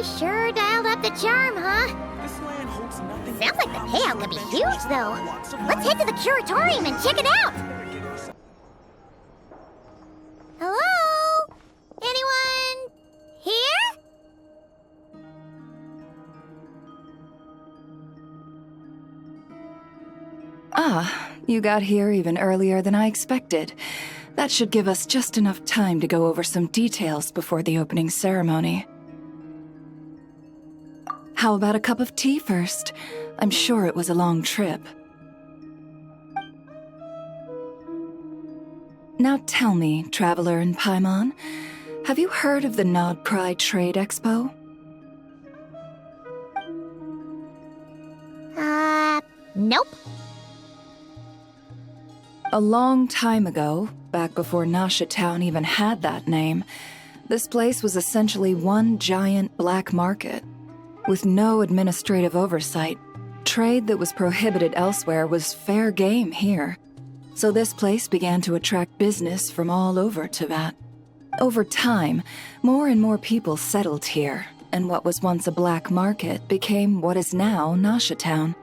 They sure dialed up the charm, huh? This land holds nothing. Sounds like the payout could be huge, though. Let's head to the curatorium and check it out. Hello? Anyone here? Ah, you got here even earlier than I expected. That should give us just enough time to go over some details before the opening ceremony. How about a cup of tea first? I'm sure it was a long trip. Now tell me, Traveler in Paimon, have you heard of the Nod Cry Trade Expo? Nope. A long time ago, back before Nasha Town even had that name, this place was essentially one giant black market. With no administrative oversight, trade that was prohibited elsewhere was fair game here. So this place began to attract business from all over Teyvat. Over time, more and more people settled here, and what was once a black market became what is now Nasha Town.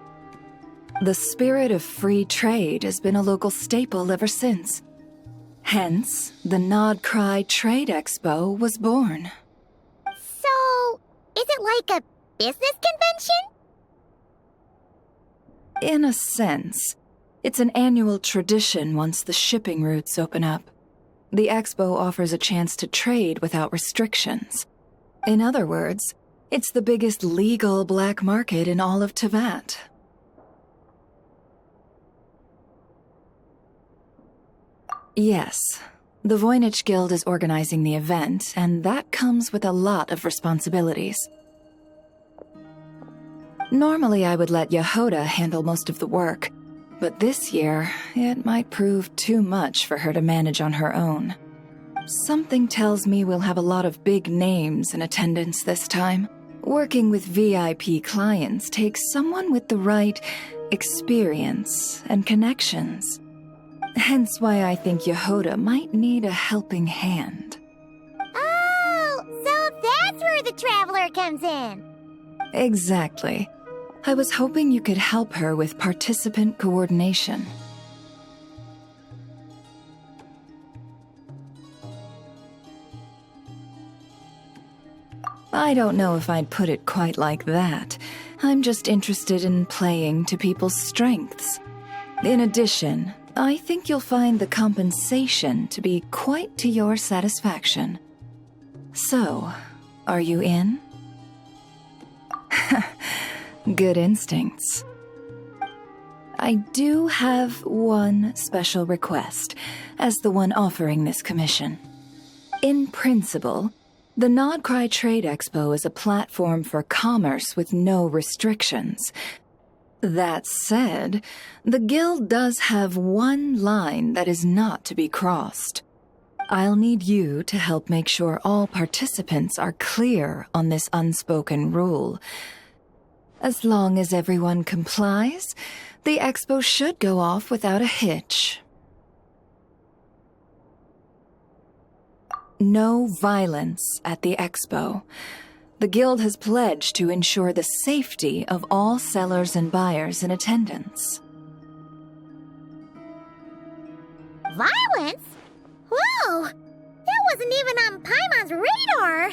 The spirit of free trade has been a local staple ever since. Hence, the Nod Cry Trade Expo was born. So, is it like a business convention? In a sense. It's an annual tradition once the shipping routes open up. The expo offers a chance to trade without restrictions. In other words, it's the biggest legal black market in all of Teyvat. Yes, the Voynich Guild is organizing the event, and that comes with a lot of responsibilities. Normally I would let Yehoda handle most of the work, but this year, it might prove too much for her to manage on her own. Something tells me we'll have a lot of big names in attendance this time. Working with VIP clients takes someone with the right experience and connections. Hence why I think Yehoda might need a helping hand. Oh, so that's where the Traveler comes in. Exactly. I was hoping you could help her with participant coordination. I don't know if I'd put it quite like that. I'm just interested in playing to people's strengths. In addition, I think you'll find the compensation to be quite to your satisfaction. So, are you in? Good instincts. I do have one special request, as the one offering this commission. In principle, the Nod Cry Trade Expo is a platform for commerce with no restrictions. That said, the Guild does have one line that is not to be crossed. I'll need you to help make sure all participants are clear on this unspoken rule. As long as everyone complies, the expo should go off without a hitch. No violence at the expo. The Guild has pledged to ensure the safety of all sellers and buyers in attendance. Violence? Whoa! That wasn't even on Paimon's radar!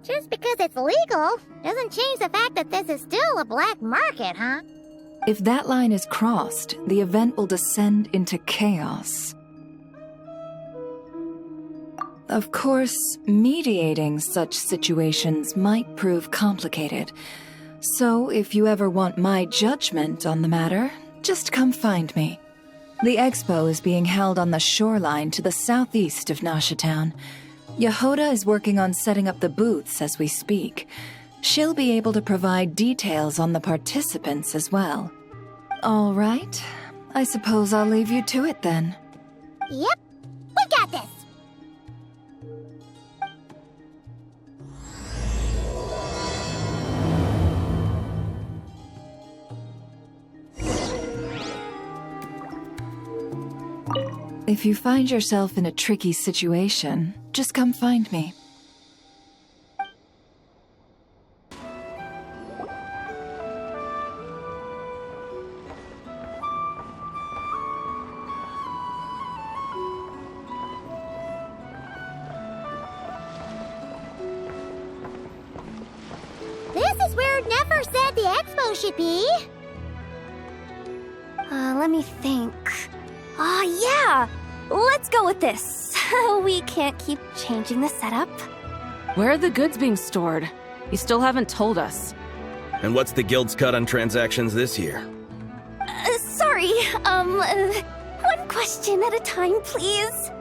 Just because it's legal doesn't change the fact that this is still a black market, huh? If that line is crossed, the event will descend into chaos. Of course, mediating such situations might prove complicated. So if you ever want my judgment on the matter, just come find me. The expo is being held on the shoreline to the southeast of Nasha Town. Yehoda is working on setting up the booths as we speak. She'll be able to provide details on the participants as well. All right, I suppose I'll leave you to it then. Yep, we got this! If you find yourself in a tricky situation, just come find me. This is where Never said the expo should be. Let me think. Yeah! Let's go with this. We can't keep changing the setup. Where are the goods being stored? You still haven't told us. And what's the guild's cut on transactions this year? Sorry, one question at a time, please.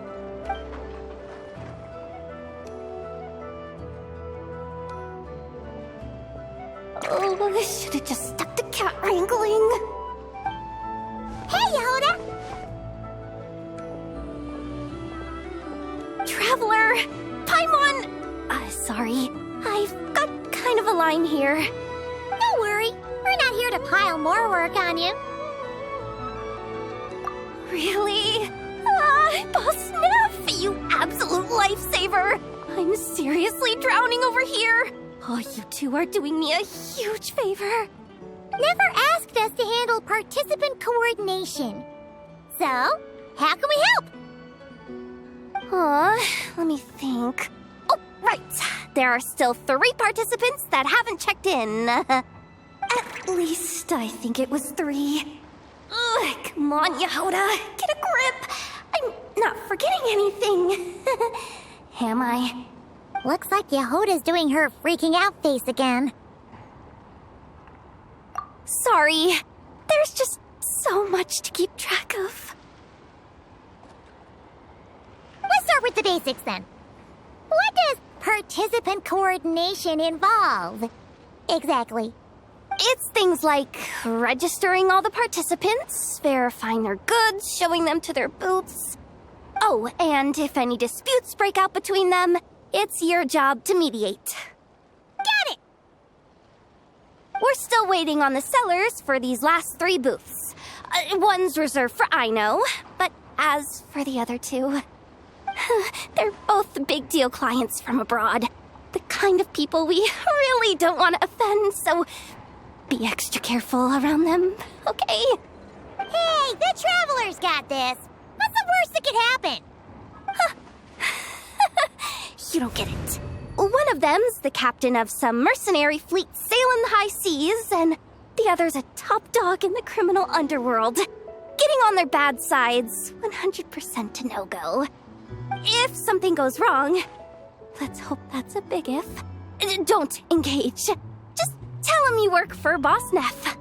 Oh, I should have just stuck to cat wrangling. Hey, Yehuda! Traveler! Paimon! Sorry. I've got kind of a line here. Don't worry. We're not here to pile more work on you. Really? Boss Neff, you absolute lifesaver! I'm seriously drowning over here. Oh, you two are doing me a huge favor. Never asked us to handle participant coordination. So, how can we help? Let me think. Oh, right. There are still 3 participants that haven't checked in. At least I think it was 3. Ugh, come on, Yehuda. Get a grip. I'm not forgetting anything. Am I? Looks like Yehuda's doing her freaking out face again. Sorry. There's just so much to keep track of. Let's start with the basics then. What does participant coordination involve? Exactly. It's things like registering all the participants, verifying their goods, showing them to their booths. Oh, and if any disputes break out between them, it's your job to mediate. Got it! We're still waiting on the sellers for these last 3 booths. One's reserved for Aino, but as for the other 2, they're both big deal clients from abroad. The kind of people we really don't want to offend, so be extra careful around them, okay? Hey, the Traveler's got this. What's the worst that could happen? You don't get it. One of them's the captain of some mercenary fleet sailing the high seas, and the other's a top dog in the criminal underworld. Getting on their bad side's 100% a no-go. If something goes wrong, let's hope that's a big if, don't engage. Just tell him you work for Boss Neff.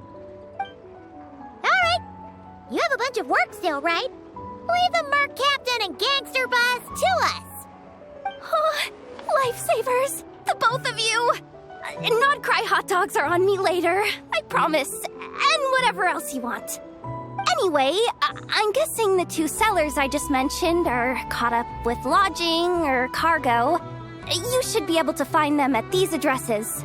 Alright. You have a bunch of work still, right? Leave the Merc Captain and Gangster Boss to us. Oh, lifesavers, the both of you. Not cry hot dogs are on me later, I promise. And whatever else you want. Anyway, I'm guessing the 2 sellers I just mentioned are caught up with lodging or cargo. You should be able to find them at these addresses.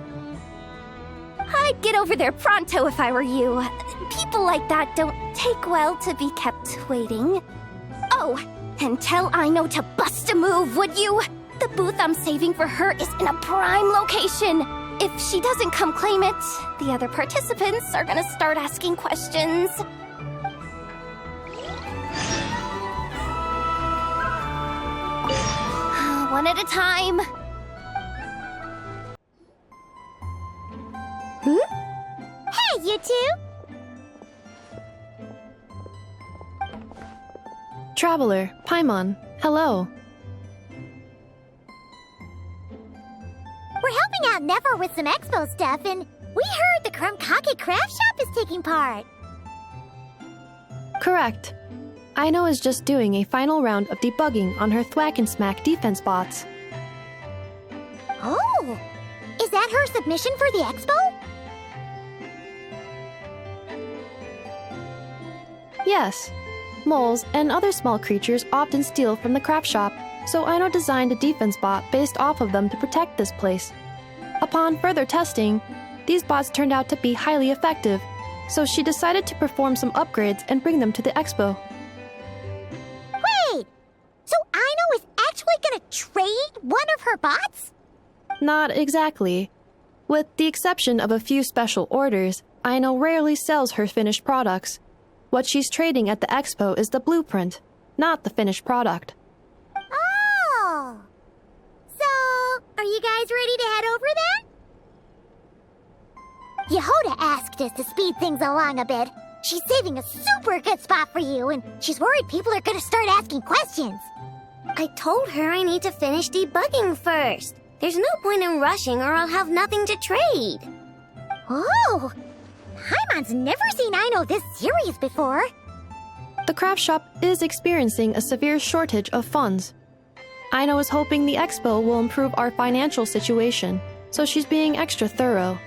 I'd get over there pronto if I were you. People like that don't take well to be kept waiting. Oh, and tell Aino to bust a move, would you? The booth I'm saving for her is in a prime location. If she doesn't come claim it, the other participants are gonna start asking questions. One at a time. Hey, you 2! Traveler, Paimon, hello. We're helping out Never with some expo stuff, and we heard the Krumkake craft shop is taking part. Correct. Aino is just doing a final round of debugging on her Thwack and Smack defense bots. Oh! Is that her submission for the expo? Yes. Moles and other small creatures often steal from the craft shop, so Aino designed a defense bot based off of them to protect this place. Upon further testing, these bots turned out to be highly effective, so she decided to perform some upgrades and bring them to the expo. Wait! So Aino is actually gonna trade one of her bots? Not exactly. With the exception of a few special orders, Aino rarely sells her finished products. What she's trading at the expo is the blueprint, not the finished product. Oh! So, are you guys ready to head over then? Yehoda asked us to speed things along a bit. She's saving a super good spot for you, and she's worried people are gonna start asking questions. I told her I need to finish debugging first. There's no point in rushing or I'll have nothing to trade. Oh! Paimon's never seen Aino this serious before. The craft shop is experiencing a severe shortage of funds. Aino is hoping the expo will improve our financial situation, so she's being extra thorough.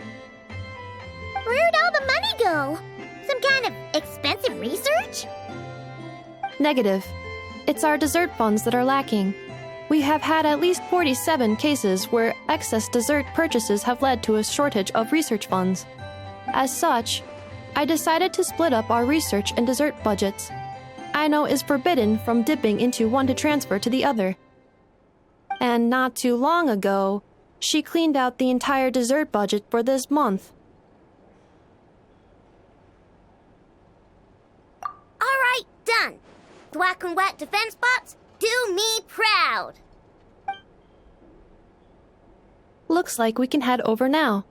Where'd all the money go? Some kind of expensive research? Negative. It's our dessert funds that are lacking. We have had at least 47 cases where excess dessert purchases have led to a shortage of research funds. As such, I decided to split up our research and dessert budgets. Aino is forbidden from dipping into one to transfer to the other. And not too long ago, she cleaned out the entire dessert budget for this month. All right, done. Thwack and whack defense bots, do me proud. Looks like we can head over now.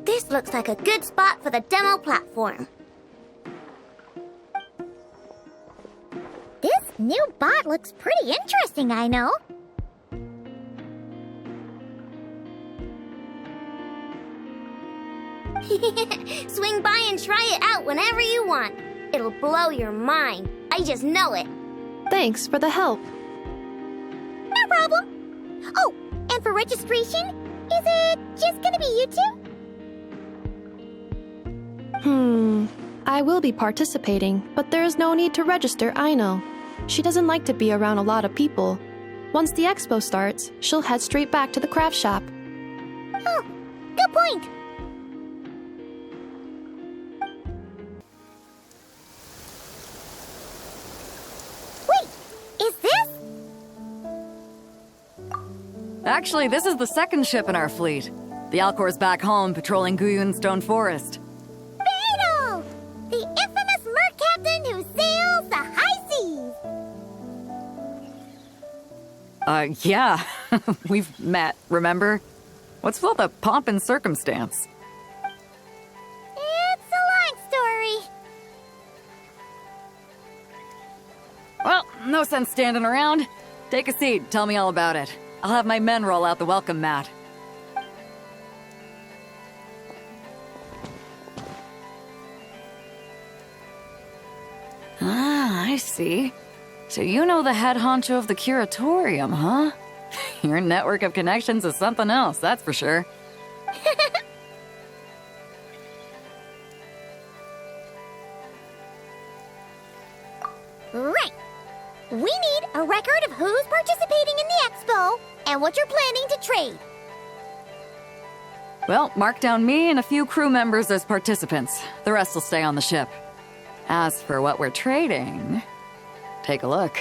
This looks like a good spot for the demo platform. This new bot looks pretty interesting, I know. Swing by and try it out whenever you want. It'll blow your mind. I just know it. Thanks for the help. No problem. Oh, and for registration, is it just gonna be you two? I will be participating, but there is no need to register, Aino. She doesn't like to be around a lot of people. Once the expo starts, she'll head straight back to the craft shop. Oh, good point. Wait, is this? Actually, this is the second ship in our fleet. The Alcor's back home patrolling Guyun Stone Forest. Beidou! The infamous merc captain who sails the high seas! Yeah. We've met, remember? What's with all the pomp and circumstance? It's a long story. Well, no sense standing around. Take a seat, tell me all about it. I'll have my men roll out the welcome mat. Ah, I see. So you know the head honcho of the curatorium, huh? Your network of connections is something else, that's for sure. Right. We need a record of who's participating in the expo and what you're planning to trade. Well, mark down me and a few crew members as participants. The rest will stay on the ship. As for what we're trading, take a look.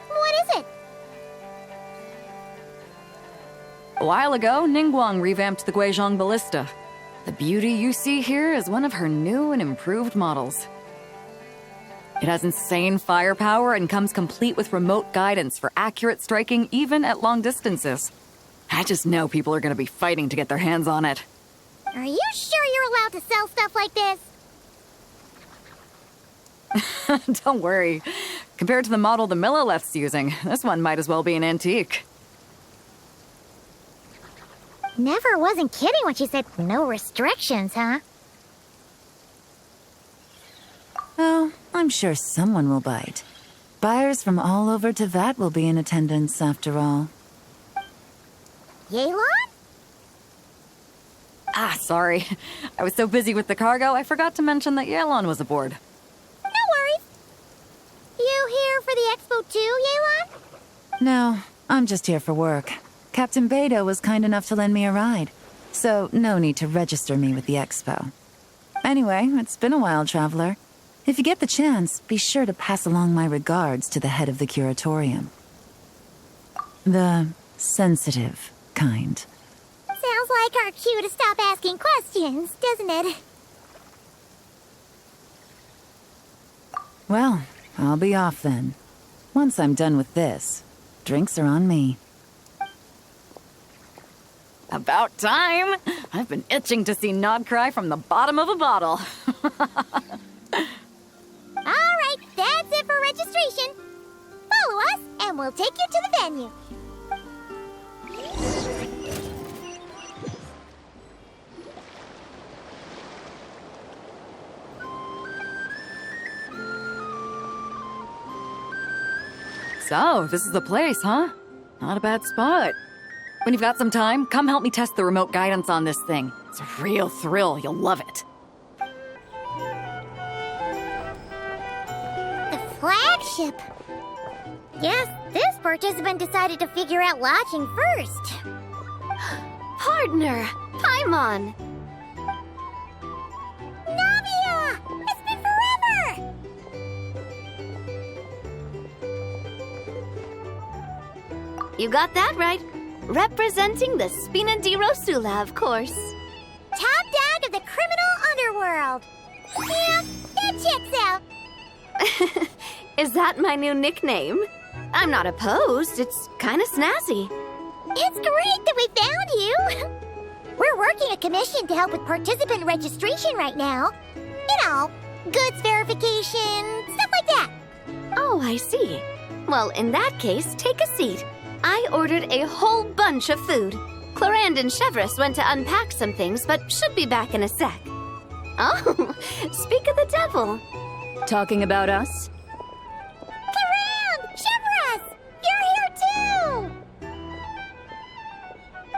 What is it? A while ago, Ningguang revamped the Guizhong Ballista. The beauty you see here is one of her new and improved models. It has insane firepower and comes complete with remote guidance for accurate striking even at long distances. I just know people are going to be fighting to get their hands on it. Are you sure you're allowed to sell stuff like this? Don't worry. Compared to the model the Milleleft's using, this one might as well be an antique. Never wasn't kidding when she said no restrictions, huh? Oh, I'm sure someone will bite. Buyers from all over Teyvat will be in attendance, after all. Yelan? Ah, sorry. I was so busy with the cargo, I forgot to mention that Yelan was aboard. No worries. You here for the expo too, Yelan? No, I'm just here for work. Captain Beidou was kind enough to lend me a ride, so no need to register me with the expo. Anyway, it's been a while, Traveler. If you get the chance, be sure to pass along my regards to the head of the curatorium. The sensitive kind. Sounds like our cue to stop asking questions, doesn't it? Well, I'll be off then. Once I'm done with this, drinks are on me. About time! I've been itching to see Nod cry from the bottom of a bottle. Alright, that's it for registration. Follow us, and we'll take you to the venue. So, this is the place, huh? Not a bad spot. When you've got some time, come help me test the remote guidance on this thing. It's a real thrill, you'll love it. The flagship. Guess this participant decided to figure out lodging first. Partner, Paimon. Navia! It's been forever! You got that right. Representing the Spina di Rosula, of course. Top dog of the criminal underworld. Yeah, that checks out. Is that my new nickname? I'm not opposed. It's kind of snazzy. It's great that we found you. We're working a commission to help with participant registration right now. You know, goods verification, stuff like that. Oh, I see. Well, in that case, take a seat. I ordered a whole bunch of food. Clorand and Chevreuse went to unpack some things, but should be back in a sec. Oh, speak of the devil. Talking about us? Clorand! Chevreuse! You're here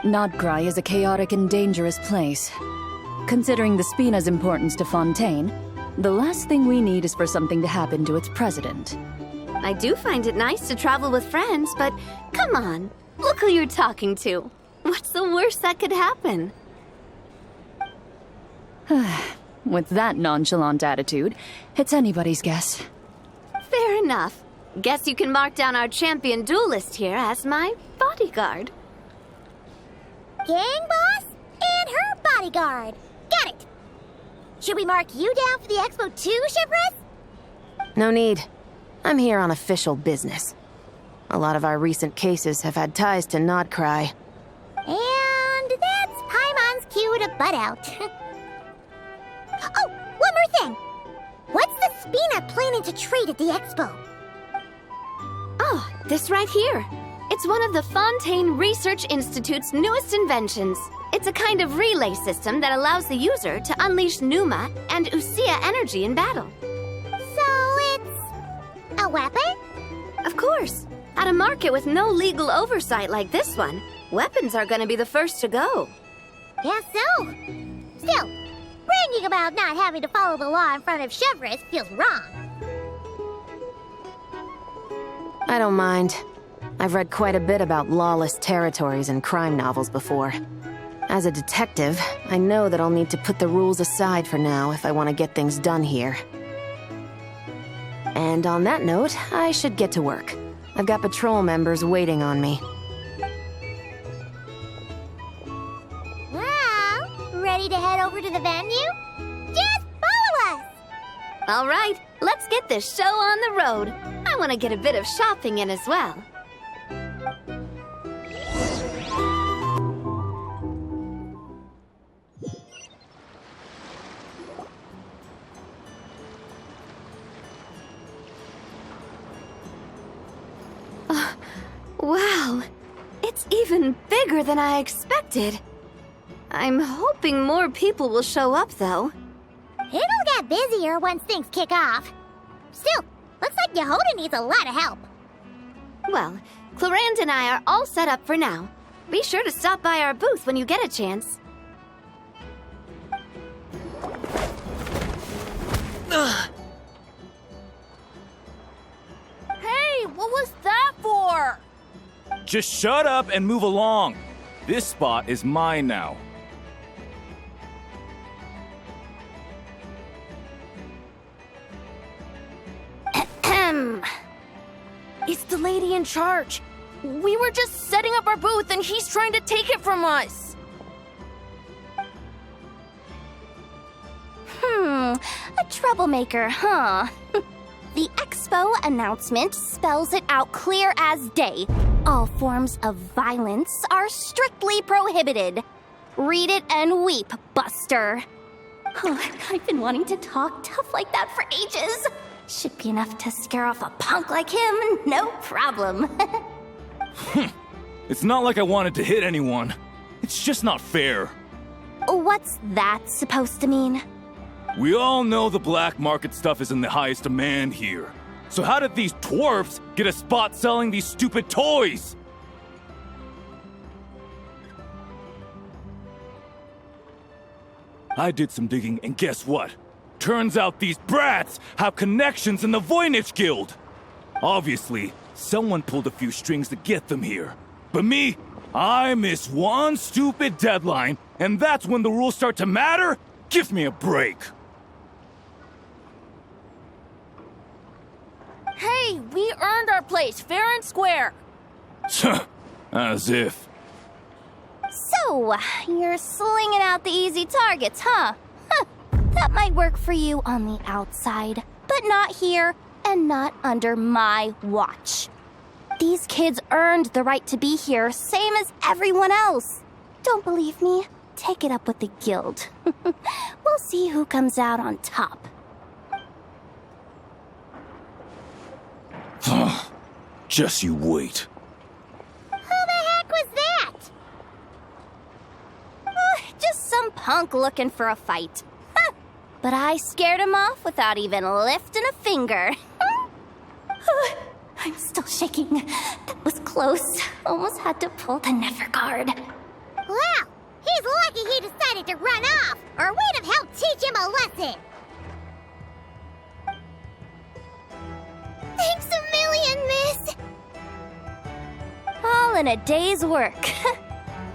too! Nodcry is a chaotic and dangerous place. Considering the Spina's importance to Fontaine, the last thing we need is for something to happen to its president. I do find it nice to travel with friends, but come on, look who you're talking to. What's the worst that could happen? With that nonchalant attitude, it's anybody's guess. Fair enough. Guess you can mark down our champion duelist here as my bodyguard. Gang boss and her bodyguard. Got it. Should we mark you down for the expo too, Chevreuse? No need. I'm here on official business. A lot of our recent cases have had ties to Nodcry. And that's Paimon's cue to butt out. Oh, one more thing. What's the Spina planning to trade at the expo? Oh, this right here. It's one of the Fontaine Research Institute's newest inventions. It's a kind of relay system that allows the user to unleash Pneuma and Usia energy in battle. So it's a weapon? Of course. At a market with no legal oversight like this one, weapons are going to be the first to go. Guess so. Still, bragging about not having to follow the law in front of Chevreuse feels wrong. I don't mind. I've read quite a bit about lawless territories and crime novels before. As a detective, I know that I'll need to put the rules aside for now if I want to get things done here. And on that note, I should get to work. I've got patrol members waiting on me. Well, ready to head over to the venue? Just follow us! All right, let's get this show on the road. I want to get a bit of shopping in as well. Wow, it's even bigger than I expected. I'm hoping more people will show up, though. It'll get busier once things kick off. Still, looks like Yehoda needs a lot of help. Well, Clorand and I are all set up for now. Be sure to stop by our booth when you get a chance. Hey, what was that for? Just shut up and move along. This spot is mine now. It's the lady in charge. We were just setting up our booth and he's trying to take it from us. A troublemaker, huh? The expo announcement spells it out clear as day. All forms of violence are strictly prohibited. Read it and weep, Buster. Oh, I've been wanting to talk tough like that for ages. Should be enough to scare off a punk like him, no problem. It's not like I wanted to hit anyone. It's just not fair. What's that supposed to mean? We all know the black market stuff is in the highest demand here. So how did these dwarfs get a spot selling these stupid toys? I did some digging, and guess what? Turns out these brats have connections in the Voynich Guild. Obviously, someone pulled a few strings to get them here. But me, I miss one stupid deadline, and that's when the rules start to matter? Give me a break. Hey, we earned our place, fair and square. As if. So, you're slinging out the easy targets, huh? That might work for you on the outside, but not here and not under my watch. These kids earned the right to be here, same as everyone else. Don't believe me? Take it up with the guild. We'll see who comes out on top. Just you wait. Who the heck was that? Just some punk looking for a fight. But I scared him off without even lifting a finger. I'm still shaking. That was close. Almost had to pull the never guard. Well, he's lucky he decided to run off, or we'd have helped teach him a lesson. Thanks a million, miss. All in a day's work.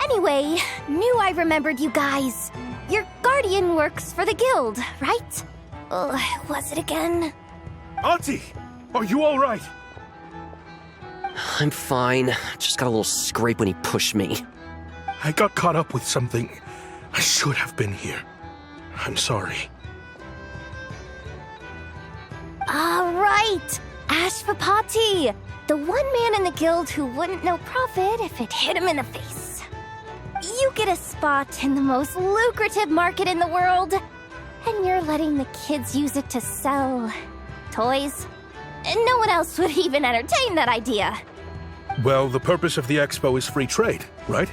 Anyway, knew I remembered you guys. Your guardian works for the guild, right? Was it again? Auntie! Are you alright? I'm fine. Just got a little scrape when he pushed me. I got caught up with something. I should have been here. I'm sorry. Right! Ashvapati! The one man in the guild who wouldn't know profit if it hit him in the face. You get a spot in the most lucrative market in the world, and you're letting the kids use it to sell toys. No one else would even entertain that idea. Well, the purpose of the expo is free trade, right?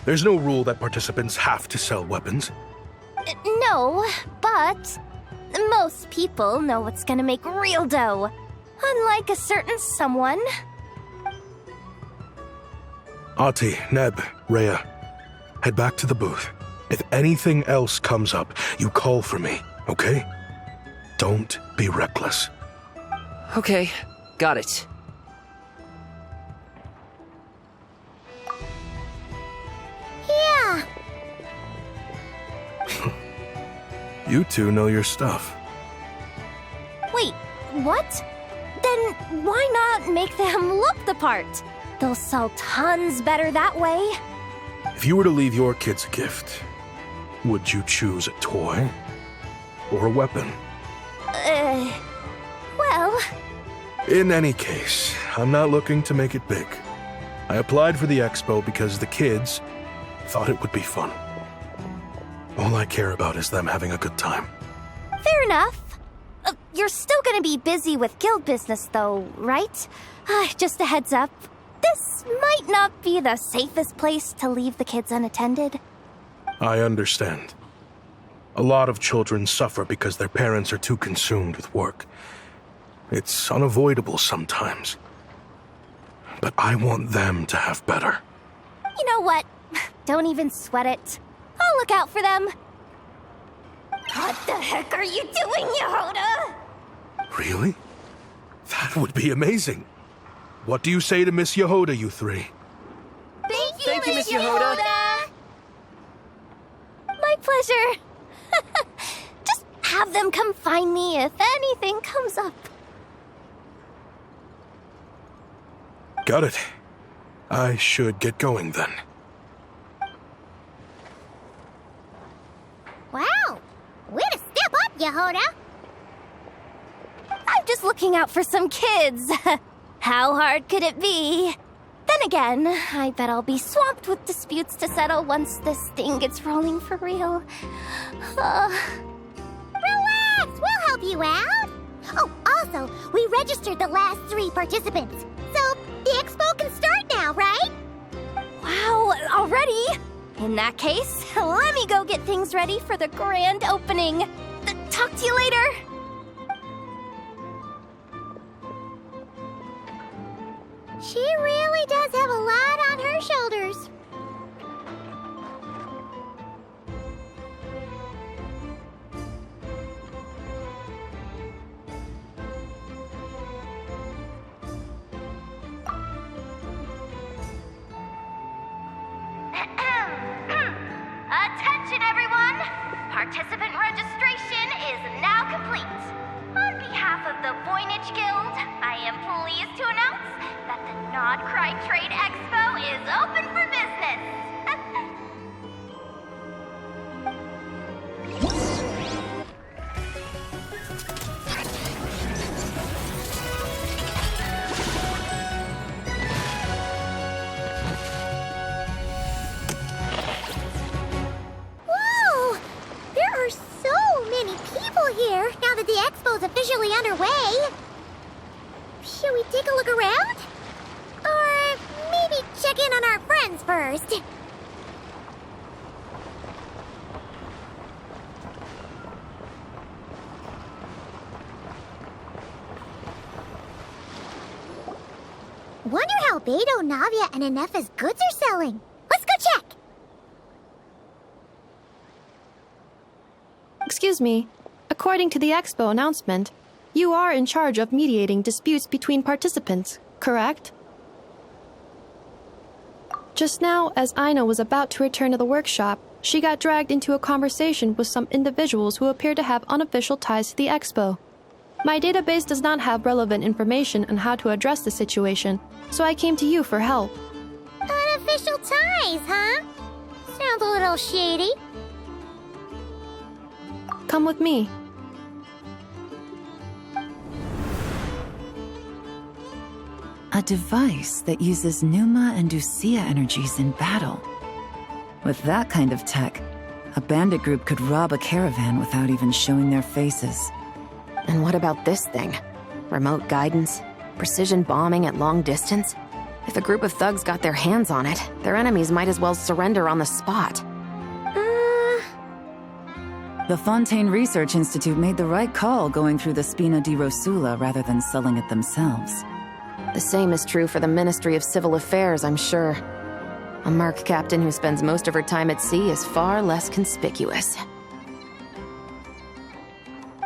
There's no rule that participants have to sell weapons. No, but most people know what's gonna make real dough. Unlike a certain someone. Ati, Neb, Rhea, head back to the booth. If anything else comes up, you call for me, okay? Don't be reckless. Okay, got it. Yeah. You two know your stuff. Wait, what? Then why not make them look the part? They'll sell tons better that way. If you were to leave your kids a gift, would you choose a toy or a weapon? Well... In any case, I'm not looking to make it big. I applied for the expo because the kids thought it would be fun. All I care about is them having a good time. Fair enough. You're still gonna be busy with guild business though, right? Just a heads up. This might not be the safest place to leave the kids unattended. I understand. A lot of children suffer because their parents are too consumed with work. It's unavoidable sometimes. But I want them to have better. You know what? Don't even sweat it. I'll look out for them. What the heck are you doing, Yehoda? Really? That would be amazing. What do you say to Miss Yehoda, you three? Thank you, Miss Yehoda. My pleasure. Just have them come find me if anything comes up. Got it. I should get going then. Wow! Way to step up, Yehoda! I'm just looking out for some kids. How hard could it be? Then again, I bet I'll be swamped with disputes to settle once this thing gets rolling for real. Relax! We'll help you out! Oh, also, we registered the last 3 participants. So, the expo can start now, right? Wow, already? In that case, let me go get things ready for the grand opening. Talk to you later. She really does have a lot on her shoulders. Attention, everyone! Participant registration is now complete. On behalf of the Voynich Guild, I am pleased to announce that the Non-Cry Trade Expo is open for business. Whoa! There are so many people here now that the expo's officially underway. Should we take a look around? Or maybe check in on our friends first? Wonder how Beidou, Navia, and Inefa's goods are selling. Let's go check! Excuse me. According to the expo announcement, you are in charge of mediating disputes between participants, correct? Just now, as Aino was about to return to the workshop, she got dragged into a conversation with some individuals who appear to have unofficial ties to the expo. My database does not have relevant information on how to address the situation, so I came to you for help. Unofficial ties, huh? Sounds a little shady. Come with me. A device that uses Pneuma and Ducia energies in battle. With that kind of tech, a bandit group could rob a caravan without even showing their faces. And what about this thing? Remote guidance? Precision bombing at long distance? If a group of thugs got their hands on it, their enemies might as well surrender on the spot. The Fontaine Research Institute made the right call going through the Spina di Rosula rather than selling it themselves. The same is true for the Ministry of Civil Affairs, I'm sure. A merc captain who spends most of her time at sea is far less conspicuous.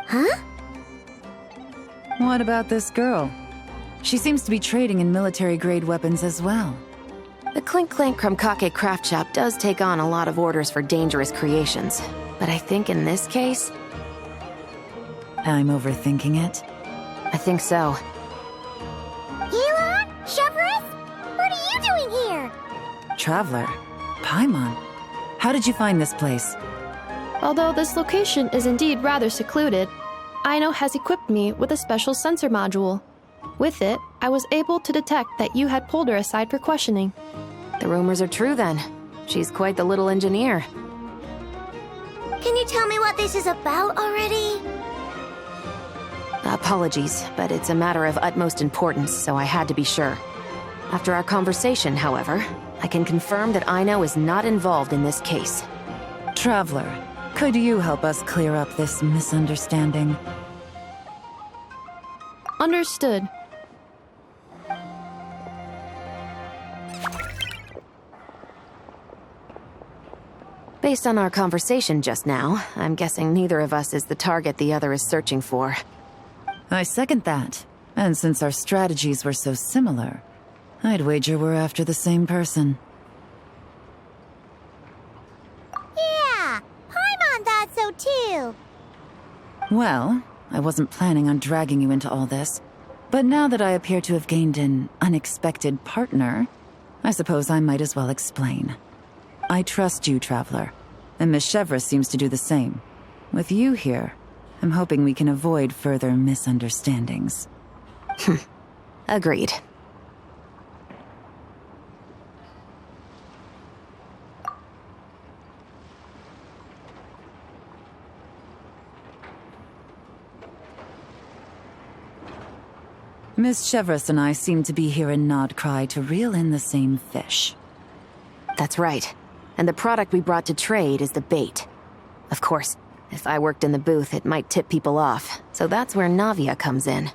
Huh? What about this girl? She seems to be trading in military-grade weapons as well. The Clink Clank Krumkake craft shop does take on a lot of orders for dangerous creations. But I think in this case... I'm overthinking it? I think so. Elon? Chevron? What are you doing here? Traveler? Paimon? How did you find this place? Although this location is indeed rather secluded, Aino has equipped me with a special sensor module. With it, I was able to detect that you had pulled her aside for questioning. The rumors are true then. She's quite the little engineer. Can you tell me what this is about already? Apologies, but it's a matter of utmost importance, so I had to be sure. After our conversation, however, I can confirm that Aino is not involved in this case. Traveler, could you help us clear up this misunderstanding? Understood. Based on our conversation just now, I'm guessing neither of us is the target the other is searching for. I second that. And since our strategies were so similar, I'd wager we're after the same person. Yeah, Paimon thought so too. Well, I wasn't planning on dragging you into all this. But now that I appear to have gained an unexpected partner, I suppose I might as well explain. I trust you, Traveler, and Miss Chevra seems to do the same. With you here, I'm hoping we can avoid further misunderstandings. Agreed. Miss Chevras and I seem to be here in Nodcry to reel in the same fish. That's right. And the product we brought to trade is the bait. Of course, if I worked in the booth, it might tip people off, so that's where Navia comes in.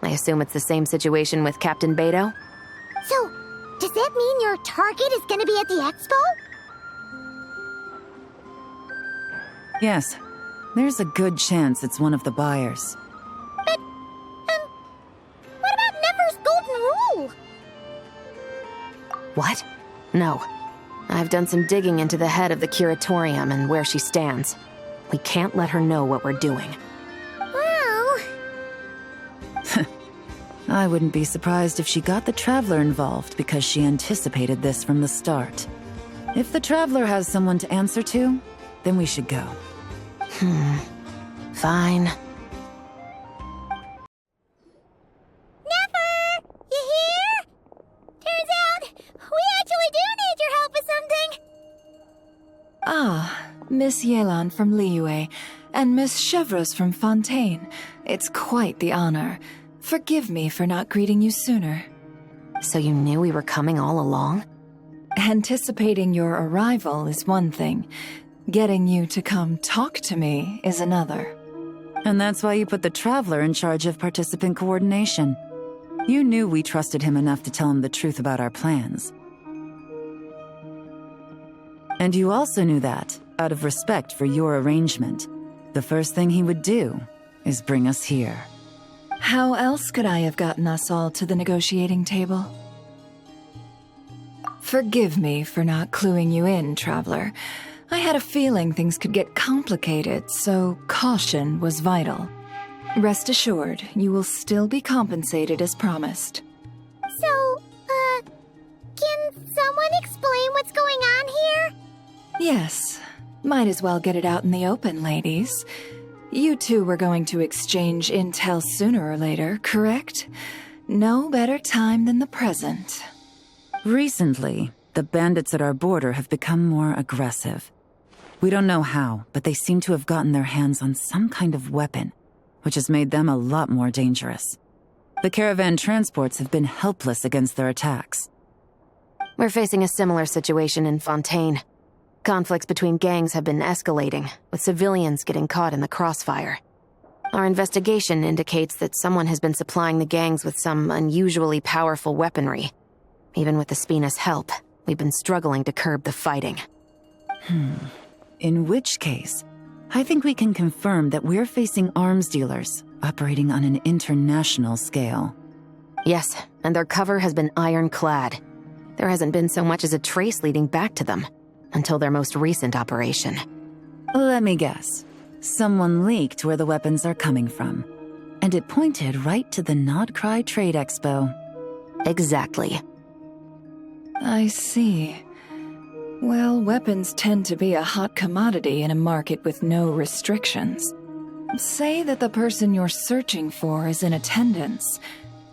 I assume it's the same situation with Captain Beto? So, does that mean your target is gonna be at the expo? Yes, there's a good chance it's one of the buyers. But, what about Nefer's golden rule? What? No. I've done some digging into the head of the curatorium and where she stands. We can't let her know what we're doing. Well... I wouldn't be surprised if she got the Traveler involved because she anticipated this from the start. If the Traveler has someone to answer to, then we should go. Fine. Nefer! You here? Turns out, we actually do need your help with something! Ah, Miss Yelan from Liyue, and Miss Chevras from Fontaine. It's quite the honor. Forgive me for not greeting you sooner. So you knew we were coming all along? Anticipating your arrival is one thing. Getting you to come talk to me is another. And that's why you put the Traveler in charge of participant coordination. You knew we trusted him enough to tell him the truth about our plans. And you also knew that, out of respect for your arrangement, the first thing he would do is bring us here. How else could I have gotten us all to the negotiating table? Forgive me for not cluing you in, Traveler. I had a feeling things could get complicated, so caution was vital. Rest assured, you will still be compensated as promised. So, can someone explain what's going on here? Yes. Might as well get it out in the open, ladies. You two were going to exchange intel sooner or later, correct? No better time than the present. Recently, the bandits at our border have become more aggressive. We don't know how, but they seem to have gotten their hands on some kind of weapon, which has made them a lot more dangerous. The caravan transports have been helpless against their attacks. We're facing a similar situation in Fontaine. Conflicts between gangs have been escalating, with civilians getting caught in the crossfire. Our investigation indicates that someone has been supplying the gangs with some unusually powerful weaponry. Even with the Spina's help, we've been struggling to curb the fighting. In which case, I think we can confirm that we're facing arms dealers operating on an international scale. Yes, and their cover has been ironclad. There hasn't been so much as a trace leading back to them, until their most recent operation. Let me guess. Someone leaked where the weapons are coming from, and it pointed right to the Nodcry Trade Expo. Exactly. I see. Well, weapons tend to be a hot commodity in a market with no restrictions. Say that the person you're searching for is in attendance.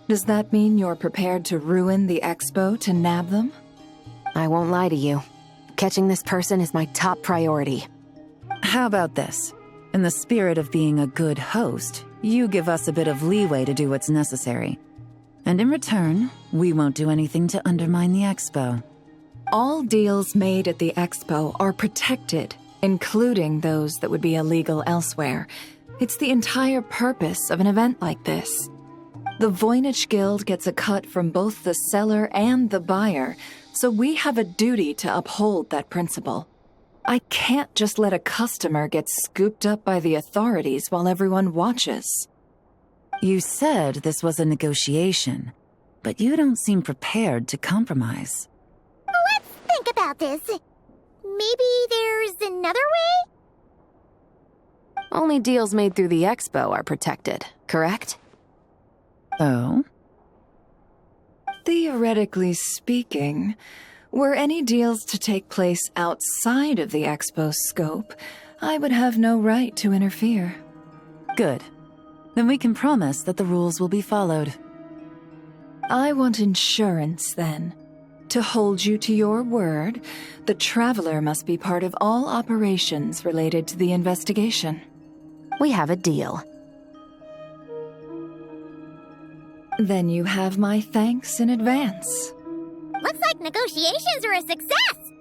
Does that mean you're prepared to ruin the expo to nab them? I won't lie to you. Catching this person is my top priority. How about this? In the spirit of being a good host, you give us a bit of leeway to do what's necessary. And in return, we won't do anything to undermine the expo. All deals made at the expo are protected, including those that would be illegal elsewhere. It's the entire purpose of an event like this. The Voynich Guild gets a cut from both the seller and the buyer, so we have a duty to uphold that principle. I can't just let a customer get scooped up by the authorities while everyone watches. You said this was a negotiation, but you don't seem prepared to compromise. Let's think about this. Maybe there's another way? Only deals made through the expo are protected, correct? Oh? Theoretically speaking, were any deals to take place outside of the Expo's scope, I would have no right to interfere. Good. Then we can promise that the rules will be followed. I want insurance, then. To hold you to your word, the Traveler must be part of all operations related to the investigation. We have a deal. Then you have my thanks in advance. Looks like negotiations are a success!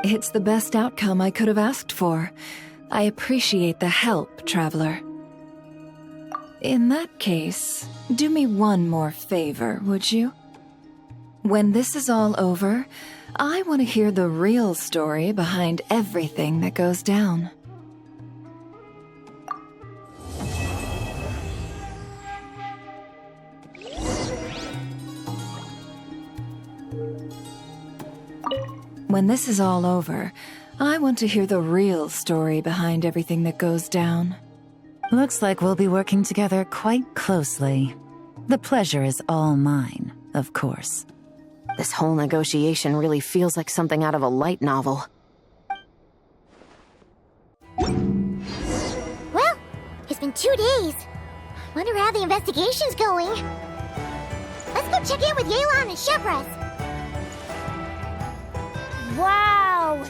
It's the best outcome I could have asked for. I appreciate the help, Traveler. In that case, do me one more favor, would you? When this is all over, I want to hear the real story behind everything that goes down. When this is all over, I want to hear the real story behind everything that goes down. Looks like we'll be working together quite closely. The pleasure is all mine, of course. This whole negotiation really feels like something out of a light novel. Well, it's been 2 days. Wonder how the investigation's going. Let's go check in with Yelan and Shepras. Wow!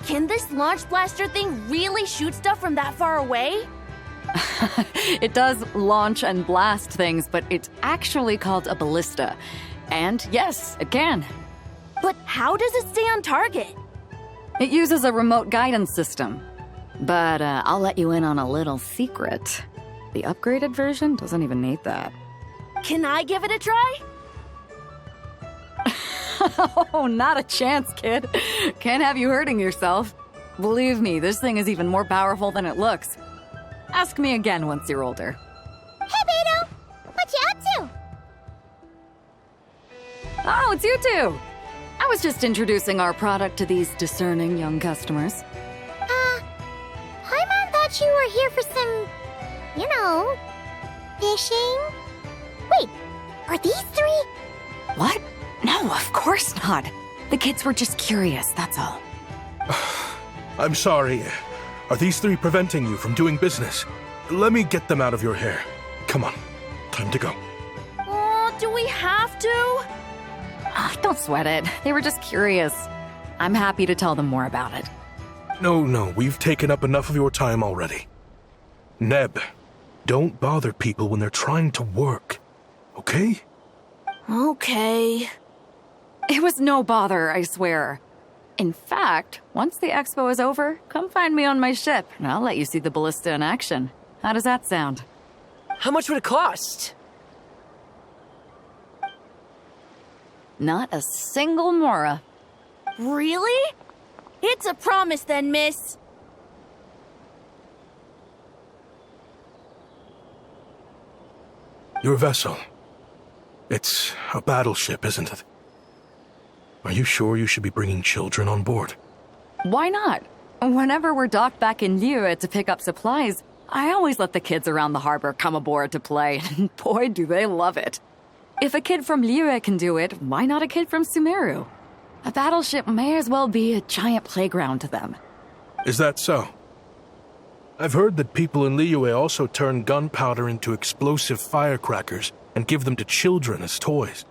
Can this launch blaster thing really shoot stuff from that far away? It does launch and blast things, but it's actually called a ballista. And yes, it can. But how does it stay on target? It uses a remote guidance system. But I'll let you in on a little secret. The upgraded version doesn't even need that. Can I give it a try? Oh, not a chance, kid. Can't have you hurting yourself. Believe me, this thing is even more powerful than it looks. Ask me again once you're older. Hey, Beto! What you up to? Oh, it's you two! I was just introducing our product to these discerning young customers. Paimon thought you were here for some, fishing? Wait, are these 3? What? No, of course not. The kids were just curious, that's all. I'm sorry. Are these 3 preventing you from doing business? Let me get them out of your hair. Come on, time to go. Oh, do we have to? Don't sweat it. They were just curious. I'm happy to tell them more about it. No, we've taken up enough of your time already. Neb, don't bother people when they're trying to work, okay? Okay. It was no bother, I swear. In fact, once the expo is over, come find me on my ship, and I'll let you see the ballista in action. How does that sound? How much would it cost? Not a single mora. Really? It's a promise then, miss. Your vessel. It's a battleship, isn't it? Are you sure you should be bringing children on board? Why not? Whenever we're docked back in Liyue to pick up supplies, I always let the kids around the harbor come aboard to play, and boy, do they love it. If a kid from Liyue can do it, why not a kid from Sumeru? A battleship may as well be a giant playground to them. Is that so? I've heard that people in Liyue also turn gunpowder into explosive firecrackers and give them to children as toys.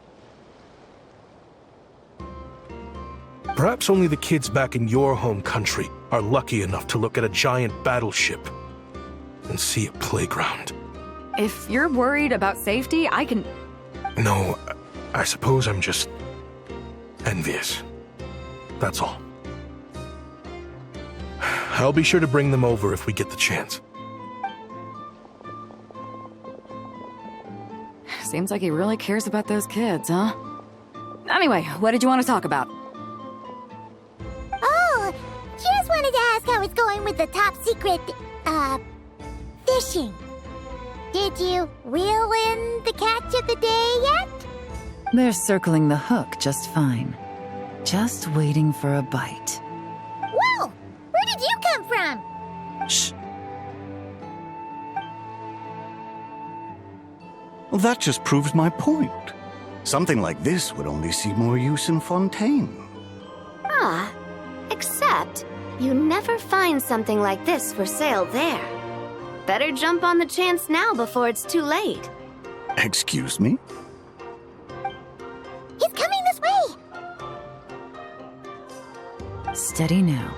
Perhaps only the kids back in your home country are lucky enough to look at a giant battleship and see a playground. If you're worried about safety, I can... No, I suppose I'm just envious. That's all. I'll be sure to bring them over if we get the chance. Seems like he really cares about those kids, huh? Anyway, what did you want to talk about? Oh, just wanted to ask how it's going with the top secret, fishing. Did you reel in the catch of the day yet? They're circling the hook just fine. Just waiting for a bite. Whoa! Where did you come from? Shh. Well, that just proves my point. Something like this would only see more use in Fontaine. Ah, except you never find something like this for sale there. Better jump on the chance now before it's too late. Excuse me? He's coming this way! Steady now.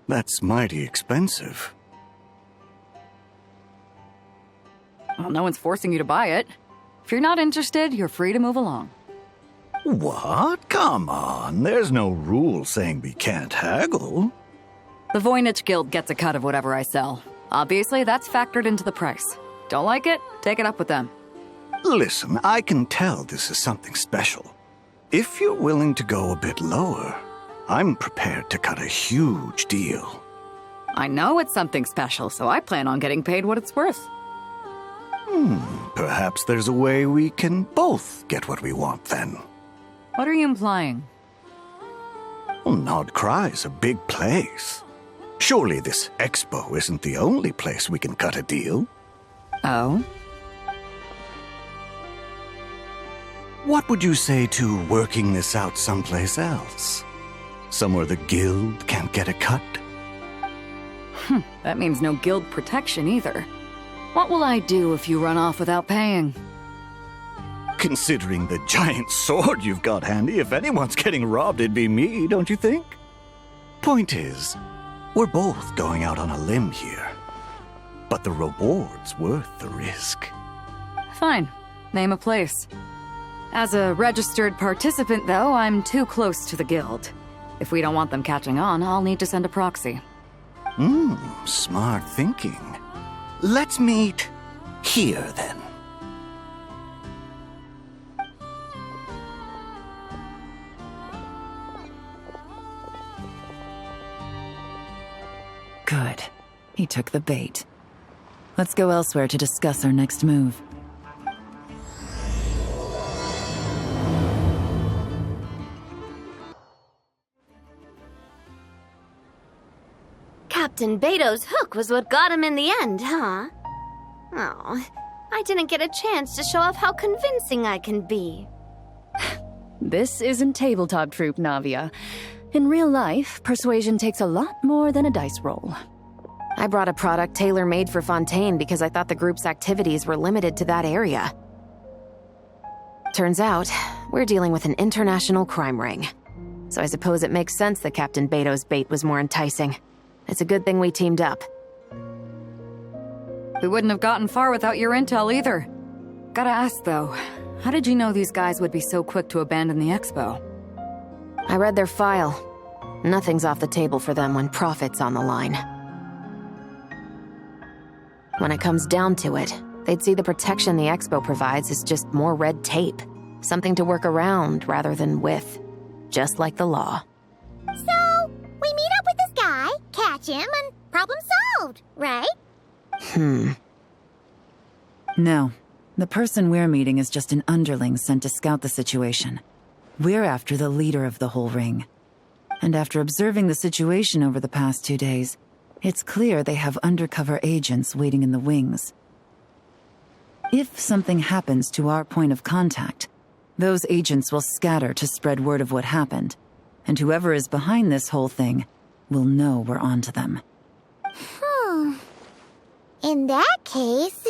That's mighty expensive. Well, no one's forcing you to buy it. If you're not interested, you're free to move along. What? Come on, there's no rule saying we can't haggle. The Voynich Guild gets a cut of whatever I sell. Obviously, that's factored into the price. Don't like it? Take it up with them. Listen, I can tell this is something special. If you're willing to go a bit lower, I'm prepared to cut a huge deal. I know it's something special, so I plan on getting paid what it's worth. Perhaps there's a way we can both get what we want then. What are you implying? Well, Nod Cry's a big place. Surely this expo isn't the only place we can cut a deal. Oh? What would you say to working this out someplace else? Somewhere the guild can't get a cut? That means no guild protection either. What will I do if you run off without paying? Considering the giant sword you've got handy, if anyone's getting robbed, it'd be me, don't you think? Point is, we're both going out on a limb here. But the reward's worth the risk. Fine. Name a place. As a registered participant, though, I'm too close to the guild. If we don't want them catching on, I'll need to send a proxy. Smart thinking. Let's meet here, then. Good. He took the bait. Let's go elsewhere to discuss our next move. Captain Beto's hook was what got him in the end, huh? Oh, I didn't get a chance to show off how convincing I can be. This isn't tabletop troop, Navia. In real life, persuasion takes a lot more than a dice roll. I brought a product tailor-made for Fontaine because I thought the group's activities were limited to that area. Turns out, we're dealing with an international crime ring. So I suppose it makes sense that Captain Beto's bait was more enticing. It's a good thing we teamed up. We wouldn't have gotten far without your intel either. Gotta ask, though, how did you know these guys would be so quick to abandon the expo? I read their file. Nothing's off the table for them when profit's on the line. When it comes down to it, they'd see the protection the expo provides as just more red tape. Something to work around rather than with. Just like the law. So, we meet up with this guy, catch him, and problem solved, right? No. The person we're meeting is just an underling sent to scout the situation. We're after the leader of the whole ring. And after observing the situation over the past 2 days, it's clear they have undercover agents waiting in the wings. If something happens to our point of contact, those agents will scatter to spread word of what happened, and whoever is behind this whole thing will know we're onto them. In that case...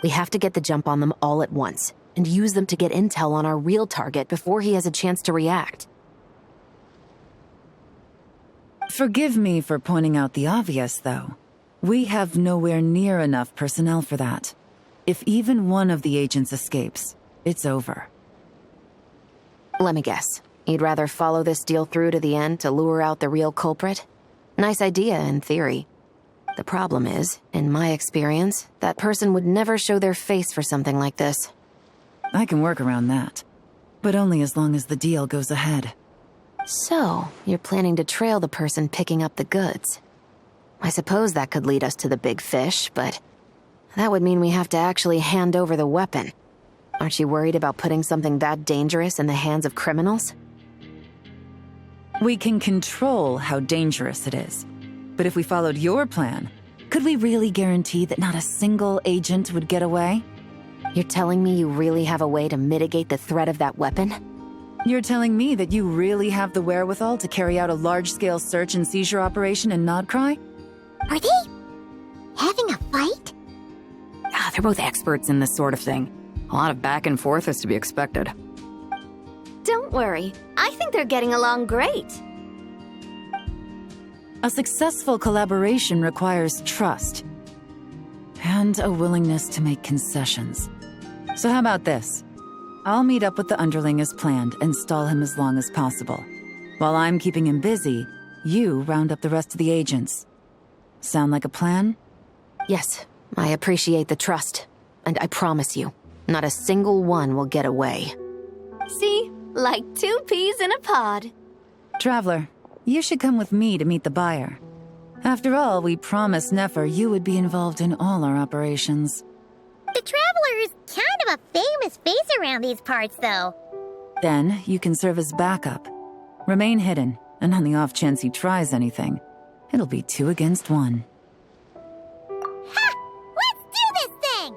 We have to get the jump on them all at once, and use them to get intel on our real target before he has a chance to react. Forgive me for pointing out the obvious, though. We have nowhere near enough personnel for that. If even one of the agents escapes, it's over. Let me guess. You'd rather follow this deal through to the end to lure out the real culprit? Nice idea, in theory. The problem is, in my experience, that person would never show their face for something like this. I can work around that. But only as long as the deal goes ahead. So, you're planning to trail the person picking up the goods. I suppose that could lead us to the big fish, but that would mean we have to actually hand over the weapon. Aren't you worried about putting something that dangerous in the hands of criminals? We can control how dangerous it is. But if we followed your plan, could we really guarantee that not a single agent would get away? You're telling me you really have a way to mitigate the threat of that weapon? You're telling me that you really have the wherewithal to carry out a large-scale search and seizure operation in Nodcry? Are they having a fight? They're both experts in this sort of thing. A lot of back and forth is to be expected. Don't worry. I think they're getting along great. A successful collaboration requires trust. And a willingness to make concessions. So how about this? I'll meet up with the underling as planned and stall him as long as possible. While I'm keeping him busy, you round up the rest of the agents. Sound like a plan? Yes, I appreciate the trust. And I promise you, not a single one will get away. See? Like 2 peas in a pod. Traveler, you should come with me to meet the buyer. After all, we promised Nefer you would be involved in all our operations. The Traveler is kind of a famous face around these parts, though. Then, you can serve as backup. Remain hidden, and on the off chance he tries anything, it'll be 2 against 1. Ha! Let's do this thing!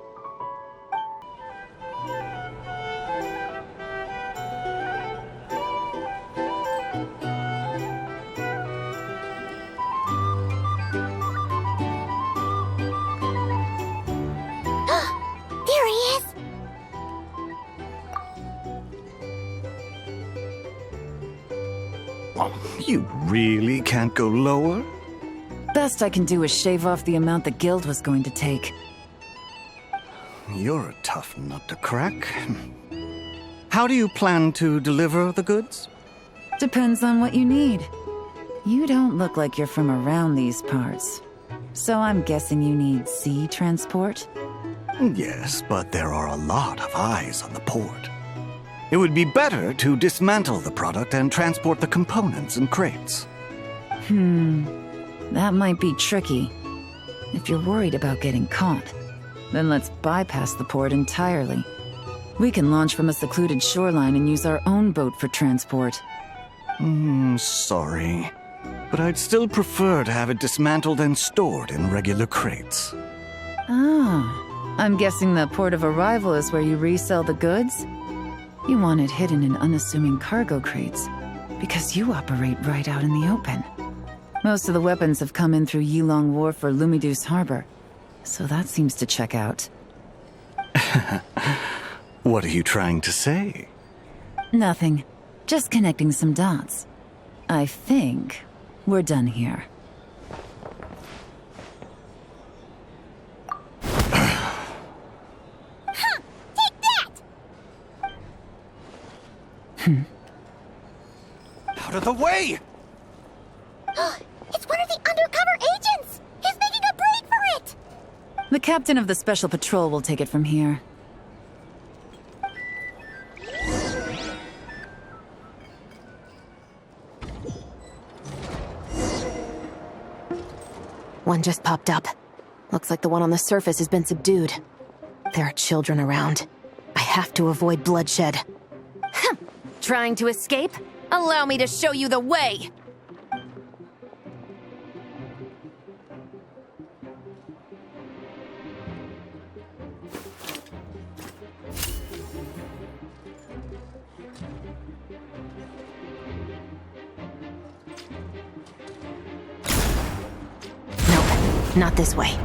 There he is! You really can't go lower? Best I can do is shave off the amount the guild was going to take. You're a tough nut to crack. How do you plan to deliver the goods? Depends on what you need. You don't look like you're from around these parts. So I'm guessing you need sea transport? Yes, but there are a lot of eyes on the port. It would be better to dismantle the product and transport the components in crates. That might be tricky. If you're worried about getting caught, then let's bypass the port entirely. We can launch from a secluded shoreline and use our own boat for transport. Sorry. But I'd still prefer to have it dismantled and stored in regular crates. Ah, I'm guessing the port of arrival is where you resell the goods? You want it hidden in unassuming cargo crates, because you operate right out in the open. Most of the weapons have come in through Yilong Wharf or Lumiduce Harbor, so that seems to check out. What are you trying to say? Nothing. Just connecting some dots. I think we're done here. Take that! Out of the way! It's one of the undercover agents! He's making a break for it! The captain of the Special Patrol will take it from here. One just popped up. Looks like the one on the surface has been subdued. There are children around. I have to avoid bloodshed. Trying to escape? Allow me to show you the way! Nope, not this way.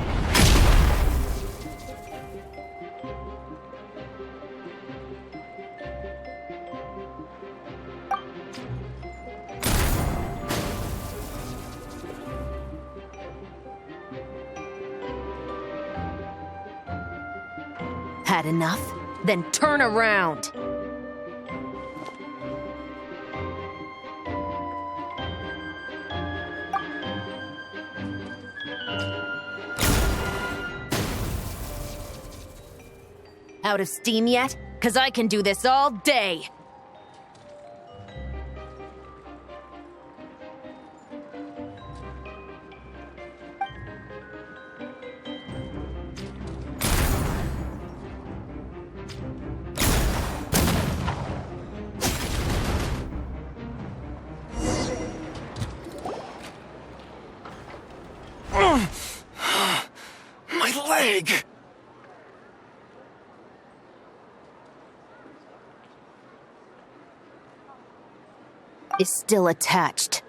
Had enough? Then turn around! Out of steam yet? 'Cause I can do this all day! is still attached.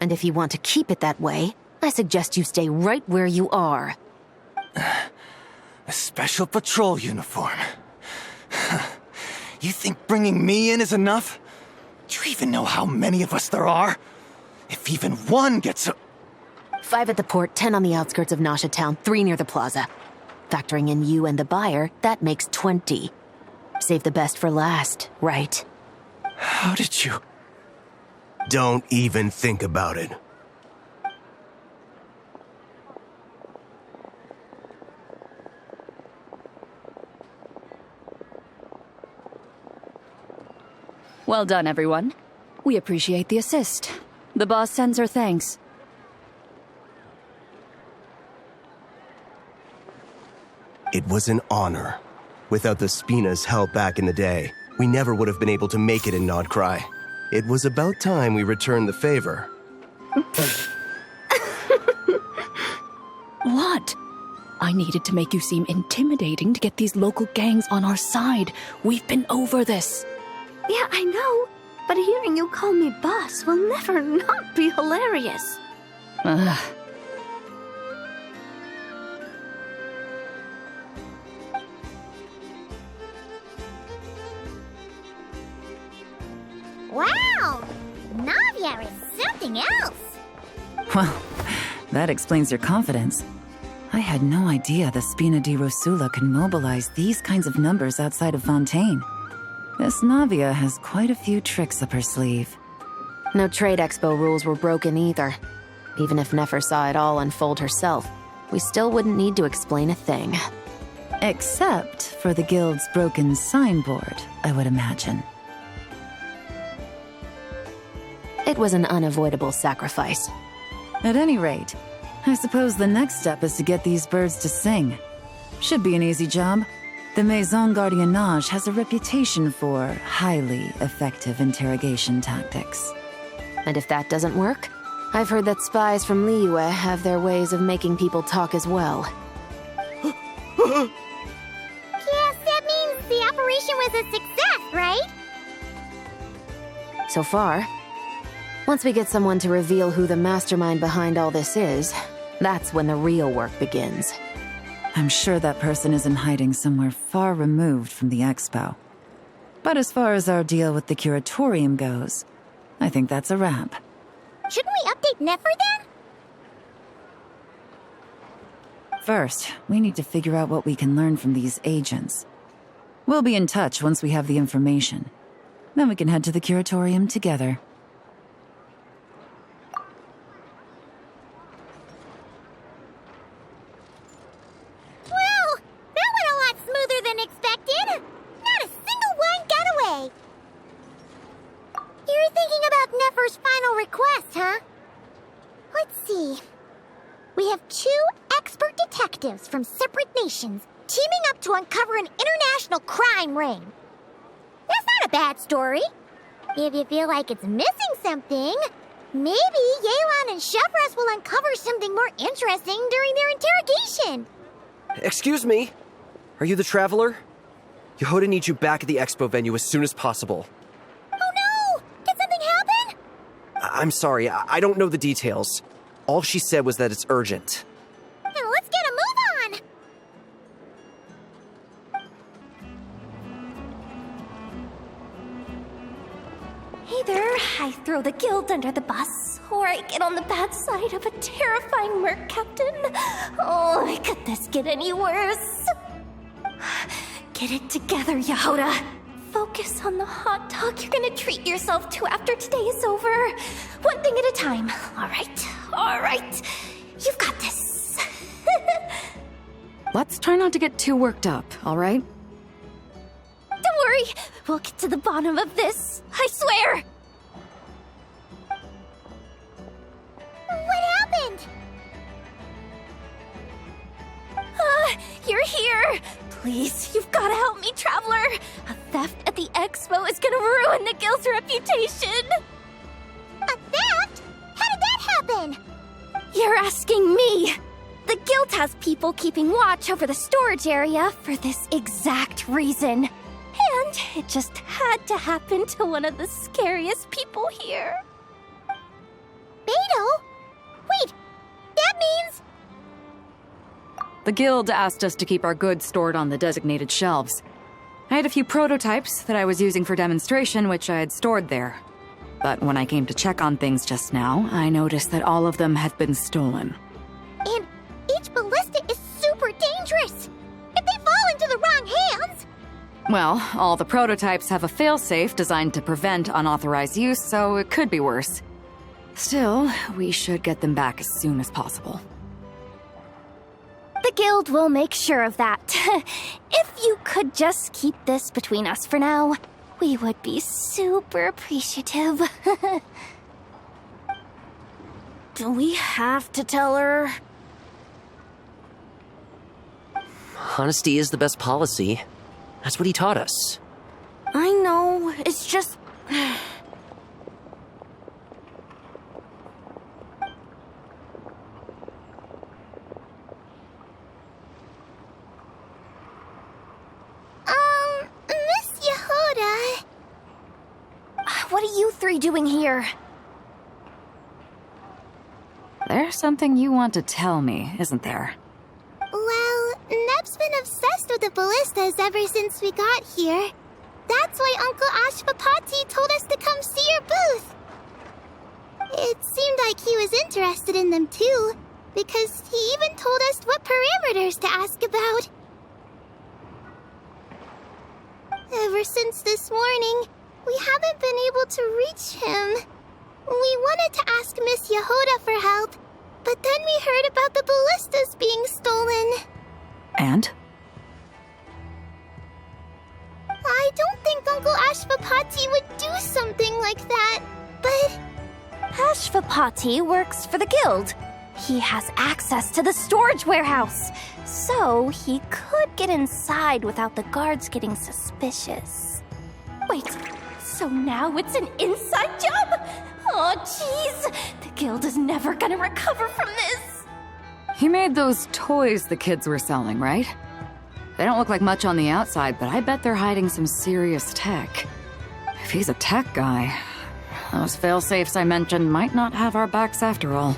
And if you want to keep it that way, I suggest you stay right where you are. A special patrol uniform. You think bringing me in is enough? Do you even know how many of us there are? If even one gets a... 5 at the port, 10 on the outskirts of Nasha Town, 3 near the plaza. Factoring in you and the buyer, that makes 20. Save the best for last, right? How did you... Don't even think about it. Well done, everyone. We appreciate the assist. The boss sends her thanks. It was an honor. Without the Spina's help back in the day, we never would have been able to make it in Nodcry. It was about time we returned the favor. What? I needed to make you seem intimidating to get these local gangs on our side. We've been over this. Yeah, I know. But hearing you call me boss will never not be hilarious. Ugh. Wow! Navia is something else! Well, that explains your confidence. I had no idea the Spina di Rosula could mobilize these kinds of numbers outside of Fontaine. This Navia has quite a few tricks up her sleeve. No trade expo rules were broken either. Even if Nefer saw it all unfold herself, we still wouldn't need to explain a thing. Except for the guild's broken signboard, I would imagine. It was an unavoidable sacrifice. At any rate, I suppose the next step is to get these birds to sing. Should be an easy job. The Maison Gardiennage has a reputation for highly effective interrogation tactics. And if that doesn't work, I've heard that spies from Liyue have their ways of making people talk as well. Yes, that means the operation was a success, right? So far. Once we get someone to reveal who the mastermind behind all this is, that's when the real work begins. I'm sure that person is in hiding somewhere far removed from the expo. But as far as our deal with the curatorium goes, I think that's a wrap. Shouldn't we update Nefer then? First, we need to figure out what we can learn from these agents. We'll be in touch once we have the information. Then we can head to the curatorium together. From separate nations, teaming up to uncover an international crime ring. That's not a bad story. If you feel like it's missing something, maybe Yelan and Chevros will uncover something more interesting during their interrogation. Excuse me? Are you the Traveler? Yehoda needs you back at the expo venue as soon as possible. Oh no! Did something happen? I'm sorry, I don't know the details. All she said was that it's urgent. Then let's get a move on! Either I throw the guild under the bus, or I get on the bad side of a terrifying merc captain. Oh, could this get any worse? Get it together, Yehoda. Focus on the hot dog you're gonna treat yourself to after today is over. One thing at a time. All right. You've got this. Let's try not to get too worked up, all right? Don't worry. We'll get to the bottom of this. I swear. What happened? You're here. Please, you've got to help me, Traveler. A theft at the expo is gonna ruin the guild's reputation. A theft? How did that happen? You're asking me. The guild has people keeping watch over the storage area for this exact reason. And it just had to happen to one of the scariest people here. The guild asked us to keep our goods stored on the designated shelves. I had a few prototypes that I was using for demonstration, which I had stored there. But when I came to check on things just now, I noticed that all of them had been stolen. And each ballista is super dangerous! If they fall into the wrong hands! Well, all the prototypes have a failsafe designed to prevent unauthorized use, so it could be worse. Still, we should get them back as soon as possible. The guild will make sure of that. If you could just keep this between us for now, we would be super appreciative. Do we have to tell her? Honesty is the best policy. That's what he taught us. I know, it's just... Miss Yehuda... What are you three doing here? There's something you want to tell me, isn't there? Well, Neb's been obsessed with the ballistas ever since we got here. That's why Uncle Ashvapati told us to come see your booth. It seemed like he was interested in them too, because he even told us what parameters to ask about. Ever since this morning, we haven't been able to reach him. We wanted to ask Miss Yehuda for help, but then we heard about the ballistas being stolen. And? I don't think Uncle Ashvapati would do something like that, but... Ashvapati works for the guild. He has access to the storage warehouse, so he could get inside without the guards getting suspicious. Wait, so now it's an inside job? Oh, jeez! The guild is never gonna recover from this! He made those toys the kids were selling, right? They don't look like much on the outside, but I bet they're hiding some serious tech. If he's a tech guy, those fail-safes I mentioned might not have our backs after all.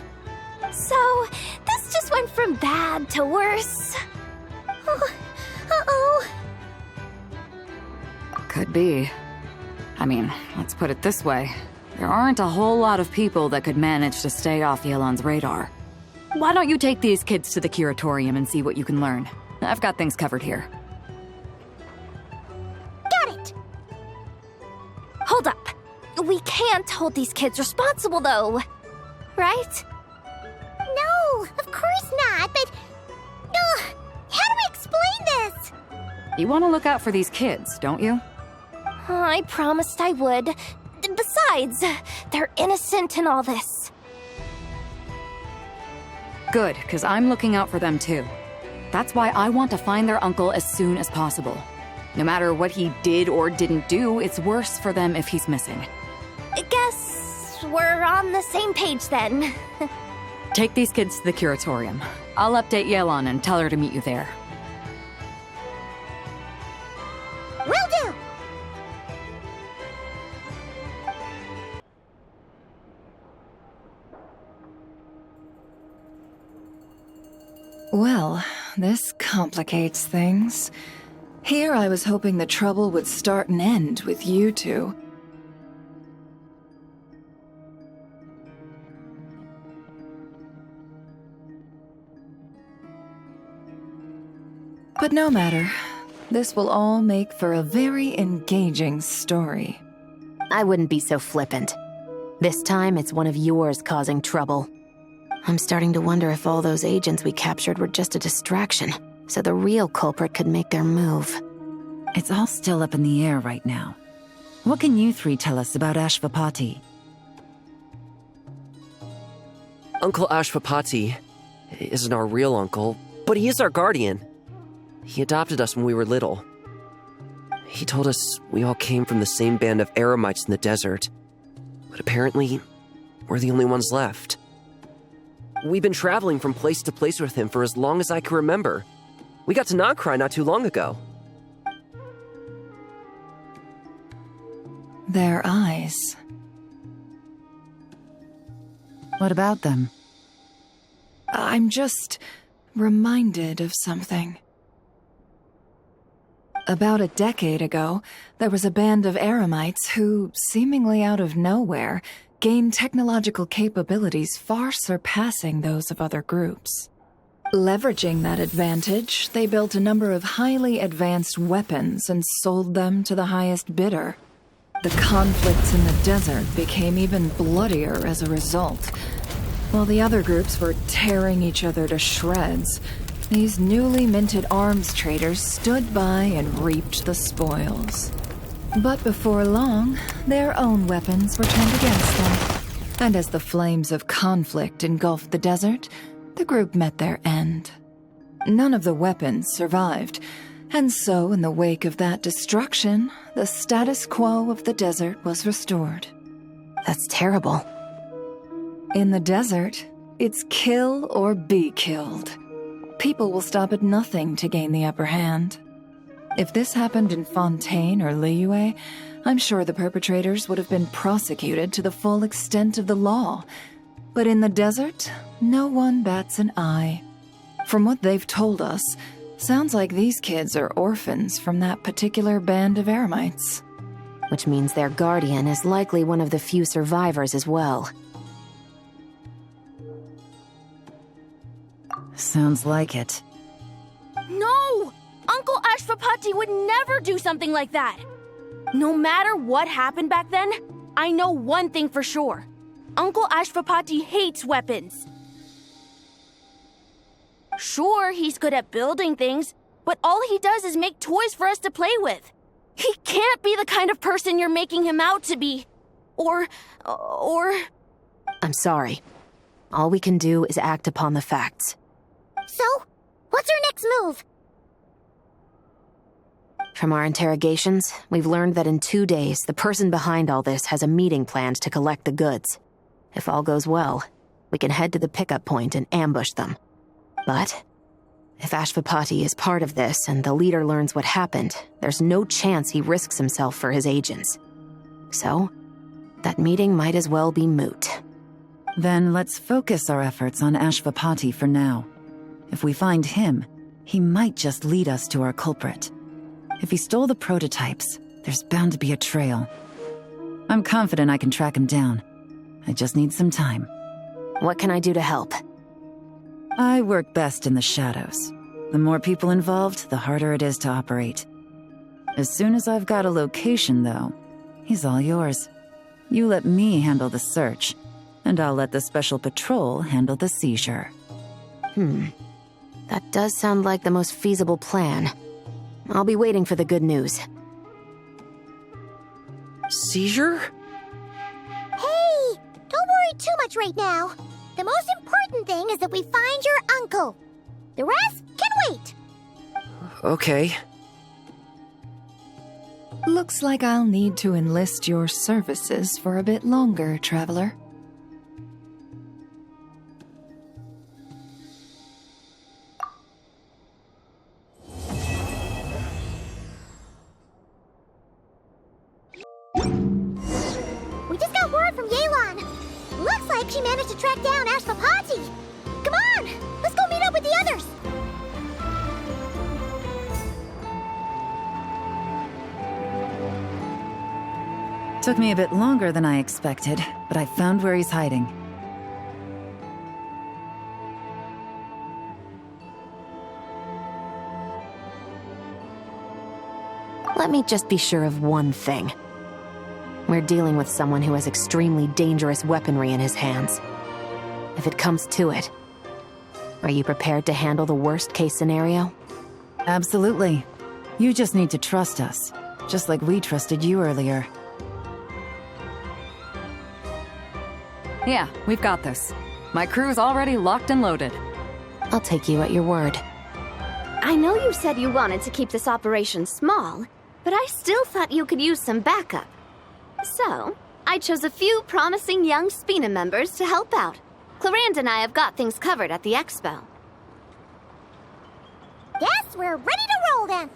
So, this just went from bad to worse. Oh, uh-oh. Could be. I mean, let's put it this way. There aren't a whole lot of people that could manage to stay off Yelan's radar. Why don't you take these kids to the curatorium and see what you can learn? I've got things covered here. Got it! Hold up. We can't hold these kids responsible, though. Right? No, of course not, but... how do we explain this? You want to look out for these kids, don't you? I promised I would. Besides, they're innocent in all this. Good, because I'm looking out for them too. That's why I want to find their uncle as soon as possible. No matter what he did or didn't do, it's worse for them if he's missing. I guess we're on the same page then. Take these kids to the curatorium. I'll update Yelan and tell her to meet you there. Will do! Well, this complicates things. Here I was hoping the trouble would start and end with you two. But no matter. This will all make for a very engaging story. I wouldn't be so flippant. This time, it's one of yours causing trouble. I'm starting to wonder if all those agents we captured were just a distraction, so the real culprit could make their move. It's all still up in the air right now. What can you three tell us about Ashvapati? Uncle Ashvapati isn't our real uncle, but he is our guardian. He adopted us when we were little. He told us we all came from the same band of eremites in the desert, but apparently, we're the only ones left. We've been traveling from place to place with him for as long as I can remember. We got to Nagcry not too long ago. Their eyes. What about them? I'm just reminded of something. About a decade ago, there was a band of eremites who, seemingly out of nowhere, gained technological capabilities far surpassing those of other groups. Leveraging that advantage, they built a number of highly advanced weapons and sold them to the highest bidder. The conflicts in the desert became even bloodier as a result. While the other groups were tearing each other to shreds, these newly minted arms traders stood by and reaped the spoils. But before long, their own weapons were turned against them. And as the flames of conflict engulfed the desert, the group met their end. None of the weapons survived, and so in the wake of that destruction, the status quo of the desert was restored. That's terrible. In the desert, it's kill or be killed. People will stop at nothing to gain the upper hand. If this happened in Fontaine or Liyue, I'm sure the perpetrators would have been prosecuted to the full extent of the law. But in the desert, no one bats an eye. From what they've told us, sounds like these kids are orphans from that particular band of eremites. Which means their guardian is likely one of the few survivors as well. Sounds like it. No! Uncle Ashfapati would never do something like that! No matter what happened back then, I know one thing for sure. Uncle Ashfapati hates weapons. Sure, he's good at building things, but all he does is make toys for us to play with. He can't be the kind of person you're making him out to be. Or... I'm sorry. All we can do is act upon the facts. So, what's our next move? From our interrogations, we've learned that in 2 days, the person behind all this has a meeting planned to collect the goods. If all goes well, we can head to the pickup point and ambush them. But if Ashfapati is part of this and the leader learns what happened, there's no chance he risks himself for his agents. So, that meeting might as well be moot. Then let's focus our efforts on Ashfapati for now. If we find him, he might just lead us to our culprit. If he stole the prototypes, there's bound to be a trail. I'm confident I can track him down. I just need some time. What can I do to help? I work best in the shadows. The more people involved, the harder it is to operate. As soon as I've got a location, though, he's all yours. You let me handle the search, and I'll let the special patrol handle the seizure. That does sound like the most feasible plan. I'll be waiting for the good news. Seizure? Hey! Don't worry too much right now. The most important thing is that we find your uncle. The rest can wait. Okay. Looks like I'll need to enlist your services for a bit longer, traveler. We just got word from Yelan. Looks like she managed to track down Ashfapati. Come on, let's go meet up with the others. Took me a bit longer than I expected, but I found where he's hiding. Let me just be sure of one thing. We're dealing with someone who has extremely dangerous weaponry in his hands. If it comes to it, are you prepared to handle the worst-case scenario? Absolutely. You just need to trust us, just like we trusted you earlier. Yeah, we've got this. My crew's already locked and loaded. I'll take you at your word. I know you said you wanted to keep this operation small, but I still thought you could use some backup. So, I chose a few promising young Spina members to help out. Clarande and I have got things covered at the expo. Guess we're ready to roll then.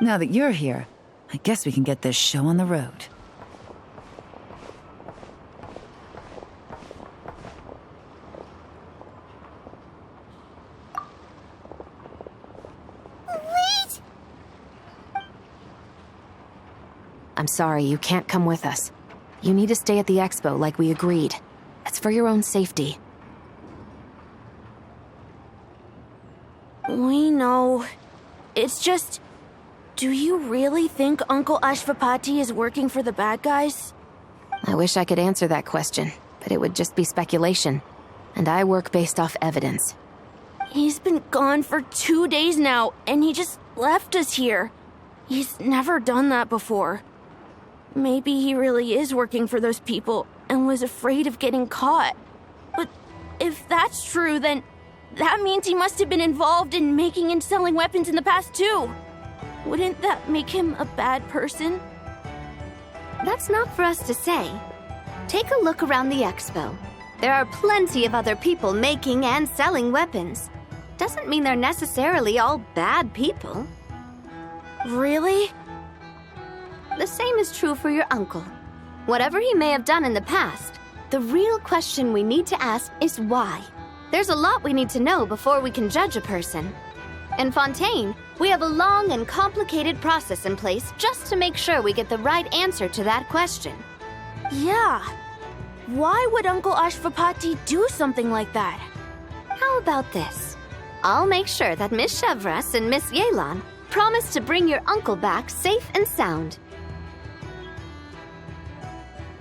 Now that you're here, I guess we can get this show on the road. I'm sorry, you can't come with us. You need to stay at the expo like we agreed. It's for your own safety. We know. It's just... Do you really think Uncle Ashvapati is working for the bad guys? I wish I could answer that question, but it would just be speculation. And I work based off evidence. He's been gone for 2 days now, and he just left us here. He's never done that before. Maybe he really is working for those people and was afraid of getting caught. But if that's true, then that means he must have been involved in making and selling weapons in the past too. Wouldn't that make him a bad person? That's not for us to say. Take a look around the expo. There are plenty of other people making and selling weapons. Doesn't mean they're necessarily all bad people. Really? The same is true for your uncle. Whatever he may have done in the past, the real question we need to ask is why. There's a lot we need to know before we can judge a person. In Fontaine, we have a long and complicated process in place just to make sure we get the right answer to that question. Yeah. Why would Uncle Ashvapati do something like that? How about this? I'll make sure that Miss Chevras and Miss Yelan promise to bring your uncle back safe and sound.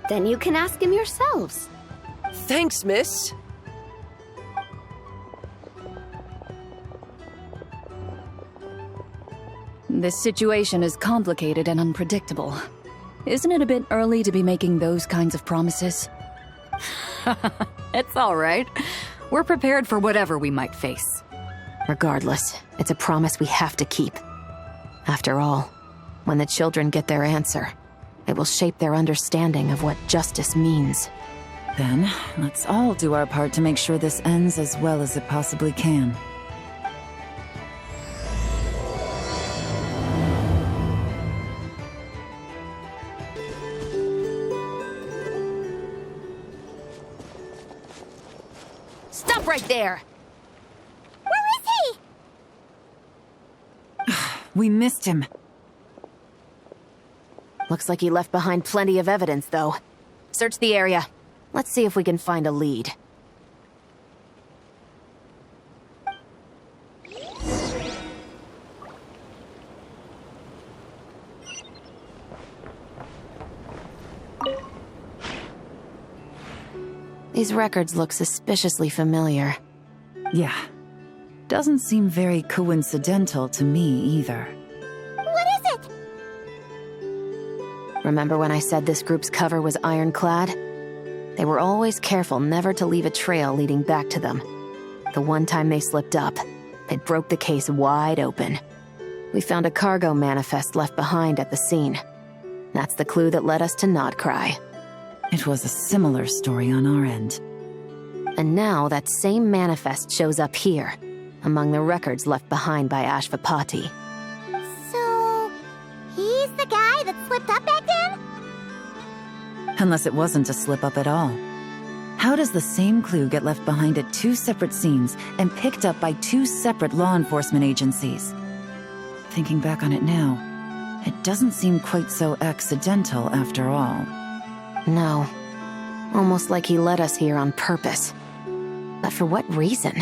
Then you can ask him yourselves. Thanks, miss. This situation is complicated and unpredictable. Isn't it a bit early to be making those kinds of promises? It's all right. We're prepared for whatever we might face. Regardless, it's a promise we have to keep. After all, when the children get their answer, it will shape their understanding of what justice means. Then, let's all do our part to make sure this ends as well as it possibly can. Stop right there! Where is he? We missed him. Looks like he left behind plenty of evidence, though. Search the area. Let's see if we can find a lead. These records look suspiciously familiar. Yeah. Doesn't seem very coincidental to me either. What is it? Remember when I said this group's cover was ironclad? They were always careful never to leave a trail leading back to them. The one time they slipped up, it broke the case wide open. We found a cargo manifest left behind at the scene. That's the clue that led us to Nodcry. It was a similar story on our end. And now that same manifest shows up here, among the records left behind by Ashvapati. So, he's the guy that slipped up back then? Unless it wasn't a slip-up at all. How does the same clue get left behind at two separate scenes and picked up by two separate law enforcement agencies? Thinking back on it now, it doesn't seem quite so accidental after all. No. Almost like he led us here on purpose. But for what reason?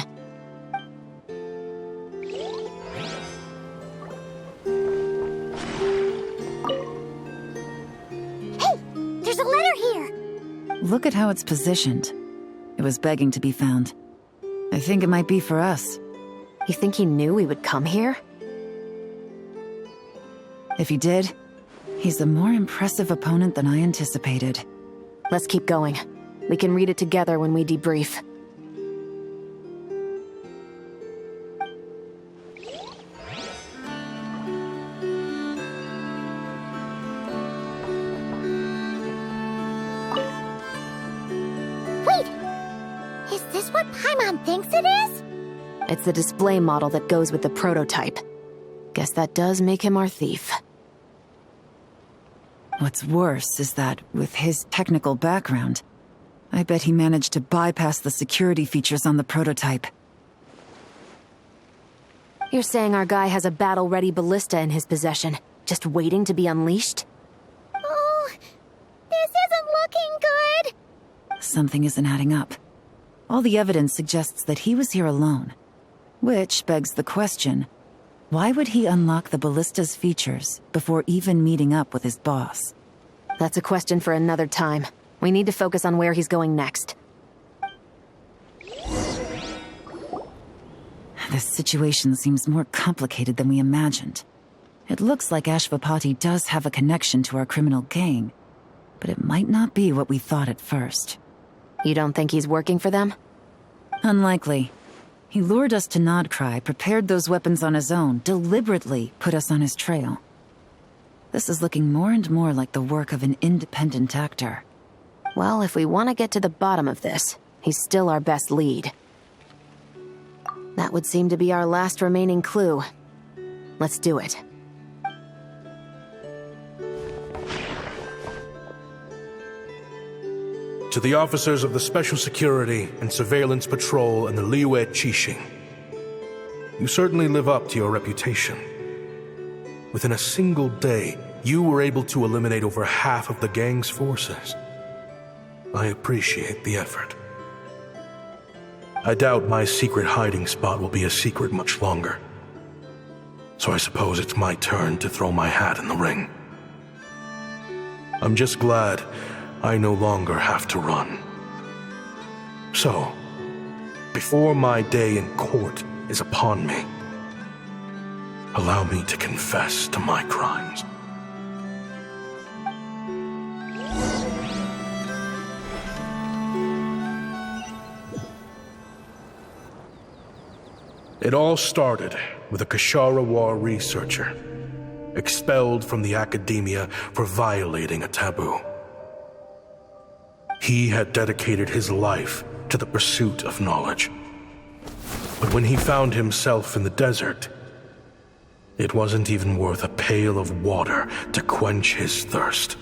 Hey! There's a letter here! Look at how it's positioned. It was begging to be found. I think it might be for us. You think he knew we would come here? If he did, he's a more impressive opponent than I anticipated. Let's keep going. We can read it together when we debrief. Wait! Is this what Paimon thinks it is? It's the display model that goes with the prototype. Guess that does make him our thief. What's worse is that, with his technical background, I bet he managed to bypass the security features on the prototype. You're saying our guy has a battle-ready ballista in his possession, just waiting to be unleashed? This isn't looking good. Something isn't adding up. All the evidence suggests that he was here alone. Which begs the question, why would he unlock the ballista's features before even meeting up with his boss? That's a question for another time. We need to focus on where he's going next. This situation seems more complicated than we imagined. It looks like Ashvapati does have a connection to our criminal gang, but it might not be what we thought at first. You don't think he's working for them? Unlikely. He lured us to Nodcry, prepared those weapons on his own, deliberately put us on his trail. This is looking more and more like the work of an independent actor. Well, if we want to get to the bottom of this, he's still our best lead. That would seem to be our last remaining clue. Let's do it. To the officers of the Special Security and Surveillance Patrol and the Liyue Qixing, you certainly live up to your reputation. Within a single day, you were able to eliminate over half of the gang's forces. I appreciate the effort. I doubt my secret hiding spot will be a secret much longer. So I suppose it's my turn to throw my hat in the ring. I'm just glad I no longer have to run. So, before my day in court is upon me, allow me to confess to my crimes. It all started with a Kashara War researcher, expelled from the academia for violating a taboo. He had dedicated his life to the pursuit of knowledge. But when he found himself in the desert, it wasn't even worth a pail of water to quench his thirst.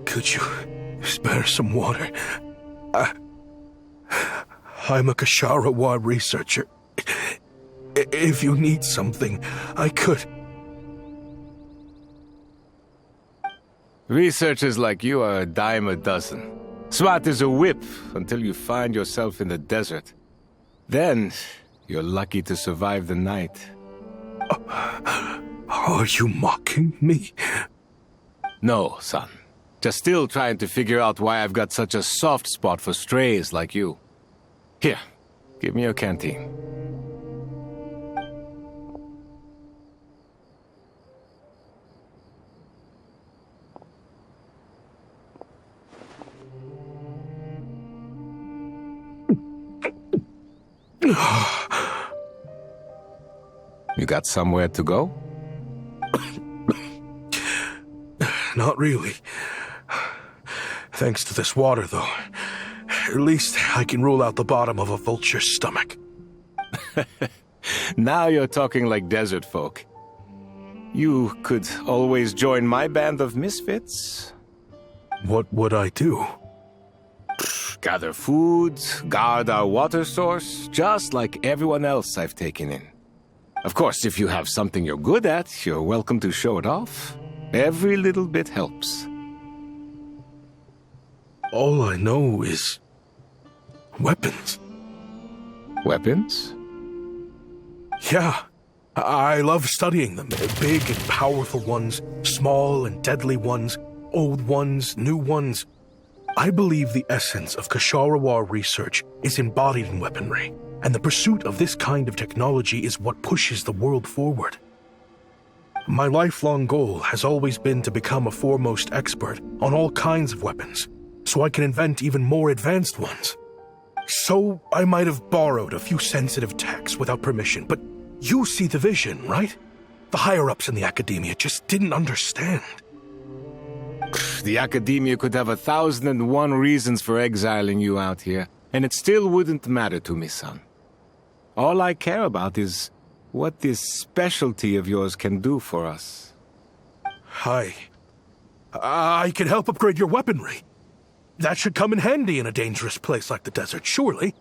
Could you spare some water? I'm a Kashara War researcher. If you need something, I could. Researchers like you are a dime a dozen. Smart as a whip until you find yourself in the desert. Then, you're lucky to survive the night. Are you mocking me? No, son. Just still trying to figure out why I've got such a soft spot for strays like you. Here, give me your canteen. You got somewhere to go? Not really. Thanks to this water, though. At least I can rule out the bottom of a vulture's stomach. Now you're talking like desert folk. You could always join my band of misfits. What would I do? Gather food, guard our water source, just like everyone else I've taken in. Of course, if you have something you're good at, you're welcome to show it off. Every little bit helps. All I know is weapons. Weapons? Yeah. I love studying them. Big and powerful ones, small and deadly ones, old ones, new ones. I believe the essence of Kashara War research is embodied in weaponry, and the pursuit of this kind of technology is what pushes the world forward. My lifelong goal has always been to become a foremost expert on all kinds of weapons, so I can invent even more advanced ones. So I might have borrowed a few sensitive techs without permission, but you see the vision, right? The higher-ups in the academia just didn't understand. The academia could have 1,001 reasons for exiling you out here, and it still wouldn't matter to me, son. All I care about is what this specialty of yours can do for us. I can help upgrade your weaponry. That should come in handy in a dangerous place like the desert, surely.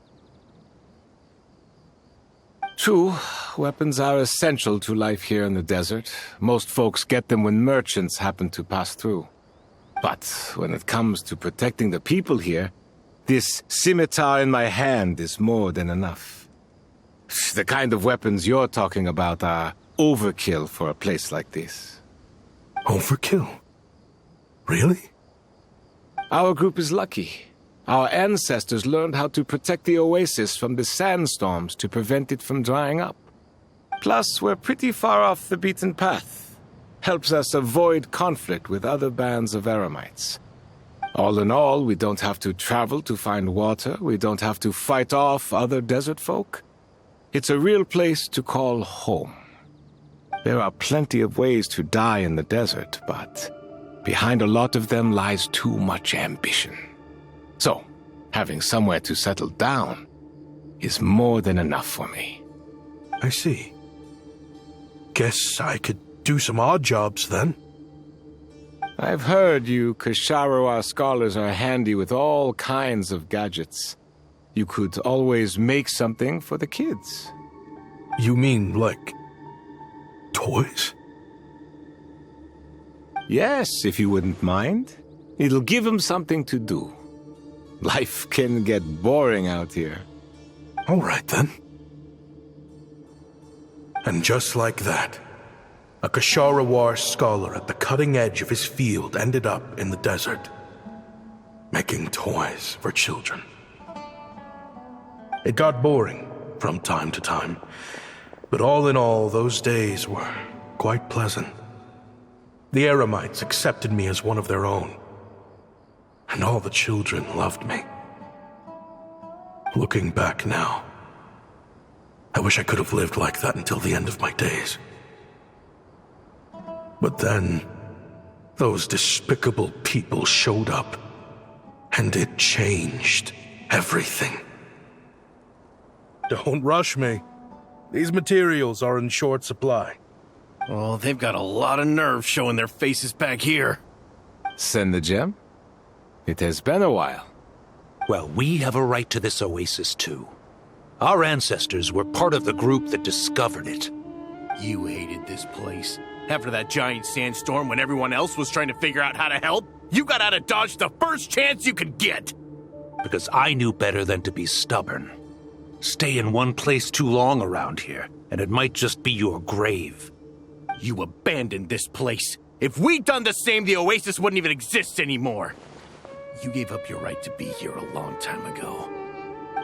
True, weapons are essential to life here in the desert. Most folks get them when merchants happen to pass through. But when it comes to protecting the people here, this scimitar in my hand is more than enough. The kind of weapons you're talking about are overkill for a place like this. Overkill? Really? Our group is lucky. Our ancestors learned how to protect the oasis from the sandstorms to prevent it from drying up. Plus, we're pretty far off the beaten path. Helps us avoid conflict with other bands of Eremites. All in all, we don't have to travel to find water, we don't have to fight off other desert folk. It's a real place to call home. There are plenty of ways to die in the desert, but behind a lot of them lies too much ambition. So, having somewhere to settle down is more than enough for me. I see. Guess I could do some odd jobs then. I've heard you Ksharowa scholars are handy with all kinds of gadgets. You could always make something for the kids. You mean, like, toys? Yes, if you wouldn't mind. It'll give them something to do. Life can get boring out here. All right, then. And just like that, a Ksharowa scholar at the cutting edge of his field ended up in the desert, making toys for children. It got boring from time to time, but all in all, those days were quite pleasant. The Eremites accepted me as one of their own, and all the children loved me. Looking back now, I wish I could have lived like that until the end of my days. But then, those despicable people showed up, and it changed everything. Don't rush me. These materials are in short supply. Oh, they've got a lot of nerve showing their faces back here. Send the gem? It has been a while. Well, we have a right to this oasis, too. Our ancestors were part of the group that discovered it. You hated this place. After that giant sandstorm when everyone else was trying to figure out how to help, you got out of Dodge the first chance you could get. Because I knew better than to be stubborn. Stay in one place too long around here, and it might just be your grave. You abandoned this place. If we'd done the same, the oasis wouldn't even exist anymore. You gave up your right to be here a long time ago.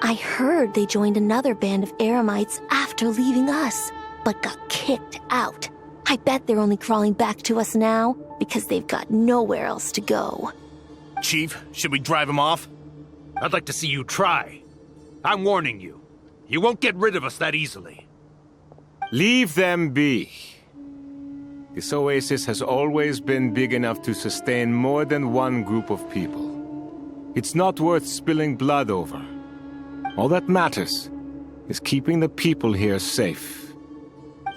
I heard they joined another band of Eremites after leaving us, but got kicked out. I bet they're only crawling back to us now because they've got nowhere else to go. Chief, should we drive him off? I'd like to see you try. I'm warning you. You won't get rid of us that easily. Leave them be. This oasis has always been big enough to sustain more than one group of people. It's not worth spilling blood over. All that matters is keeping the people here safe.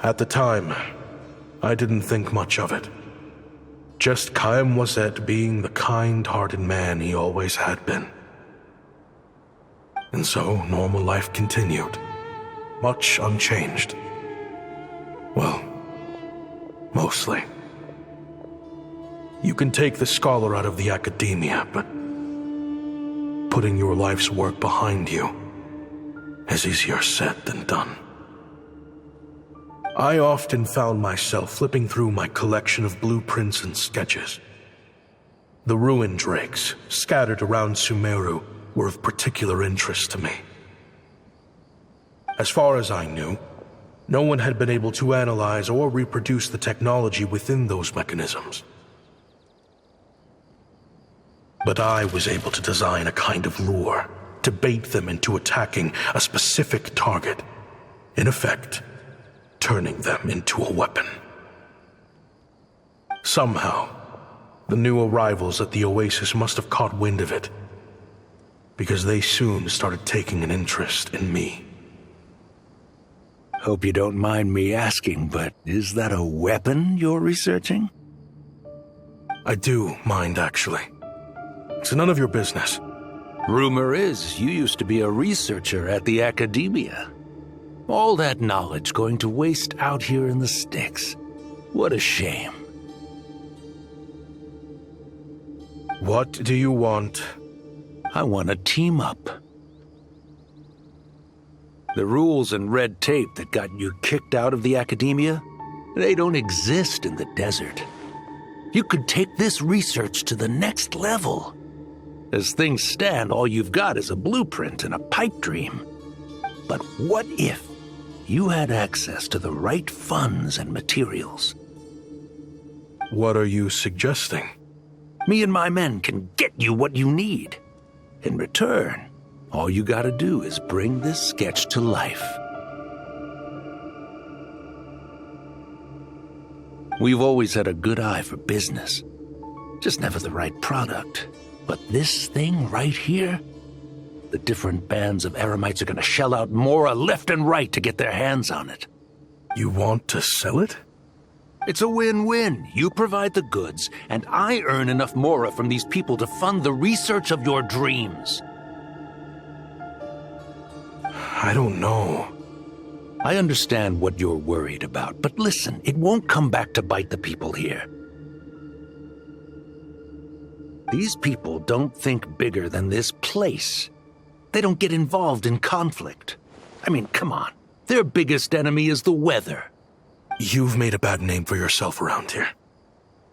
At the time, I didn't think much of it. Just Chaim Wazet being the kind-hearted man he always had been. And so, normal life continued, much unchanged. Well, mostly. You can take the scholar out of the academia, but putting your life's work behind you is easier said than done. I often found myself flipping through my collection of blueprints and sketches. The ruin drakes scattered around Sumeru were of particular interest to me. As far as I knew, no one had been able to analyze or reproduce the technology within those mechanisms. But I was able to design a kind of lure to bait them into attacking a specific target, in effect, turning them into a weapon. Somehow, the new arrivals at the oasis must have caught wind of it, because they soon started taking an interest in me. Hope you don't mind me asking, but is that a weapon you're researching? I do mind, actually. It's none of your business. Rumor is you used to be a researcher at the academia. All that knowledge going to waste out here in the sticks. What a shame. What do you want? I want to team up. The rules and red tape that got you kicked out of the academia, they don't exist in the desert. You could take this research to the next level. As things stand, all you've got is a blueprint and a pipe dream. But what if you had access to the right funds and materials? What are you suggesting? Me and my men can get you what you need. In return, all you gotta do is bring this sketch to life. We've always had a good eye for business. Just never the right product. But this thing right here, the different bands of Eremites are gonna shell out Mora left and right to get their hands on it. You want to sell it? It's a win-win. You provide the goods, and I earn enough Mora from these people to fund the research of your dreams. I don't know. I understand what you're worried about, but listen, it won't come back to bite the people here. These people don't think bigger than this place. They don't get involved in conflict. I mean, come on. Their biggest enemy is the weather. You've made a bad name for yourself around here.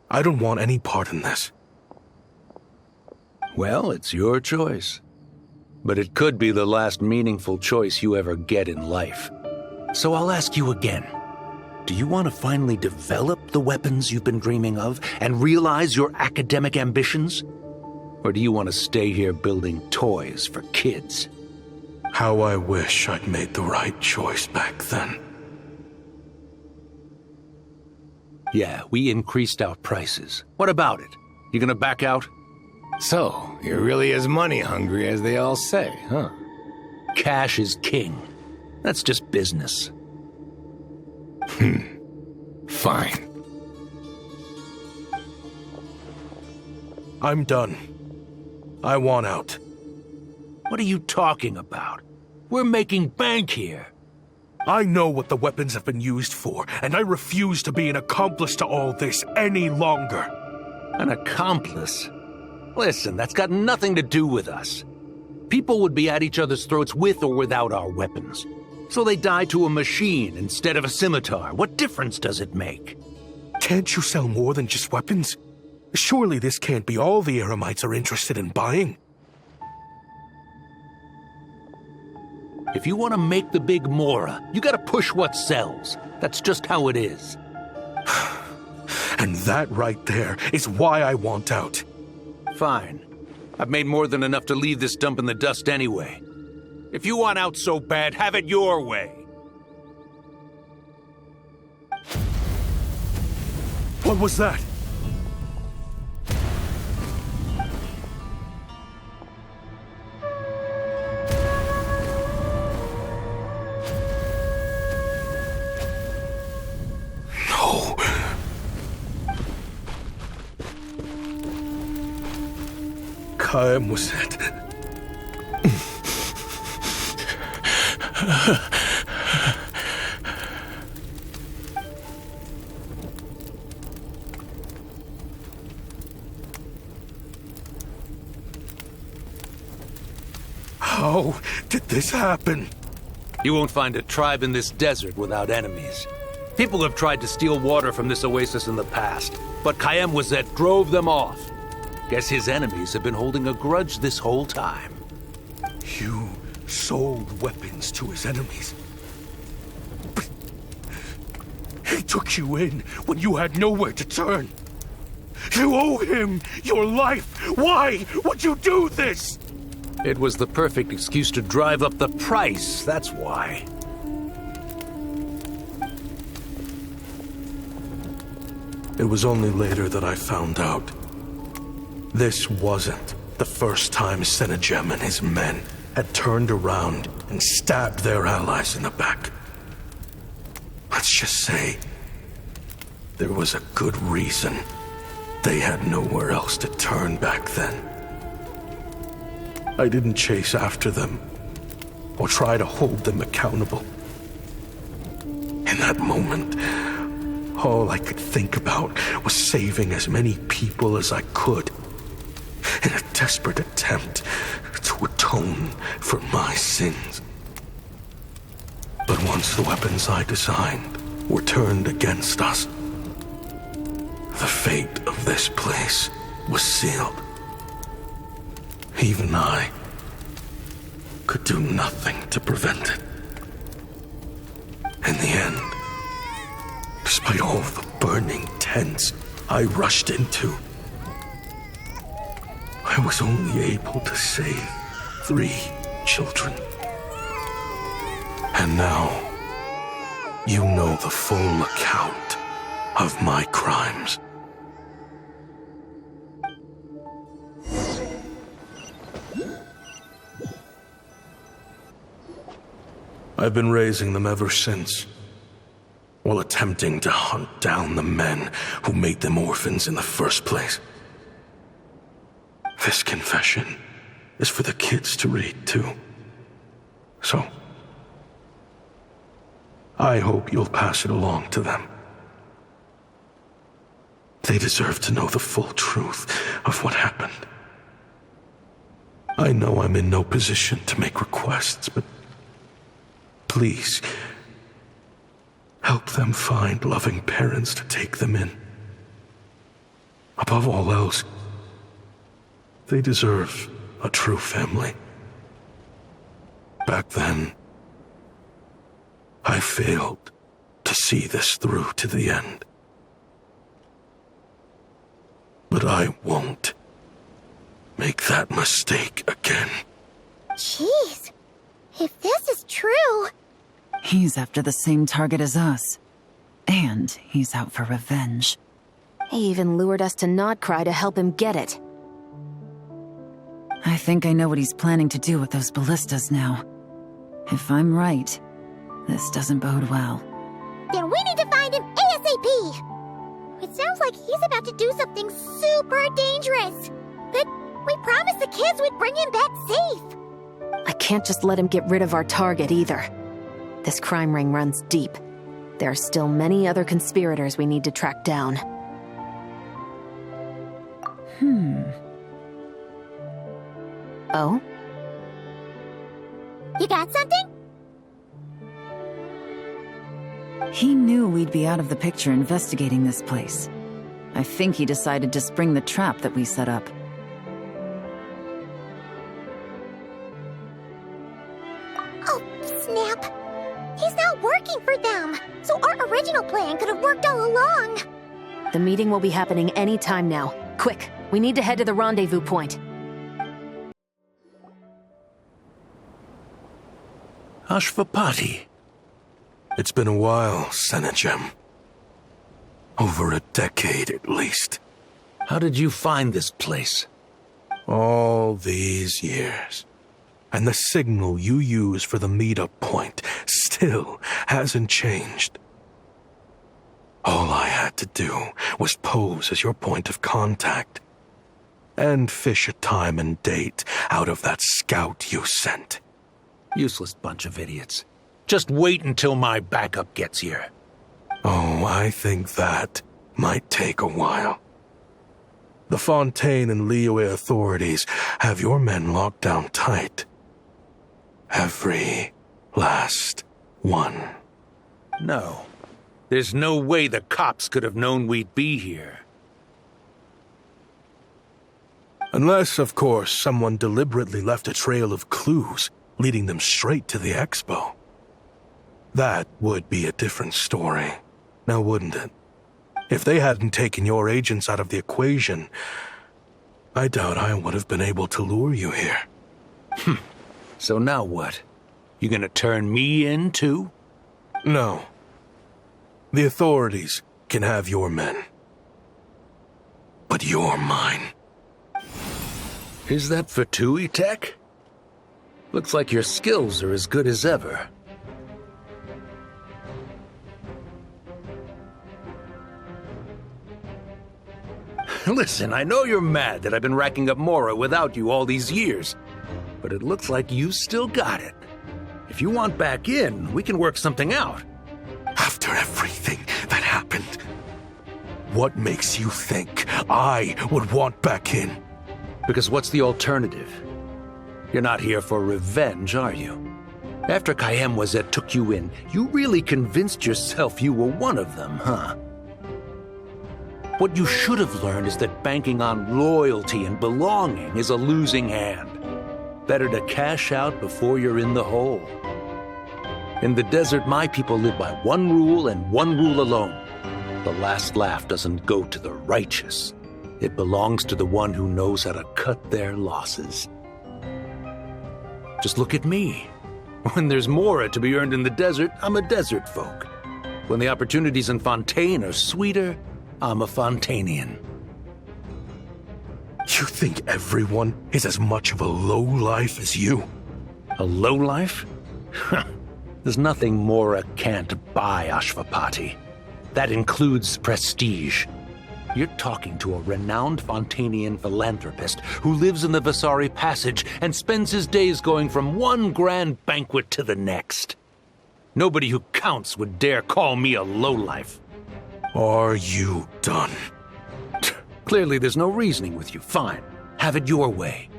I don't want any part in this. Well, it's your choice. But it could be the last meaningful choice you ever get in life. So I'll ask you again. Do you want to finally develop the weapons you've been dreaming of and realize your academic ambitions? Or do you want to stay here building toys for kids? How I wish I'd made the right choice back then. Yeah, we increased our prices. What about it? You gonna back out? So, you're really as money hungry as they all say, huh? Cash is king. That's just business. Fine. I'm done. I want out. What are you talking about? We're making bank here. I know what the weapons have been used for, and I refuse to be an accomplice to all this any longer. An accomplice? Listen, that's got nothing to do with us. People would be at each other's throats with or without our weapons. So they die to a machine instead of a scimitar. What difference does it make? Can't you sell more than just weapons? Surely this can't be all the Eremites are interested in buying. If you want to make the big Mora, you gotta push what sells. That's just how it is. And that right there is why I want out. Fine. I've made more than enough to leave this dump in the dust anyway. If you want out so bad, have it your way. What was that? No. Kaem was it? How did this happen? You won't find a tribe in this desert without enemies. People have tried to steal water from this oasis in the past, but Kaem Wazet drove them off. Guess his enemies have been holding a grudge this whole time. You sold weapons to his enemies. But he took you in when you had nowhere to turn. You owe him your life. Why would you do this? It was the perfect excuse to drive up the price, that's why. It was only later that I found out. This wasn't the first time Senegem and his men had turned around and stabbed their allies in the back. Let's just say there was a good reason they had nowhere else to turn back then. I didn't chase after them or try to hold them accountable. In that moment, all I could think about was saving as many people as I could in a desperate attempt to atone for my sins. But once the weapons I designed were turned against us, the fate of this place was sealed. Even I could do nothing to prevent it. In the end, despite all the burning tents I rushed into, I was only able to save 3 children. And now, you know the full account of my crimes. I've been raising them ever since, while attempting to hunt down the men who made them orphans in the first place. This confession is for the kids to read, too. So, I hope you'll pass it along to them. They deserve to know the full truth of what happened. I know I'm in no position to make requests, but please, help them find loving parents to take them in. Above all else, they deserve a true family. Back then, I failed to see this through to the end. But I won't make that mistake again. Jeez, if this is true... He's after the same target as us. And he's out for revenge. He even lured us to Nodcry to help him get it. I think I know what he's planning to do with those ballistas now. If I'm right, this doesn't bode well. Then we need to find him ASAP! It sounds like he's about to do something super dangerous. But we promised the kids we'd bring him back safe. I can't just let him get rid of our target either. This crime ring runs deep. There are still many other conspirators we need to track down. Oh? You got something? He knew we'd be out of the picture investigating this place. I think he decided to spring the trap that we set up. Oh, snap. He's not working for them, so our original plan could have worked all along. The meeting will be happening any time now. Quick, we need to head to the rendezvous point. Ashvapati. It's been a while, Senegem. Over a decade at least. How did you find this place? All these years. And the signal you use for the meetup point still hasn't changed. All I had to do was pose as your point of contact. And fish a time and date out of that scout you sent. Useless bunch of idiots. Just wait until my backup gets here. Oh, I think that might take a while. The Fontaine and Liyue authorities have your men locked down tight. Every last one. No. There's no way the cops could have known we'd be here. Unless, of course, someone deliberately left a trail of clues leading them straight to the expo. That would be a different story, now wouldn't it? If they hadn't taken your agents out of the equation, I doubt I would have been able to lure you here. So now what? You gonna turn me in, too? No. The authorities can have your men. But you're mine. Is that for Tui Tech? Looks like your skills are as good as ever. Listen, I know you're mad that I've been racking up Mora without you all these years. but it looks like you still got it. If you want back in, we can work something out. After everything that happened, what makes you think I would want back in? Because what's the alternative? You're not here for revenge, are you? After Kayemwazet took you in, you really convinced yourself you were one of them, huh? What you should have learned is that banking on loyalty and belonging is a losing hand. Better to cash out before you're in the hole. In the desert, my people live by one rule and one rule alone. The last laugh doesn't go to the righteous. It belongs to the one who knows how to cut their losses. Just look at me. When there's more to be earned in the desert, I'm a desert folk. When the opportunities in Fontaine are sweeter, I'm a Fontanian. You think everyone is as much of a lowlife as you? A lowlife? There's nothing Mora can't buy, Ashvapati. That includes prestige. You're talking to a renowned Fontanian philanthropist who lives in the Vasari Passage and spends his days going from one grand banquet to the next. Nobody who counts would dare call me a lowlife. Are you done? Clearly there's no reasoning with you. Fine, have it your way.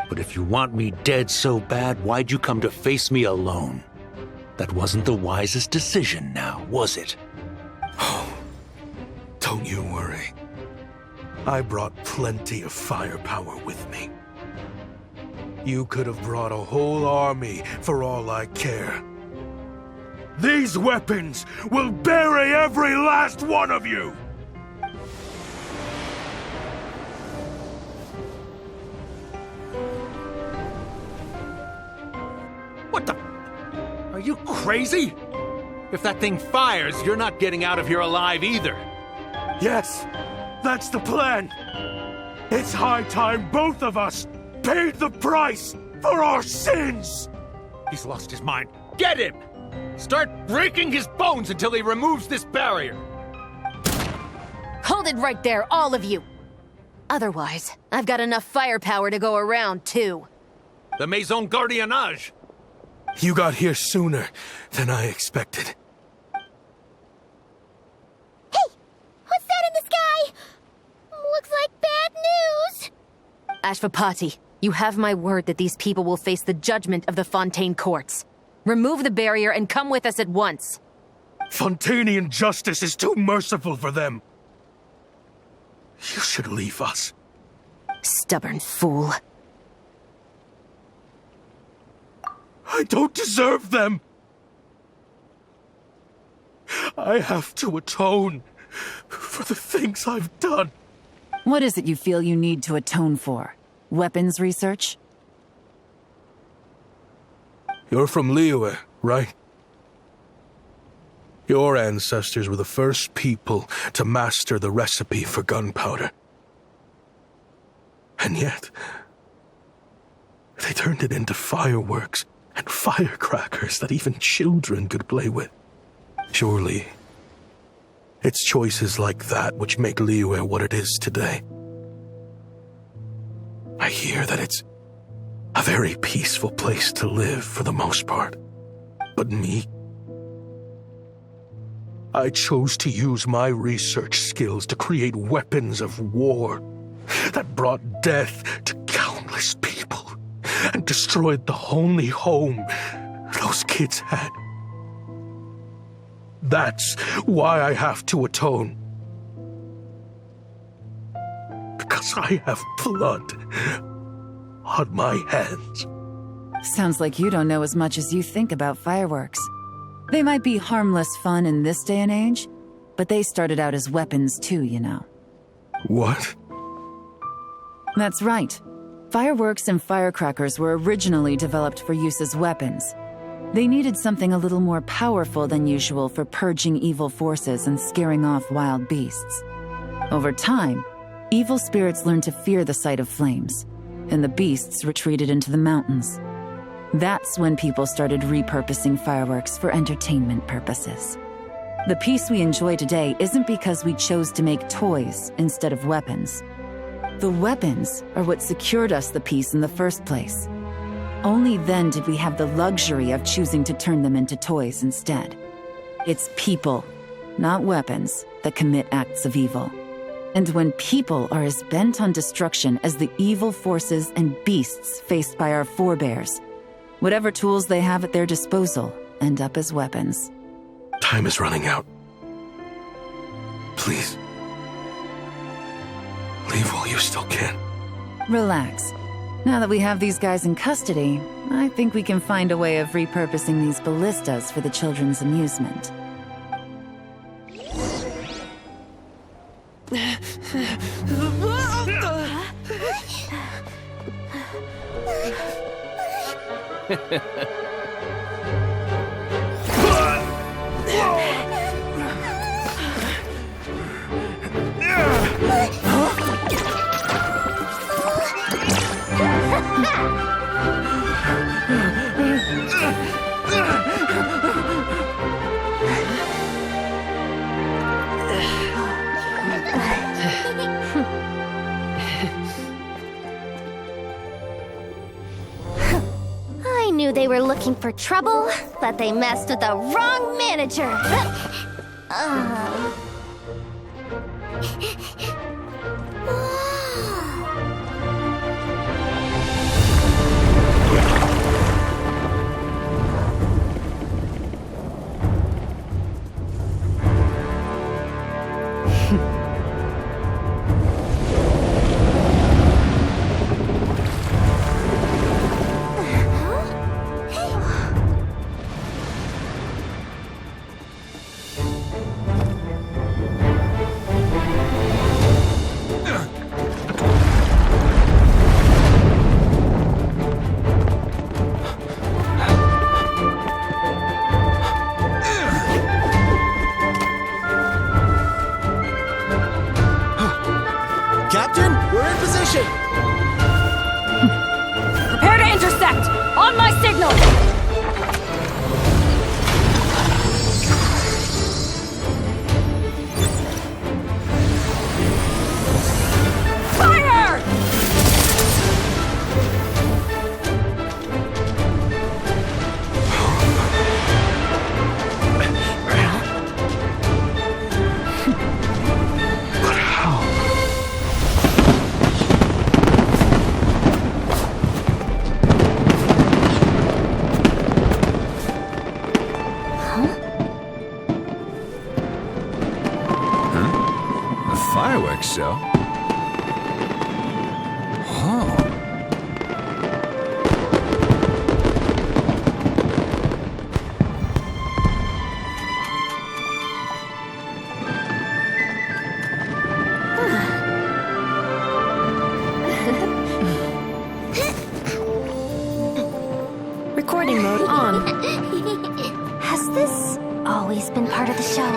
But if you want me dead so bad, why'd you come to face me alone? That wasn't the wisest decision now, was it? Don't you worry. I brought plenty of firepower with me. You could have brought a whole army for all I care. These weapons will bury every last one of you! What the? Are you crazy? If that thing fires, you're not getting out of here alive either. Yes, that's the plan. It's high time both of us paid the price for our sins! He's lost his mind. Get him! Start breaking his bones until he removes this barrier. Hold it right there, all of you! Otherwise, I've got enough firepower to go around, too. The Maison Gardiennage! You got here sooner than I expected. What's that in the sky? Looks like bad news. Ashvapati, you have my word that these people will face the judgment of the Fontaine courts. Remove the barrier and come with us at once. Fontanian justice is too merciful for them. You should leave us. Stubborn fool. I don't deserve them. I have to atone for the things I've done. What is it you feel you need to atone for? Weapons research? You're from Liyue, right? Your ancestors were the first people to master the recipe for gunpowder. And yet, they turned it into fireworks and firecrackers that even children could play with. Surely, it's choices like that which make Liyue what it is today. I hear that it's a very peaceful place to live for the most part. But me, I chose to use my research skills to create weapons of war that brought death to countless people and destroyed the only home those kids had. That's why I have to atone. Because I have blood on my hands. Sounds like you don't know as much as you think about fireworks. They might be harmless fun in this day and age, but they started out as weapons too, you know. What? That's right. Fireworks and firecrackers were originally developed for use as weapons. They needed something a little more powerful than usual for purging evil forces and scaring off wild beasts. Over time, evil spirits learned to fear the sight of flames, and the beasts retreated into the mountains. That's when people started repurposing fireworks for entertainment purposes. The peace we enjoy today isn't because we chose to make toys instead of weapons. The weapons are what secured us the peace in the first place. Only then did we have the luxury of choosing to turn them into toys instead. It's people, not weapons, that commit acts of evil. And when people are as bent on destruction as the evil forces and beasts faced by our forebears, whatever tools they have at their disposal end up as weapons. Time is running out. Please. Leave while you still can. Relax. Now that we have these guys in custody, I think we can find a way of repurposing these ballistas for the children's amusement. I knew they were looking for trouble, but they messed with the wrong manager. Captain, we're in position! Prepare to intersect! On my signal! Fire! But how? Fireworks show? Huh. Recording mode on. Has this always been part of the show?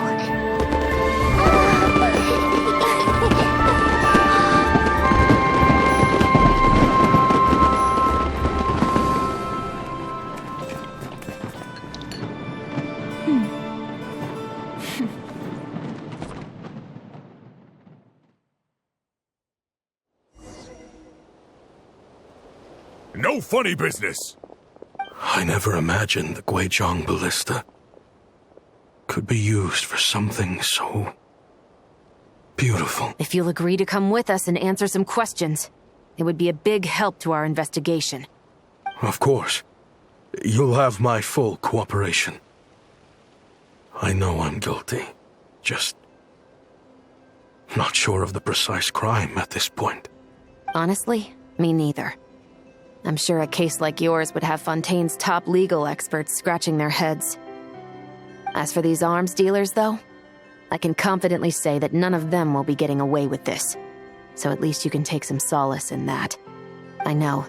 No funny business! I never imagined the Guizhong ballista could be used for something so beautiful. If you'll agree to come with us and answer some questions, it would be a big help to our investigation. Of course. You'll have my full cooperation. I know I'm guilty. Just not sure of the precise crime at this point. Honestly, me neither. I'm sure a case like yours would have Fontaine's top legal experts scratching their heads. As for these arms dealers, though, I can confidently say that none of them will be getting away with this. So at least you can take some solace in that. I know,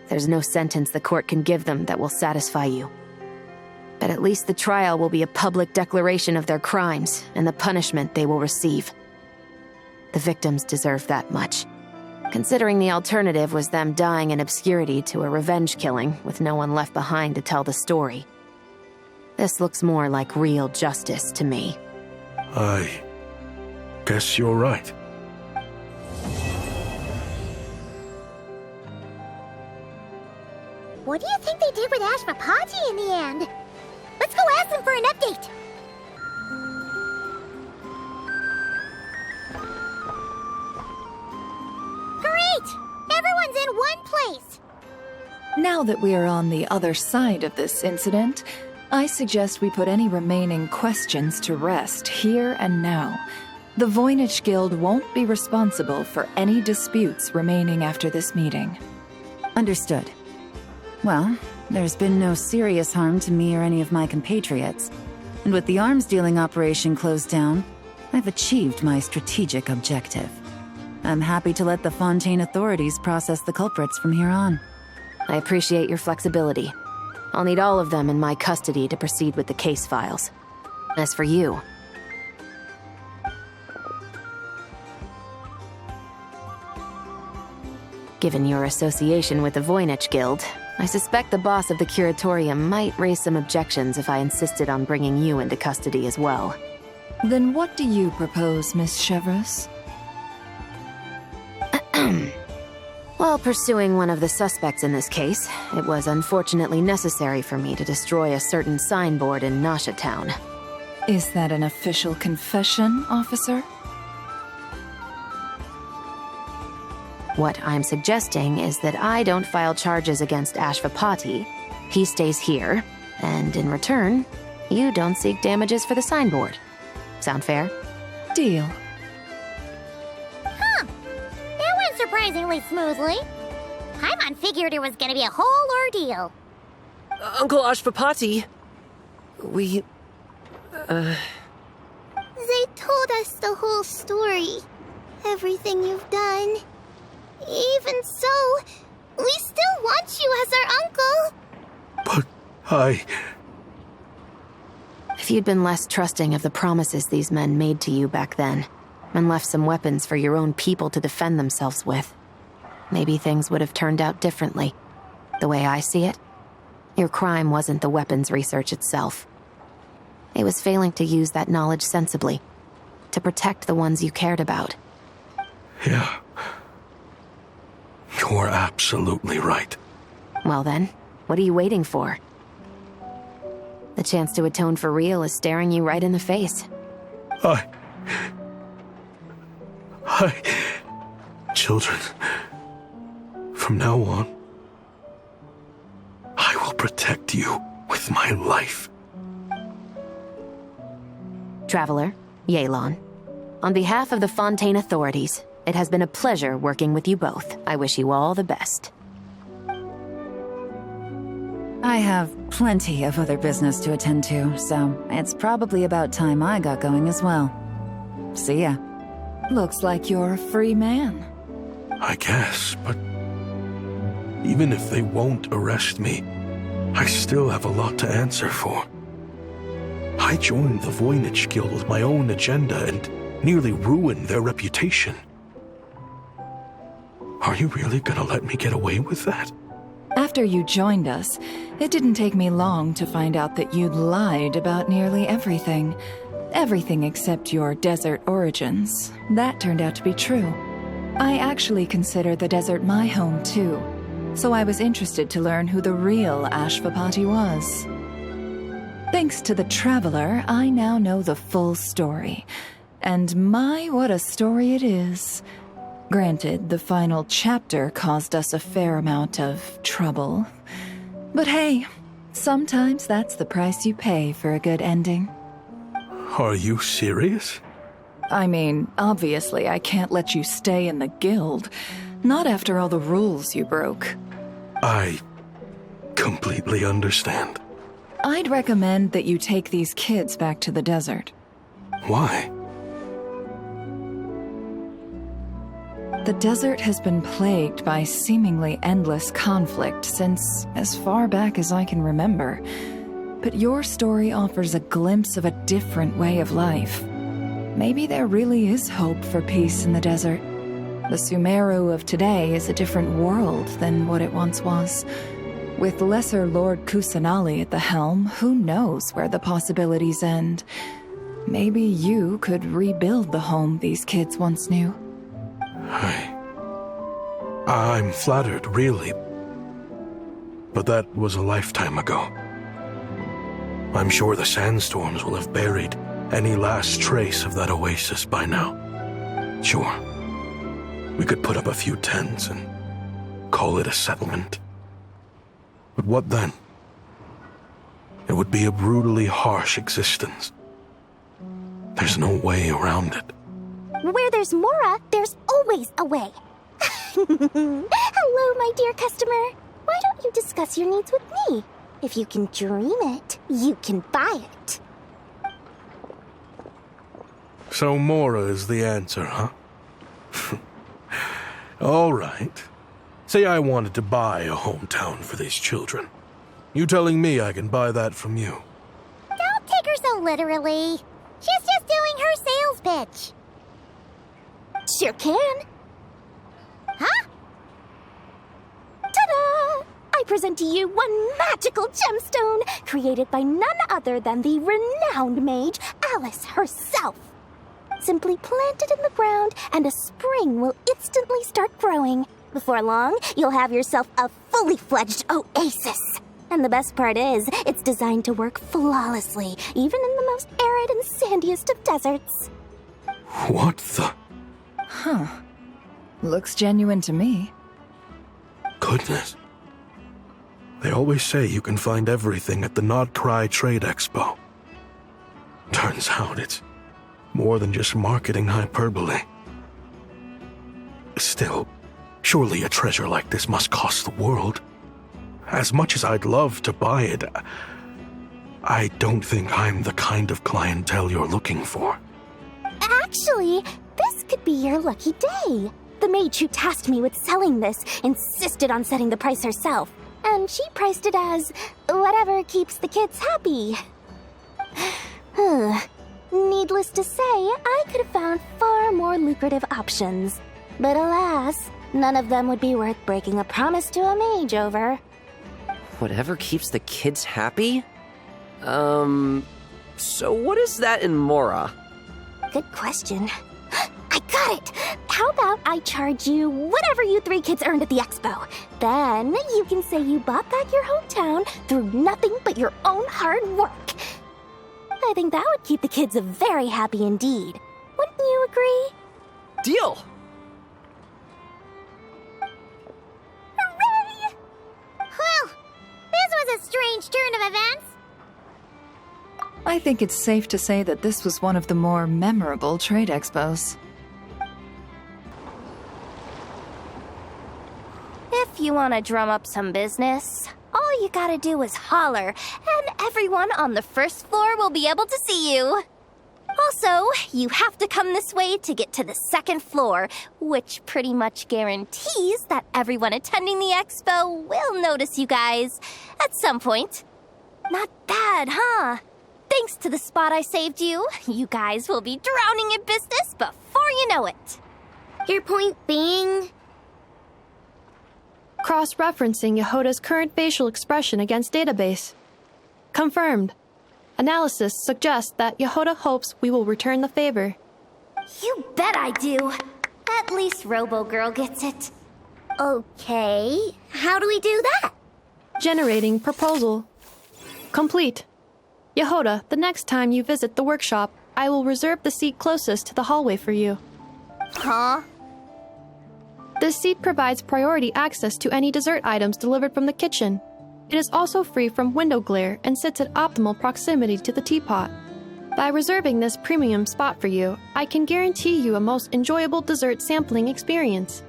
there's no sentence the court can give them that will satisfy you. But at least the trial will be a public declaration of their crimes and the punishment they will receive. The victims deserve that much, considering the alternative was them dying in obscurity to a revenge killing with no one left behind to tell the story. This looks more like real justice to me. I guess you're right. What did with Ashvapati in the end. Let's go ask him for an update. Great! Everyone's in one place. Now that we are on the other side of this incident, I suggest we put any remaining questions to rest here and now. The Voynich Guild won't be responsible for any disputes remaining after this meeting. Understood. Well, there's been no serious harm to me or any of my compatriots. And with the arms dealing operation closed down, I've achieved my strategic objective. I'm happy to let the Fontaine authorities process the culprits from here on. I appreciate your flexibility. I'll need all of them in my custody to proceed with the case files. As for you... Given your association with the Voynich Guild, I suspect the boss of the Curatorium might raise some objections if I insisted on bringing you into custody as well. Then what do you propose, Miss Chevreuse? While pursuing one of the suspects in this case, it was unfortunately necessary for me to destroy a certain signboard in Nasha Town. Is that an official confession, officer? What I'm suggesting is that I don't file charges against Ashvapati, he stays here, and in return, you don't seek damages for the signboard. Sound fair? Deal. Huh. That went surprisingly smoothly. Paimon figured it was gonna be a whole ordeal. Uncle Ashvapati, we... They told us the whole story. Everything you've done. Even so, we still want you as our uncle. But If you'd been less trusting of the promises these men made to you back then, and left some weapons for your own people to defend themselves with, maybe things would have turned out differently. The way I see it, your crime wasn't the weapons research itself. It was failing to use that knowledge sensibly, to protect the ones you cared about. Yeah. You're absolutely right. Well then, what are you waiting for? The chance to atone for real is staring you right in the face. Children, from now on, I will protect you with my life. Traveler, Yelan, on behalf of the Fontaine authorities, it has been a pleasure working with you both. I wish you all the best. I have plenty of other business to attend to, so it's probably about time I got going as well. See ya. Looks like you're a free man. I guess, but even if they won't arrest me, I still have a lot to answer for. I joined the Voynich Guild with my own agenda and nearly ruined their reputation. Are you really gonna let me get away with that? After you joined us, it didn't take me long to find out that you'd lied about nearly everything. Everything except your desert origins. That turned out to be true. I actually consider the desert my home too, so I was interested to learn who the real Ashvapati was. Thanks to the Traveler, I now know the full story. And my, what a story it is. Granted, the final chapter caused us a fair amount of trouble. But hey, sometimes that's the price you pay for a good ending. Are you serious? I mean, obviously I can't let you stay in the guild. Not after all the rules you broke. I completely understand. I'd recommend that you take these kids back to the desert. Why? The desert has been plagued by seemingly endless conflict since as far back as I can remember. But your story offers a glimpse of a different way of life. Maybe there really is hope for peace in the desert. The Sumeru of today is a different world than what it once was. With Lesser Lord Kusanali at the helm, who knows where the possibilities end? Maybe you could rebuild the home these kids once knew. I'm flattered, really. But that was a lifetime ago. I'm sure the sandstorms will have buried any last trace of that oasis by now. Sure, we could put up a few tents and call it a settlement. But what then? It would be a brutally harsh existence. There's no way around it. Where there's Mora, there's always a way. Hello, my dear customer. Why don't you discuss your needs with me? If you can dream it, you can buy it. So Mora is the answer, huh? All right. Say I wanted to buy a hometown for these children. You telling me I can buy that from you? Don't take her so literally. She's just doing her sales pitch. Sure can. Huh? Ta-da! I present to you one magical gemstone created by none other than the renowned mage Alice herself. Simply plant it in the ground and a spring will instantly start growing. Before long, you'll have yourself a fully fledged oasis. And the best part is, it's designed to work flawlessly, even in the most arid and sandiest of deserts. What the? Huh. Looks genuine to me. Goodness. They always say you can find everything at the Not Cry Trade Expo. Turns out it's more than just marketing hyperbole. Still, surely a treasure like this must cost the world. As much as I'd love to buy it, I don't think I'm the kind of clientele you're looking for. Actually, this could be your lucky day. The mage who tasked me with selling this insisted on setting the price herself, and she priced it as whatever keeps the kids happy. Needless to say, I could have found far more lucrative options. But alas, none of them would be worth breaking a promise to a mage over. Whatever keeps the kids happy? So what is that in Mora? Good question. I got it! How about I charge you whatever you three kids earned at the expo? Then you can say you bought back your hometown through nothing but your own hard work. I think that would keep the kids very happy indeed. Wouldn't you agree? Deal! Hooray! Well, this was a strange turn of events. I think it's safe to say that this was one of the more memorable trade expos. If you want to drum up some business, all you gotta do is holler, and everyone on the first floor will be able to see you. Also, you have to come this way to get to the second floor, which pretty much guarantees that everyone attending the expo will notice you guys at some point. Not bad, huh? Thanks to the spot I saved you, you guys will be drowning in business before you know it. Your point being? Cross-referencing Yehoda's current facial expression against database. Confirmed. Analysis suggests that Yehoda hopes we will return the favor. You bet I do. At least Robo-Girl gets it. Okay, how do we do that? Generating proposal. Complete. Yehoda, the next time you visit the workshop, I will reserve the seat closest to the hallway for you. Huh? This seat provides priority access to any dessert items delivered from the kitchen. It is also free from window glare and sits at optimal proximity to the teapot. By reserving this premium spot for you, I can guarantee you a most enjoyable dessert sampling experience.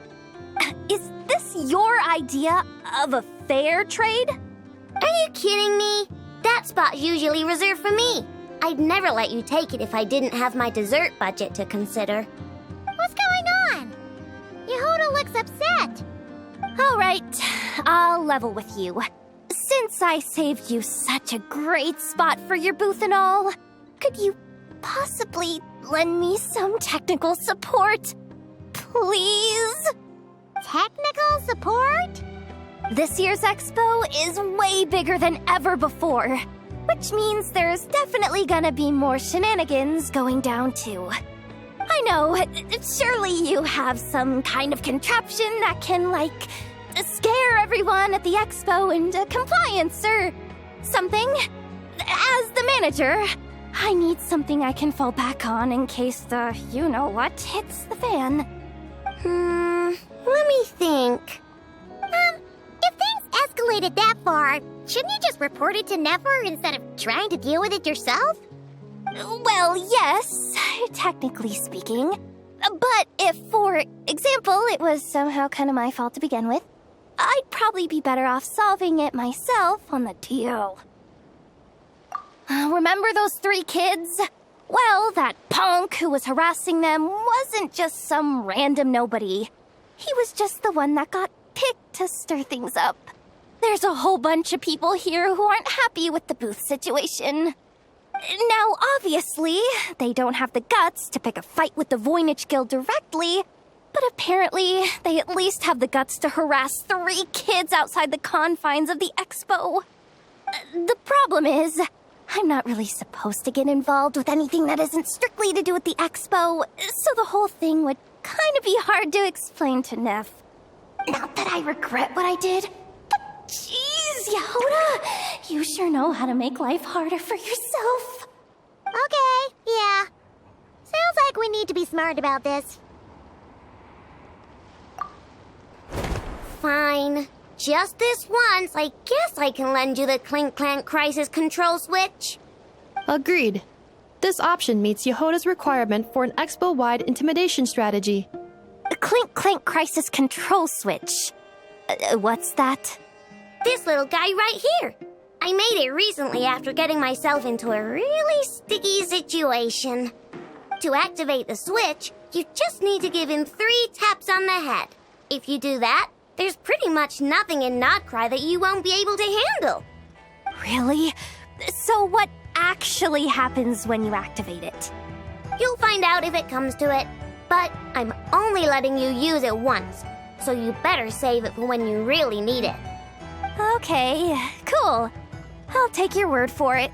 Is this your idea of a fair trade? Are you kidding me? That spot's usually reserved for me. I'd never let you take it if I didn't have my dessert budget to consider. What's going on? Yehoda looks upset. All right, I'll level with you. Since I saved you such a great spot for your booth and all, could you possibly lend me some technical support? Please? Technical support? This year's expo is way bigger than ever before, which means there's definitely gonna be more shenanigans going down too. I know, surely you have some kind of contraption that can, like, scare everyone at the expo into compliance or something. As the manager, I need something I can fall back on in case the you-know-what hits the fan. Let me think. If things escalated that far, shouldn't you just report it to Nefer instead of trying to deal with it yourself? Well, yes, technically speaking. But if, for example, it was somehow kind of my fault to begin with, I'd probably be better off solving it myself on the DL. Remember those 3 kids? Well, that punk who was harassing them wasn't just some random nobody. He was just the one that got picked to stir things up. There's a whole bunch of people here who aren't happy with the booth situation. Now, obviously, they don't have the guts to pick a fight with the Voynich Guild directly, but apparently they at least have the guts to harass 3 kids outside the confines of the expo. The problem is, I'm not really supposed to get involved with anything that isn't strictly to do with the expo, so the whole thing would kind of be hard to explain to Neff. Not that I regret what I did, but jeez, Yehoda, you sure know how to make life harder for yourself. Okay, yeah. Sounds like we need to be smart about this. Fine. Just this once, I guess I can lend you the Clink Clank Crisis Control Switch. Agreed. This option meets Yehoda's requirement for an expo-wide intimidation strategy. A Clink Clank Crisis Control Switch. What's that? This little guy right here. I made it recently after getting myself into a really sticky situation. To activate the switch, you just need to give him 3 taps on the head. If you do that, there's pretty much nothing in Nodcry that you won't be able to handle. Really? So what actually happens when you activate it? You'll find out if it comes to it, but I'm only letting you use it once, so you better save it for when you really need it. Okay, cool. I'll take your word for it.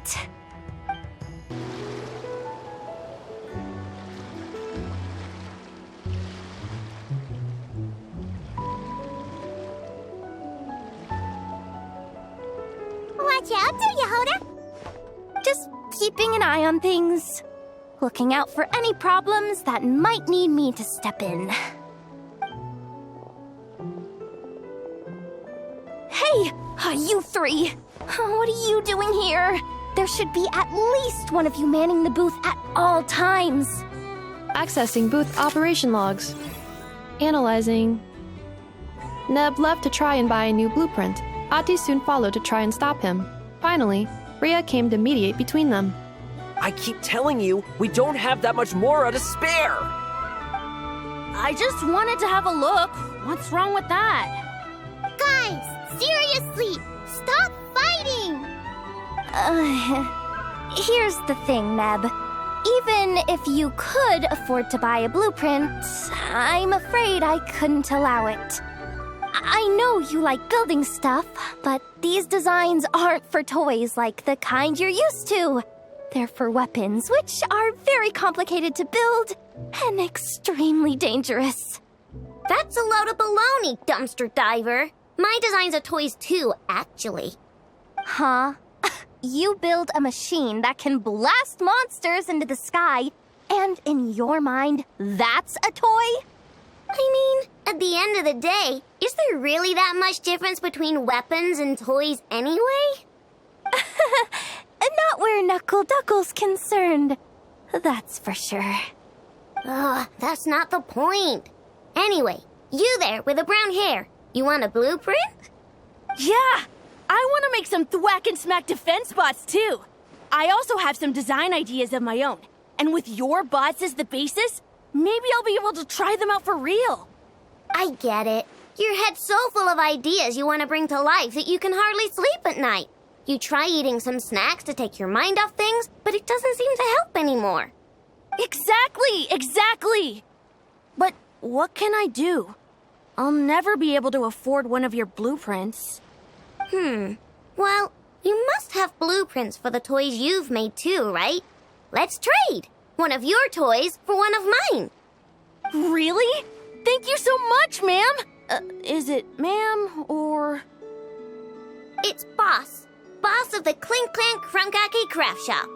Watch out there, Yehoda! Just keeping an eye on things. Looking out for any problems that might need me to step in. Hey, you 3! What are you doing here? There should be at least one of you manning the booth at all times. Accessing booth operation logs. Analyzing. Neb left to try and buy a new blueprint. Ati soon followed to try and stop him. Finally, Rhea came to mediate between them. I keep telling you, we don't have that much Mora to spare! I just wanted to have a look. What's wrong with that? Guys, seriously, stop fighting! Here's the thing, Neb. Even if you could afford to buy a blueprint, I'm afraid I couldn't allow it. I know you like building stuff, but these designs aren't for toys like the kind you're used to. They're for weapons, which are very complicated to build and extremely dangerous. That's a load of baloney, dumpster diver. My designs are toys too, actually. Huh? You build a machine that can blast monsters into the sky, and in your mind, that's a toy? I mean, at the end of the day, is there really that much difference between weapons and toys anyway? Not where Knuckle Duckle's concerned. That's for sure. Ugh, that's not the point. Anyway, you there with the brown hair, you want a blueprint? Yeah! I want to make some thwack and smack defense bots too. I also have some design ideas of my own. And with your bots as the basis, maybe I'll be able to try them out for real. I get it. Your head's so full of ideas you want to bring to life that you can hardly sleep at night. You try eating some snacks to take your mind off things, but it doesn't seem to help anymore. Exactly! But what can I do? I'll never be able to afford one of your blueprints. Well, you must have blueprints for the toys you've made too, right? Let's trade! One of your toys for one of mine. Really? Thank you so much, ma'am! Is it ma'am or... It's boss. Boss of the Clink Clank Crunkaki Craft Shop.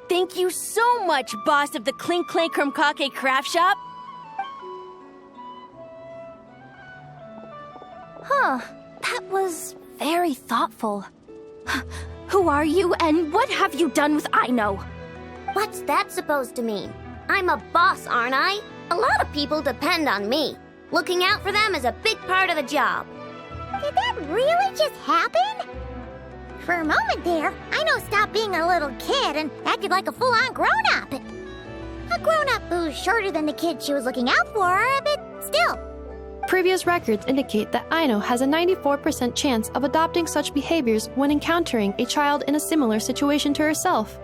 Thank you so much, boss of the Clink Clank Crunkaki Craft Shop. Huh. That was very thoughtful. Who are you, and what have you done with Aino? What's that supposed to mean? I'm a boss, aren't I? A lot of people depend on me. Looking out for them is a big part of the job. Did that really just happen? For a moment there, Aino stopped being a little kid and acted like a full-on grown-up. A grown-up who's shorter than the kid she was looking out for, but still. Previous records indicate that Aino has a 94% chance of adopting such behaviors when encountering a child in a similar situation to herself.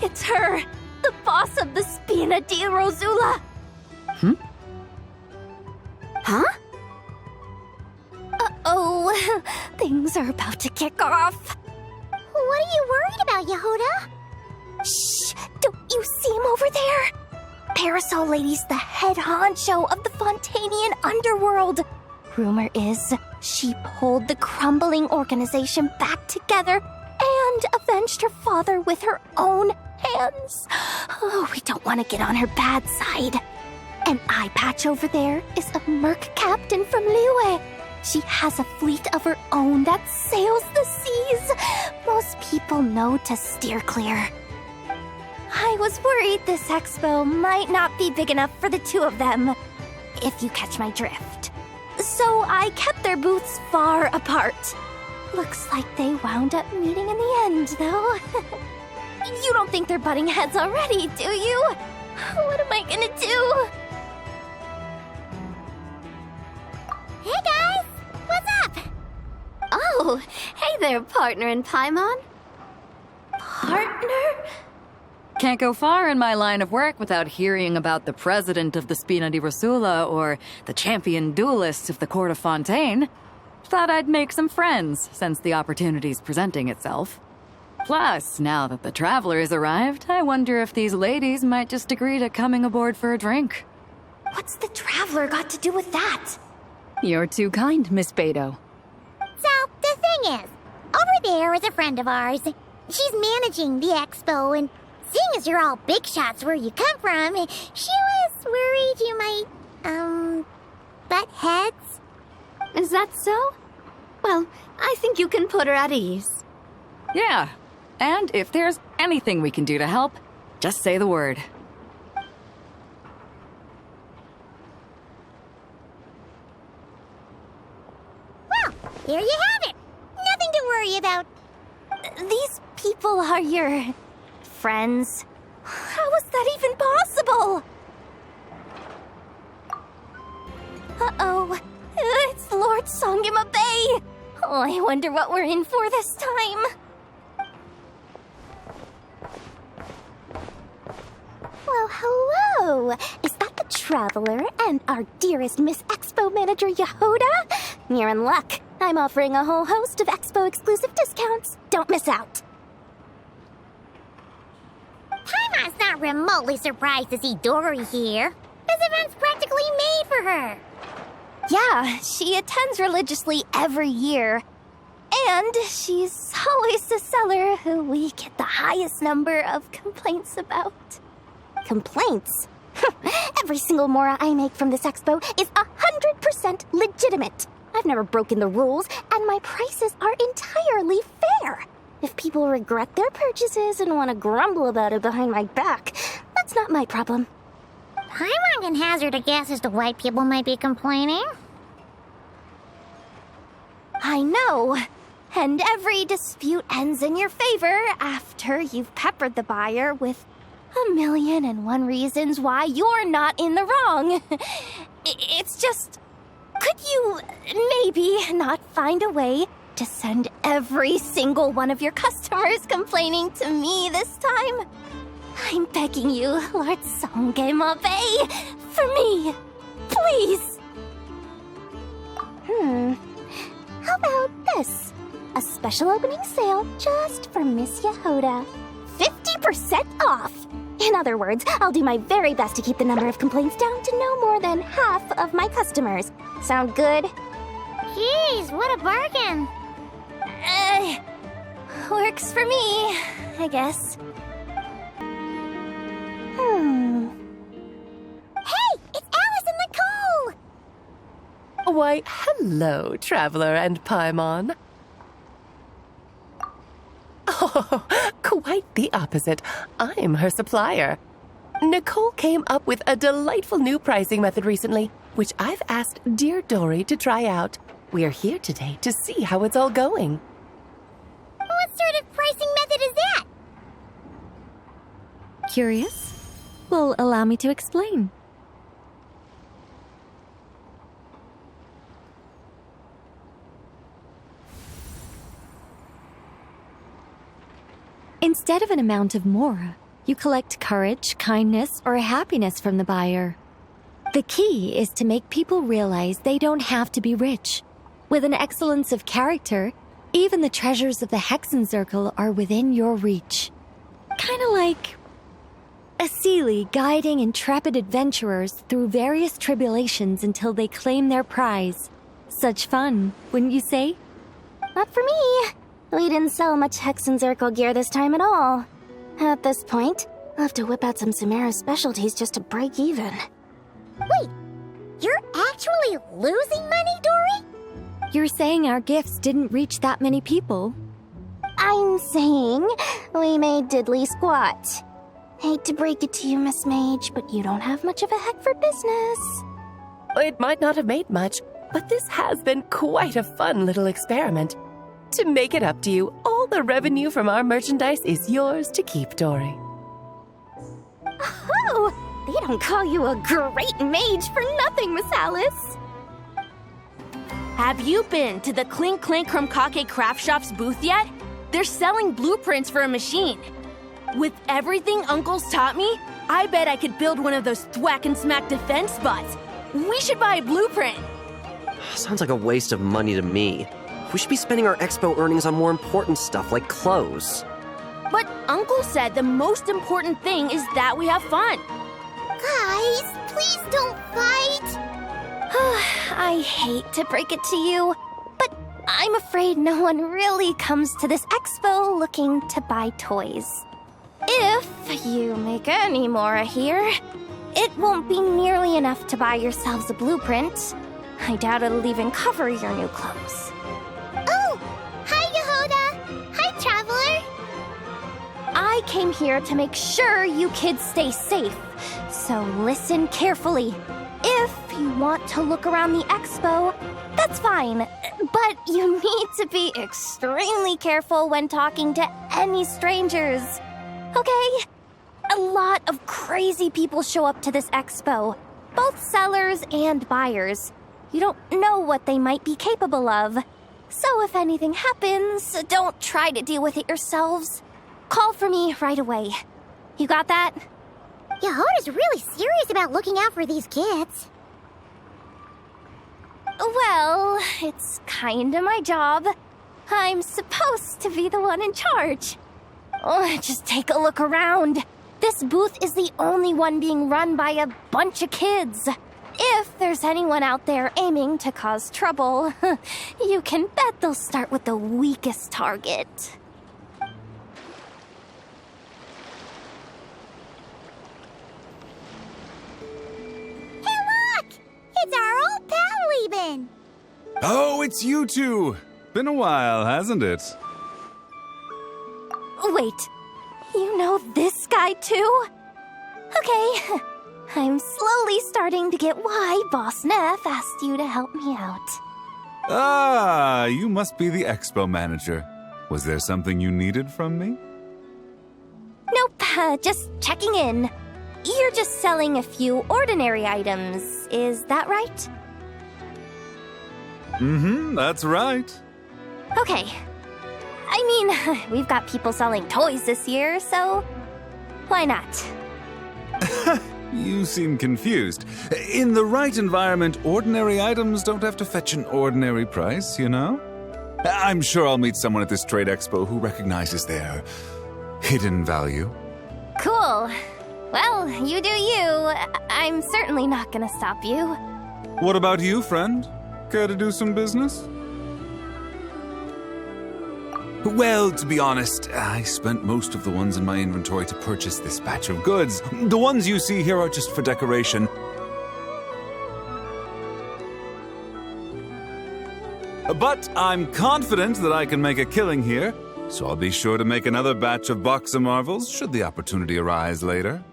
It's her! The boss of the Spina di Rosula! Huh? Uh-oh. Things are about to kick off. What are you worried about, Yehuda? Shh! Don't you see him over there? Parasol Lady's the head honcho of the Fontanian underworld. Rumor is she pulled the crumbling organization back together and avenged her father with her own hands. Oh, we don't want to get on her bad side. An eye patch over there is a merc captain from Liyue. She has a fleet of her own that sails the seas. Most people know to steer clear. I was worried this expo might not be big enough for the two of them, if you catch my drift. So I kept their booths far apart. Looks like they wound up meeting in the end, though. You don't think they're butting heads already, do you? What am I gonna do? Hey guys! What's up? Oh, hey there, partner in Paimon. Partner? Can't go far in my line of work without hearing about the president of the Spina di Rosula or the champion duelist of the court of Fontaine. Thought I'd make some friends since the opportunity's presenting itself. Plus, now that the traveler's arrived, I wonder if these ladies might just agree to coming aboard for a drink. What's the traveler got to do with that? You're too kind, Miss Beto. So, the thing is, over there is a friend of ours. She's managing the expo, and seeing as you're all big shots where you come from, she was worried you might, butt heads. Is that so? Well, I think you can put her at ease. Yeah, and if there's anything we can do to help, just say the word. Well, there you have it. Nothing to worry about. These people are your friends. How is that even possible? Uh-oh. It's Lord Songima Bay. Oh, I wonder what we're in for this time. Well, hello. Is that the Traveler and our dearest Miss Expo Manager Yehuda? You're in luck. I'm offering a whole host of Expo exclusive discounts. Don't miss out. Paimon's not remotely surprised to see Dory here. This event's practically made for her. Yeah, she attends religiously every year. And she's always the seller who we get the highest number of complaints about. Complaints? Every single mora I make from this expo is 100% legitimate. I've never broken the rules, and my prices are entirely fair. If people regret their purchases and want to grumble about it behind my back, that's not my problem. Paimon can hazard a guess as to why people might be complaining. I know. And every dispute ends in your favor after you've peppered the buyer with 1,000,001 reasons why you're not in the wrong. It's just, could you maybe not find a way to send every single one of your customers complaining to me this time? I'm begging you, Lord Songemabe, for me, please. How about this? A special opening sale just for Miss Yehoda. 50% off! In other words, I'll do my very best to keep the number of complaints down to no more than half of my customers. Sound good? Jeez, what a bargain! Works for me, I guess. Hey, it's Alice and Nicole! Why, hello, Traveler and Paimon. Oh, quite the opposite. I'm her supplier. Nicole came up with a delightful new pricing method recently, which I've asked dear Dory to try out. We're here today to see how it's all going. What sort of pricing method is that? Curious? Well, allow me to explain. Instead of an amount of mora, you collect courage, kindness, or happiness from the buyer. The key is to make people realize they don't have to be rich. With an excellence of character, even the treasures of the Hexen Circle are within your reach. Kinda like a Seelie guiding intrepid adventurers through various tribulations until they claim their prize. Such fun, wouldn't you say? Not for me. We didn't sell much Hexen Circle gear this time at all. At this point, I'll have to whip out some Samara's specialties just to break even. Wait, you're actually losing money, Dory? You're saying our gifts didn't reach that many people? I'm saying we made diddly squat. Hate to break it to you, Miss Mage, but you don't have much of a heck for business. It might not have made much, but this has been quite a fun little experiment. To make it up to you, all the revenue from our merchandise is yours to keep, Dory. Oh, they don't call you a great mage for nothing, Miss Alice. Have you been to the Clink Clink Krumkake Craft Shop's booth yet? They're selling blueprints for a machine. With everything Uncle's taught me, I bet I could build one of those thwack and smack defense bots. We should buy a blueprint. Sounds like a waste of money to me. We should be spending our expo earnings on more important stuff like clothes. But Uncle said the most important thing is that we have fun. Guys, please don't fight! I hate to break it to you, but I'm afraid no one really comes to this expo looking to buy toys. If you make any more here, it won't be nearly enough to buy yourselves a blueprint. I doubt it'll even cover your new clothes. Oh! Hi, Yehoda! Hi, Traveler! I came here to make sure you kids stay safe, so listen carefully. If you want to look around the expo, that's fine, but you need to be extremely careful when talking to any strangers, okay? A lot of crazy people show up to this expo, both sellers and buyers. You don't know what they might be capable of. So if anything happens, don't try to deal with it yourselves. Call for me right away. You got that? Yehoda's really serious about looking out for these kids. Well, it's kinda my job. I'm supposed to be the one in charge. Oh, just take a look around. This booth is the only one being run by a bunch of kids. If there's anyone out there aiming to cause trouble, you can bet they'll start with the weakest target. Hey, look! It's our old pal Lieben! Oh, it's you two! Been a while, hasn't it? Wait, you know this guy too? Okay, I'm slowly starting to get why Boss Neff asked you to help me out. Ah, you must be the expo manager. Was there something you needed from me? Nope, just checking in. You're just selling a few ordinary items, is that right? Mm-hmm, that's right. Okay. I mean, we've got people selling toys this year, so why not? You seem confused. In the right environment, ordinary items don't have to fetch an ordinary price, you know? I'm sure I'll meet someone at this trade expo who recognizes their hidden value. Cool. Well, you do you. I'm certainly not gonna stop you. What about you, friend? Care to do some business? Well, to be honest, I spent most of the ones in my inventory to purchase this batch of goods. The ones you see here are just for decoration. But I'm confident that I can make a killing here, so I'll be sure to make another batch of Box of Marvels should the opportunity arise later.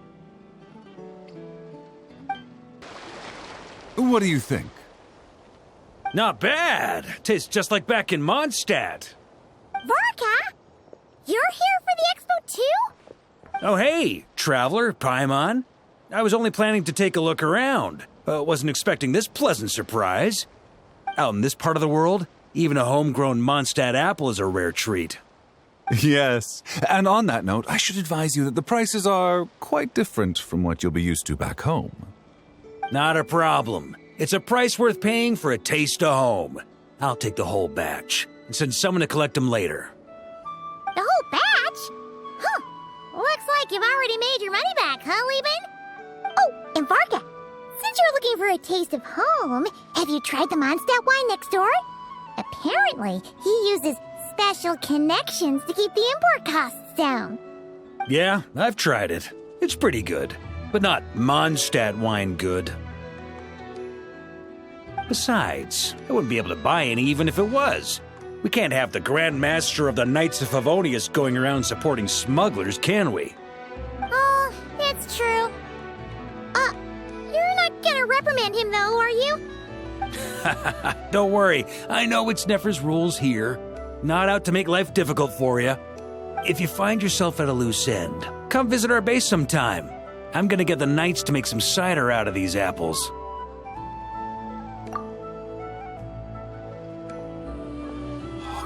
What do you think? Not bad. Tastes just like back in Mondstadt. Varka? You're here for the expo too? Oh, hey, Traveler, Paimon. I was only planning to take a look around. Wasn't expecting this pleasant surprise. Out in this part of the world, even a homegrown Mondstadt apple is a rare treat. Yes, and on that note, I should advise you that the prices are quite different from what you'll be used to back home. Not a problem. It's a price worth paying for a taste of home. I'll take the whole batch and send someone to collect them later. The whole batch? Huh. Looks like you've already made your money back, huh, Leben? Oh, and Varka, since you're looking for a taste of home, have you tried the Mondstadt wine next door? Apparently, he uses special connections to keep the import costs down. Yeah, I've tried it. It's pretty good, but not Mondstadt wine good. Besides, I wouldn't be able to buy any even if it was. We can't have the Grand Master of the Knights of Favonius going around supporting smugglers, can we? Oh, it's true. You're not gonna reprimand him though, are you? Don't worry, I know it's Nefer's rules here. Not out to make life difficult for you. If you find yourself at a loose end, come visit our base sometime. I'm gonna get the Knights to make some cider out of these apples.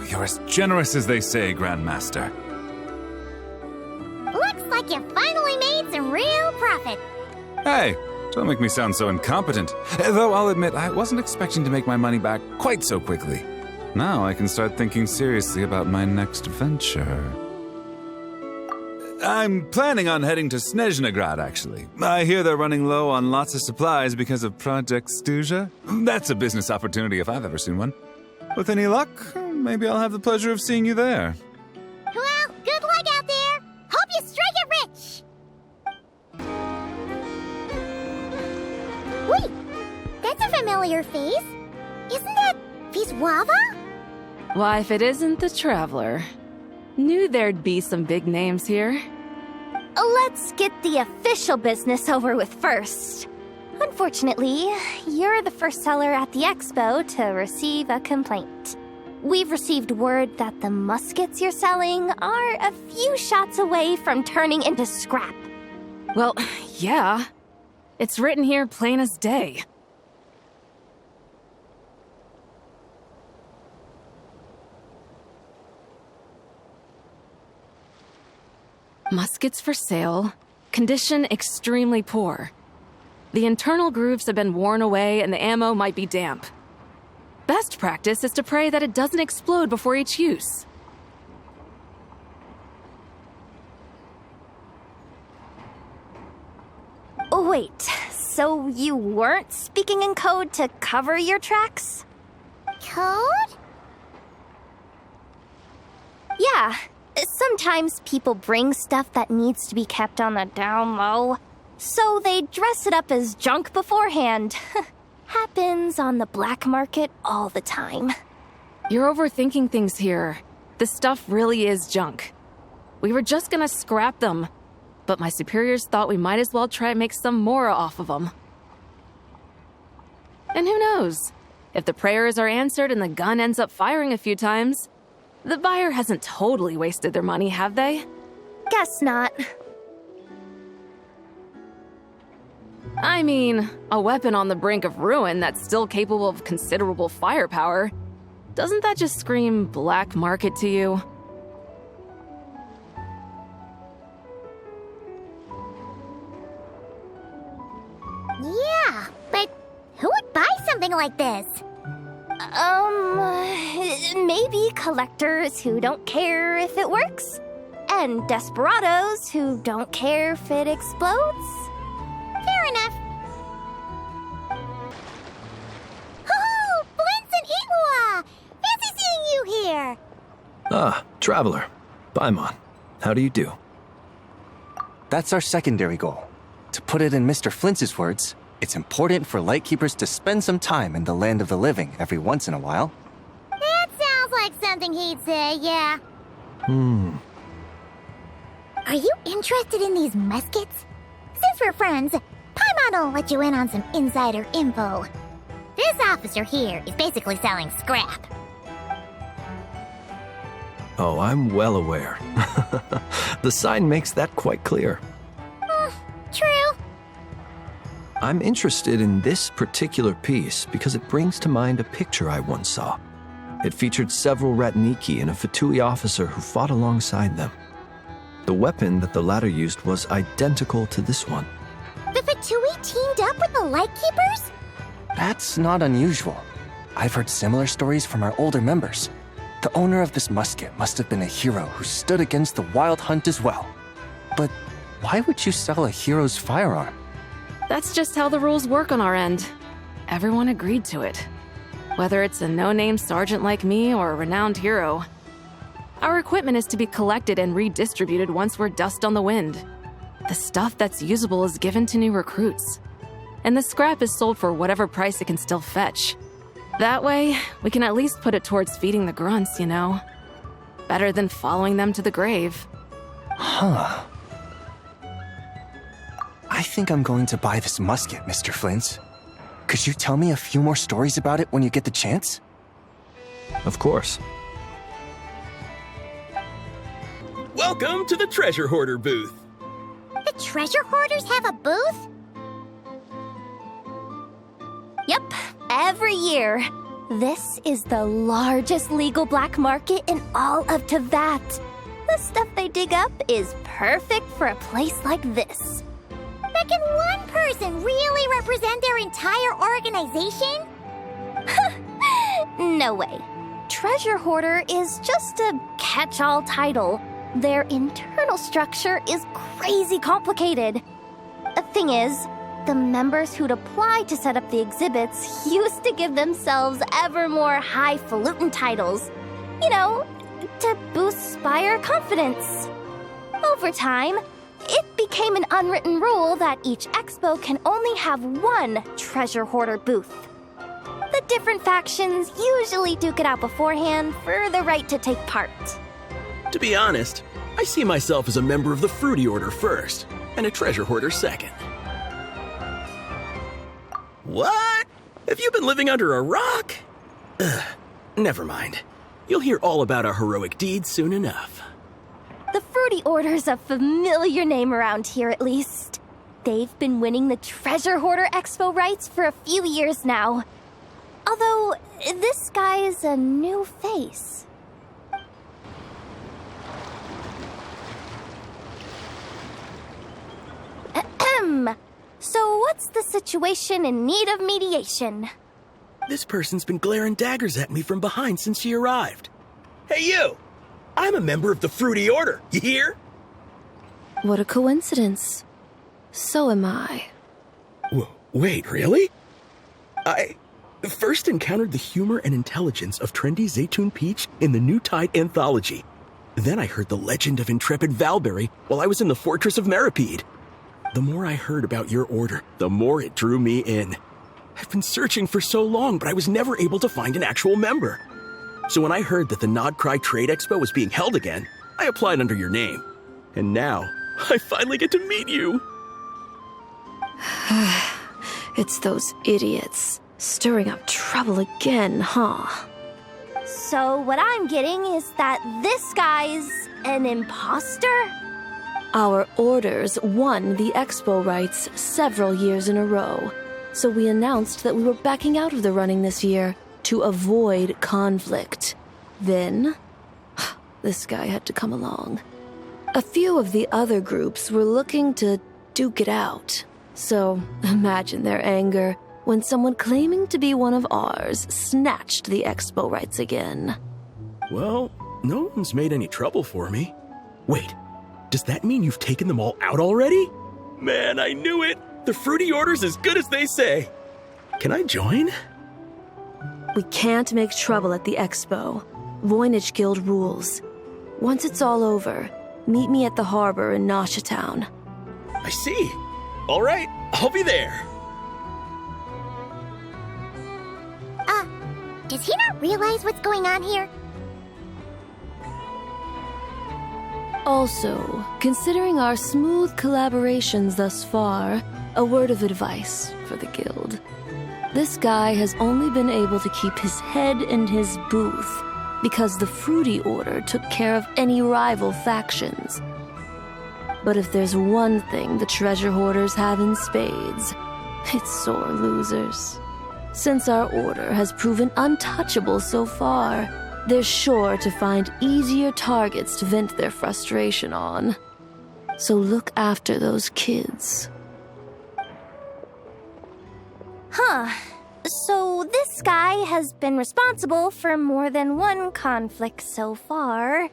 You're as generous as they say, Grandmaster. Looks like you finally made some real profit. Hey, don't make me sound so incompetent. Though I'll admit, I wasn't expecting to make my money back quite so quickly. Now I can start thinking seriously about my next venture. I'm planning on heading to Snezhnograd, actually. I hear they're running low on lots of supplies because of Project Stuja. That's a business opportunity if I've ever seen one. With any luck, maybe I'll have the pleasure of seeing you there. Well, good luck out there. Hope you strike it rich. Wait, that's a familiar face. Isn't that Viswava? Why, if it isn't the Traveler. Knew there'd be some big names here. Let's get the official business over with first. Unfortunately, you're the first seller at the expo to receive a complaint. We've received word that the muskets you're selling are a few shots away from turning into scrap. Well, yeah. It's written here plain as day. Muskets for sale. Condition extremely poor. The internal grooves have been worn away and the ammo might be damp. Best practice is to pray that it doesn't explode before each use. Wait, so you weren't speaking in code to cover your tracks? Code? Yeah. Sometimes people bring stuff that needs to be kept on the down low, so they dress it up as junk beforehand. Happens on the black market all the time. You're overthinking things here. This stuff really is junk. We were just gonna scrap them, but my superiors thought we might as well try and make some more off of them. And who knows? If the prayers are answered and the gun ends up firing a few times, the buyer hasn't totally wasted their money, have they? Guess not. I mean, a weapon on the brink of ruin that's still capable of considerable firepower. Doesn't that just scream black market to you? Yeah, but who would buy something like this? Maybe collectors who don't care if it works, and desperados who don't care if it explodes. Fair enough. Oh, Blintz and Igwa! Fancy seeing you here! Ah, Traveler. Paimon. How do you do? That's our secondary goal. To put it in Mr. Flintz's words, it's important for Lightkeepers to spend some time in the land of the living every once in a while. That sounds like something he'd say, yeah. Are you interested in these muskets? Since we're friends, Paimon will let you in on some insider info. This officer here is basically selling scrap. Oh, I'm well aware. The sign makes that quite clear. True. I'm interested in this particular piece because it brings to mind a picture I once saw. It featured several Ratniki and a Fatui officer who fought alongside them. The weapon that the latter used was identical to this one. The Fatui teamed up with the Lightkeepers? That's not unusual. I've heard similar stories from our older members. The owner of this musket must have been a hero who stood against the Wild Hunt as well. But why would you sell a hero's firearm? That's just how the rules work on our end. Everyone agreed to it. Whether it's a no-name sergeant like me or a renowned hero. Our equipment is to be collected and redistributed once we're dust on the wind. The stuff that's usable is given to new recruits. And the scrap is sold for whatever price it can still fetch. That way, we can at least put it towards feeding the grunts, you know? Better than following them to the grave. Huh. I think I'm going to buy this musket, Mr. Flintz. Could you tell me a few more stories about it when you get the chance? Of course. Welcome to the Treasure Hoarder booth. The Treasure Hoarders have a booth? Yep, every year. This is the largest legal black market in all of Teyvat. The stuff they dig up is perfect for a place like this. But can one person really represent their entire organization? No way. Treasure Hoarder is just a catch-all title. Their internal structure is crazy complicated. The thing is, the members who'd apply to set up the exhibits used to give themselves ever more highfalutin titles. You know, to boost Spire confidence. Over time, it became an unwritten rule that each expo can only have one Treasure Hoarder booth. The different factions usually duke it out beforehand for the right to take part. To be honest, I see myself as a member of the Fruity Order first, and a Treasure Hoarder second. What? Have you been living under a rock? Never mind. You'll hear all about our heroic deeds soon enough. The Fruity Order's a familiar name around here, at least. They've been winning the Treasure Hoarder Expo rights for a few years now. Although, this guy's a new face. Ahem. So what's the situation in need of mediation? This person's been glaring daggers at me from behind since she arrived. Hey, you! I'm a member of the Fruity Order, you hear? What a coincidence. So am I. Wait, really? I first encountered the humor and intelligence of trendy Zaytun Peach in the New Tide anthology. Then I heard the legend of intrepid Valberry while I was in the Fortress of Meripede. The more I heard about your order, the more it drew me in. I've been searching for so long, but I was never able to find an actual member. So when I heard that the Nodcry Trade Expo was being held again, I applied under your name. And now, I finally get to meet you. It's those idiots. Stirring up trouble again, huh? So what I'm getting is that this guy's an imposter? Our orders won the expo rights several years in a row, so we announced that we were backing out of the running this year to avoid conflict. Then, this guy had to come along. A few of the other groups were looking to duke it out. So, imagine their anger when someone claiming to be one of ours snatched the expo rights again. Well, no one's made any trouble for me. Wait, does that mean you've taken them all out already? Man, I knew it! The fruity order's as good as they say. Can I join? We can't make trouble at the expo. Voynich Guild rules. Once it's all over, meet me at the harbor in Nasha Town. I see. All right, I'll be there. Does he not realize what's going on here? Also, considering our smooth collaborations thus far, a word of advice for the guild. This guy has only been able to keep his head in his booth because the Fruity Order took care of any rival factions. But if there's one thing the treasure hoarders have in spades, it's sore losers. Since our order has proven untouchable so far, they're sure to find easier targets to vent their frustration on. So look after those kids. Huh. So this guy has been responsible for more than one conflict so far.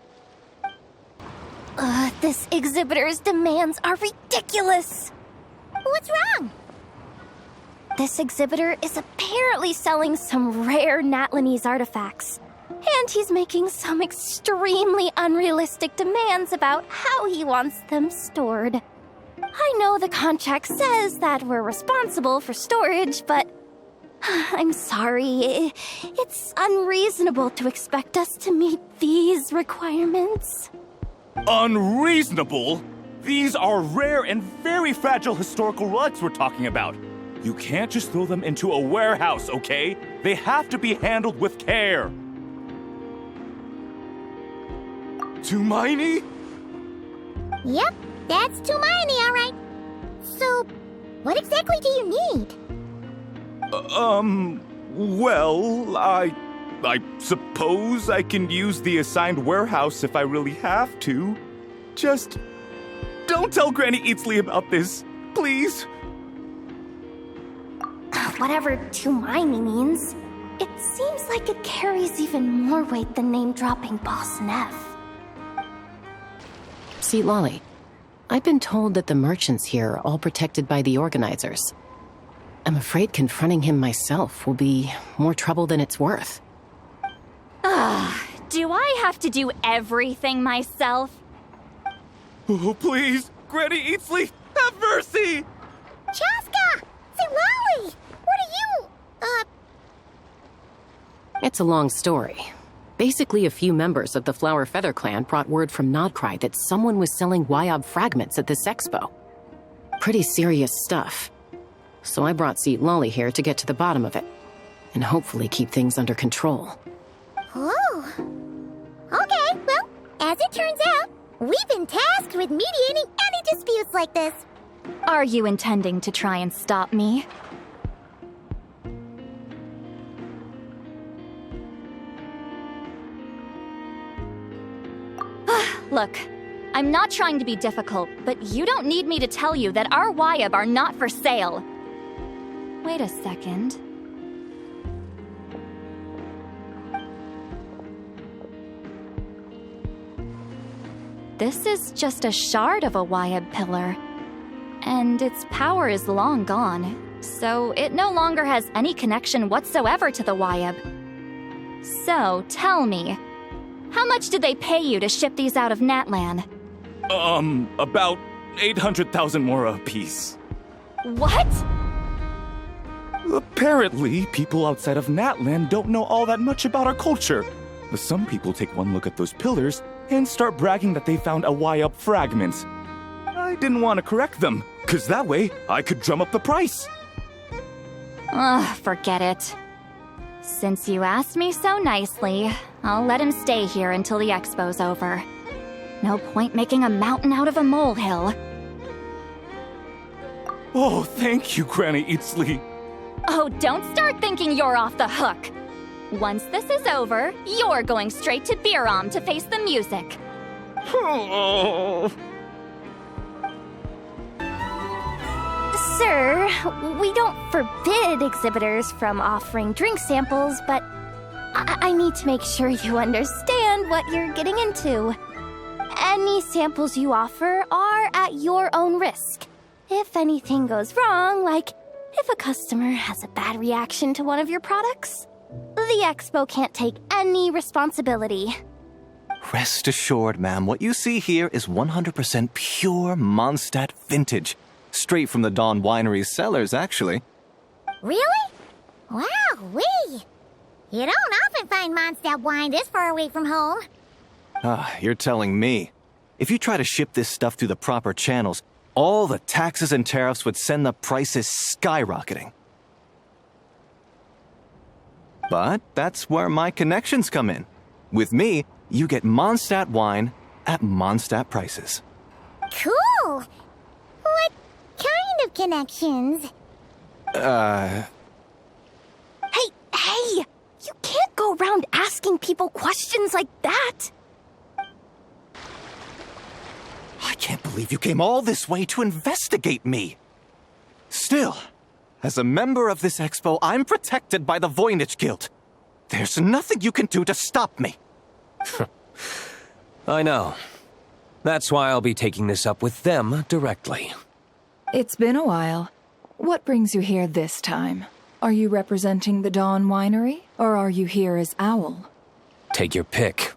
This exhibitor's demands are ridiculous. What's wrong? This exhibitor is apparently selling some rare Natlanese artifacts. And he's making some extremely unrealistic demands about how he wants them stored. I know the contract says that we're responsible for storage, but I'm sorry. It's unreasonable to expect us to meet these requirements. Unreasonable? These are rare and very fragile historical relics we're talking about. You can't just throw them into a warehouse, okay? They have to be handled with care. Tumaini? Yep, that's Tumaini, all right. So, what exactly do you need? Well, I suppose I can use the assigned warehouse if I really have to. Just don't tell Granny Eatsley about this, please. Whatever Tumaini means, it seems like it carries even more weight than name-dropping Boss Neff. See, Lolly, I've been told that the merchants here are all protected by the organizers. I'm afraid confronting him myself will be more trouble than it's worth. Do I have to do everything myself? Oh, please, Granny Eatsley, have mercy! Chaska! Say, Lolly! What are you, It's a long story. Basically, a few members of the Flower Feather clan brought word from Nodcry that someone was selling Wyob fragments at this expo. Pretty serious stuff. So I brought Seat Lolly here to get to the bottom of it, and hopefully keep things under control. Oh. Okay, well, as it turns out, we've been tasked with mediating any disputes like this. Are you intending to try and stop me? Look, I'm not trying to be difficult, but you don't need me to tell you that our Wyob are not for sale. Wait a second. This is just a shard of a Wyob pillar, and its power is long gone, so it no longer has any connection whatsoever to the Wyob. So, tell me, how much did they pay you to ship these out of Natlan? About 800,000 mora apiece. What? Apparently, people outside of Natlan don't know all that much about our culture. Some people take one look at those pillars and start bragging that they found a Wyob fragment. I didn't want to correct them, because that way I could drum up the price. Ugh, forget it. Since you asked me so nicely, I'll let him stay here until the expo's over. No point making a mountain out of a molehill. Oh, thank you, Granny Eatsley. Oh, don't start thinking you're off the hook. Once this is over, you're going straight to Biram to face the music. Sir, we don't forbid exhibitors from offering drink samples, but I need to make sure you understand what you're getting into. Any samples you offer are at your own risk. If anything goes wrong, like if a customer has a bad reaction to one of your products, the expo can't take any responsibility. Rest assured, ma'am, what you see here is 100% pure Mondstadt vintage. Straight from the Dawn Winery's cellars, actually. Really? Wow-wee! You don't often find Mondstadt wine this far away from home. You're telling me. If you try to ship this stuff through the proper channels, all the taxes and tariffs would send the prices skyrocketing. But that's where my connections come in. With me, you get Mondstadt wine at Mondstadt prices. Cool! What kind of connections? Hey! You can't go around asking people questions like that! I can't believe you came all this way to investigate me. Still, as a member of this expo, I'm protected by the Voynich Guild. There's nothing you can do to stop me. I know. That's why I'll be taking this up with them directly. It's been a while. What brings you here this time? Are you representing the Dawn Winery, or are you here as Owl? Take your pick.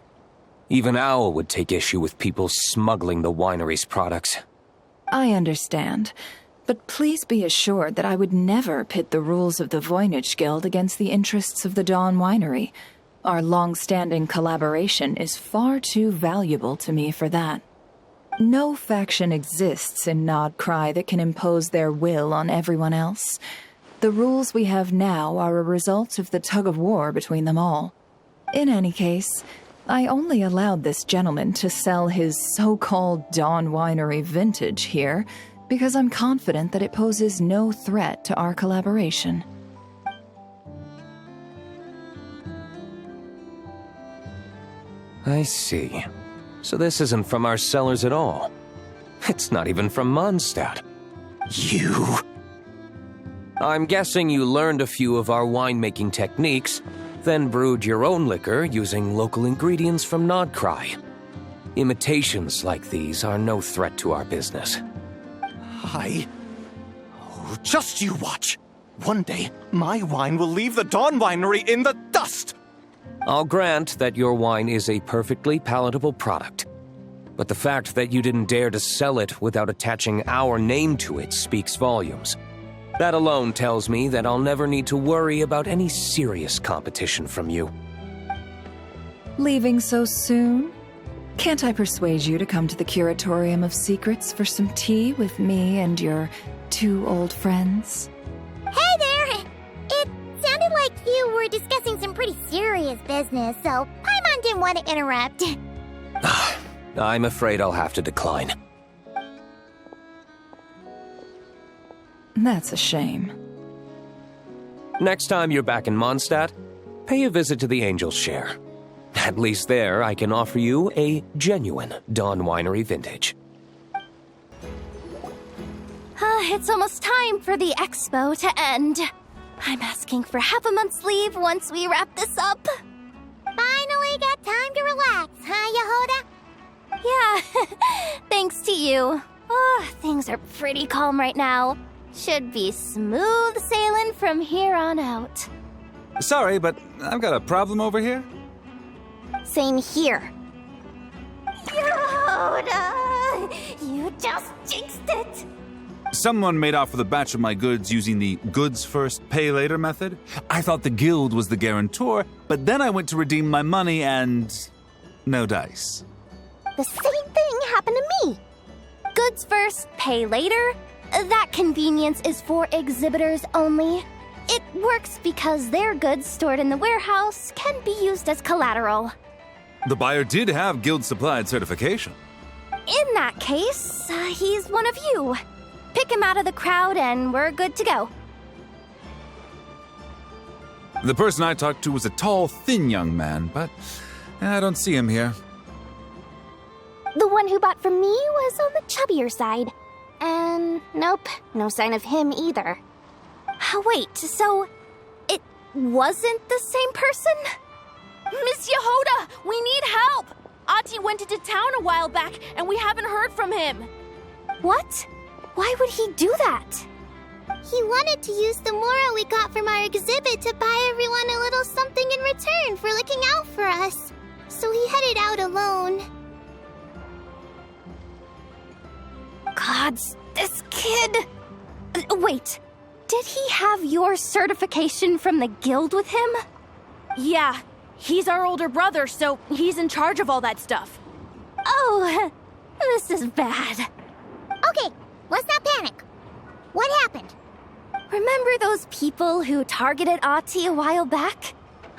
Even Owl would take issue with people smuggling the winery's products. I understand, but please be assured that I would never pit the rules of the Voynich Guild against the interests of the Dawn Winery. Our long-standing collaboration is far too valuable to me for that. No faction exists in Nodcry that can impose their will on everyone else. The rules we have now are a result of the tug-of-war between them all. In any case, I only allowed this gentleman to sell his so-called Dawn Winery vintage here because I'm confident that it poses no threat to our collaboration. I see. So this isn't from our cellars at all. It's not even from Mondstadt. You... I'm guessing you learned a few of our winemaking techniques, then brewed your own liquor using local ingredients from Nodcry. Imitations like these are no threat to our business. Just you watch. One day, my wine will leave the Dawn Winery in the dust! I'll grant that your wine is a perfectly palatable product. But the fact that you didn't dare to sell it without attaching our name to it speaks volumes. That alone tells me that I'll never need to worry about any serious competition from you. Leaving so soon? Can't I persuade you to come to the Curatorium of Secrets for some tea with me and your two old friends? Hey there! It sounded like you were discussing some pretty serious business, so Paimon didn't want to interrupt. I'm afraid I'll have to decline. That's a shame. Next time you're back in Mondstadt, pay a visit to the Angel's Share. At least there, I can offer you a genuine Dawn Winery vintage. It's almost time for the expo to end. I'm asking for half a month's leave once we wrap this up. Finally got time to relax, huh, Yehoda? Yeah, thanks to you. Oh, things are pretty calm right now. Should be smooth sailing from here on out. Sorry, but I've got a problem over here. Same here. Yehoda! You just jinxed it! Someone made off with a batch of my goods using the goods first, pay later method. I thought the guild was the guarantor, but then I went to redeem my money and... no dice. The same thing happened to me. Goods first, pay later? That convenience is for exhibitors only. It works because their goods stored in the warehouse can be used as collateral. The buyer did have guild-supplied certification. In that case, he's one of you. Pick him out of the crowd and we're good to go. The person I talked to was a tall, thin young man, but I don't see him here. The one who bought from me was on the chubbier side. And nope, no sign of him either. Wait, so it wasn't the same person? Miss Yehoda, we need help! Ati went into town a while back, and we haven't heard from him. What? Why would he do that? He wanted to use the mora we got from our exhibit to buy everyone a little something in return for looking out for us. So he headed out alone. Gods, this kid... Wait, did he have your certification from the guild with him? Yeah, he's our older brother, so he's in charge of all that stuff. Oh, this is bad. Okay, let's not panic. What happened? Remember those people who targeted Ati a while back?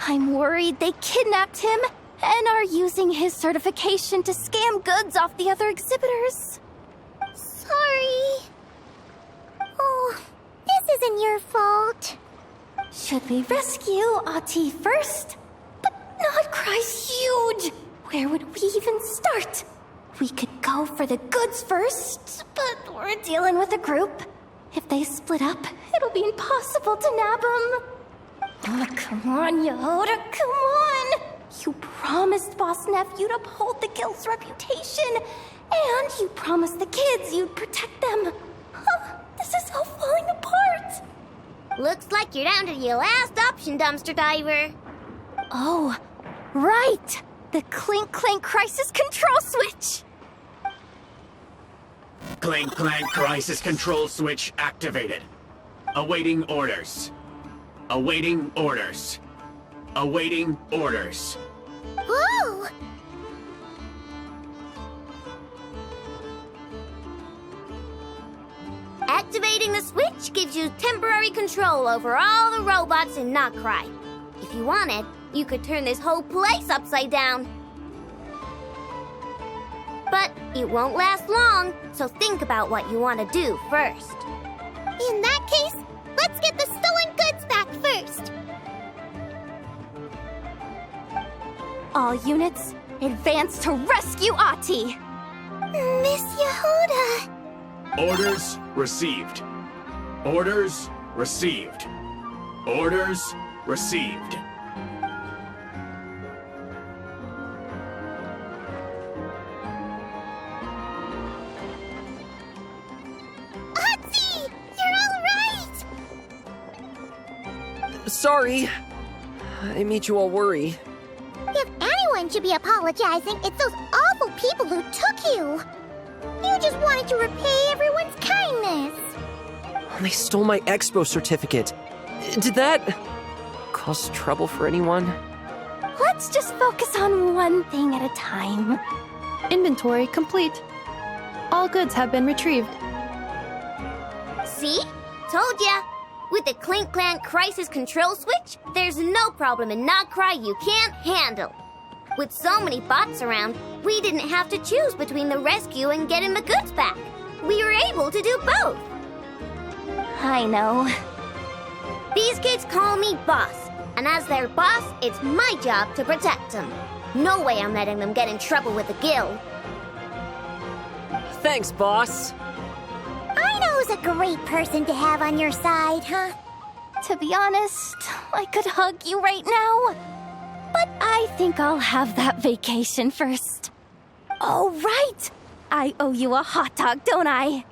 I'm worried they kidnapped him and are using his certification to scam goods off the other exhibitors. Sorry. Oh, this isn't your fault. Should we rescue Ati first? But Notcry's huge. Where would we even start? We could go for the goods first, but we're dealing with a group. If they split up, it'll be impossible to nab them. Oh, come on, Yehoda, come on! You promised Boss Nephew to uphold the guild's reputation, and you promised the kids you'd protect them. This is all falling apart. Looks like you're down to your last option, dumpster diver. Oh, right! The Clink Clank Crisis Control Switch! Clank Clank Crisis Control Switch activated. Awaiting orders. Awaiting orders. Awaiting orders. Whoa! Activating the switch gives you temporary control over all the robots in Notcry. If you wanted, you could turn this whole place upside down. But it won't last long, so think about what you want to do first. In that case, let's get the stolen goods back first. All units, advance to rescue Ati! Miss Yehoda! Orders received. Orders received. Orders received. Ati! You're all right! Sorry. I made you all worry. If anyone should be apologizing, it's those awful people who took you. You just wanted to repay everyone's kindness. They stole my expo certificate. Did that cause trouble for anyone? Let's just focus on one thing at a time. Inventory complete. All goods have been retrieved. See? Told ya. With the Clink Clank Crisis Control Switch, there's no problem in Notcry you can't handle. With so many bots around, we didn't have to choose between the rescue and getting the goods back. We were able to do both. I know. These kids call me boss, and as their boss, it's my job to protect them. No way I'm letting them get in trouble with the guild. Thanks, boss. Aino's a great person to have on your side, huh? To be honest, I could hug you right now. But I think I'll have that vacation first. Oh, right! I owe you a hot dog, don't I?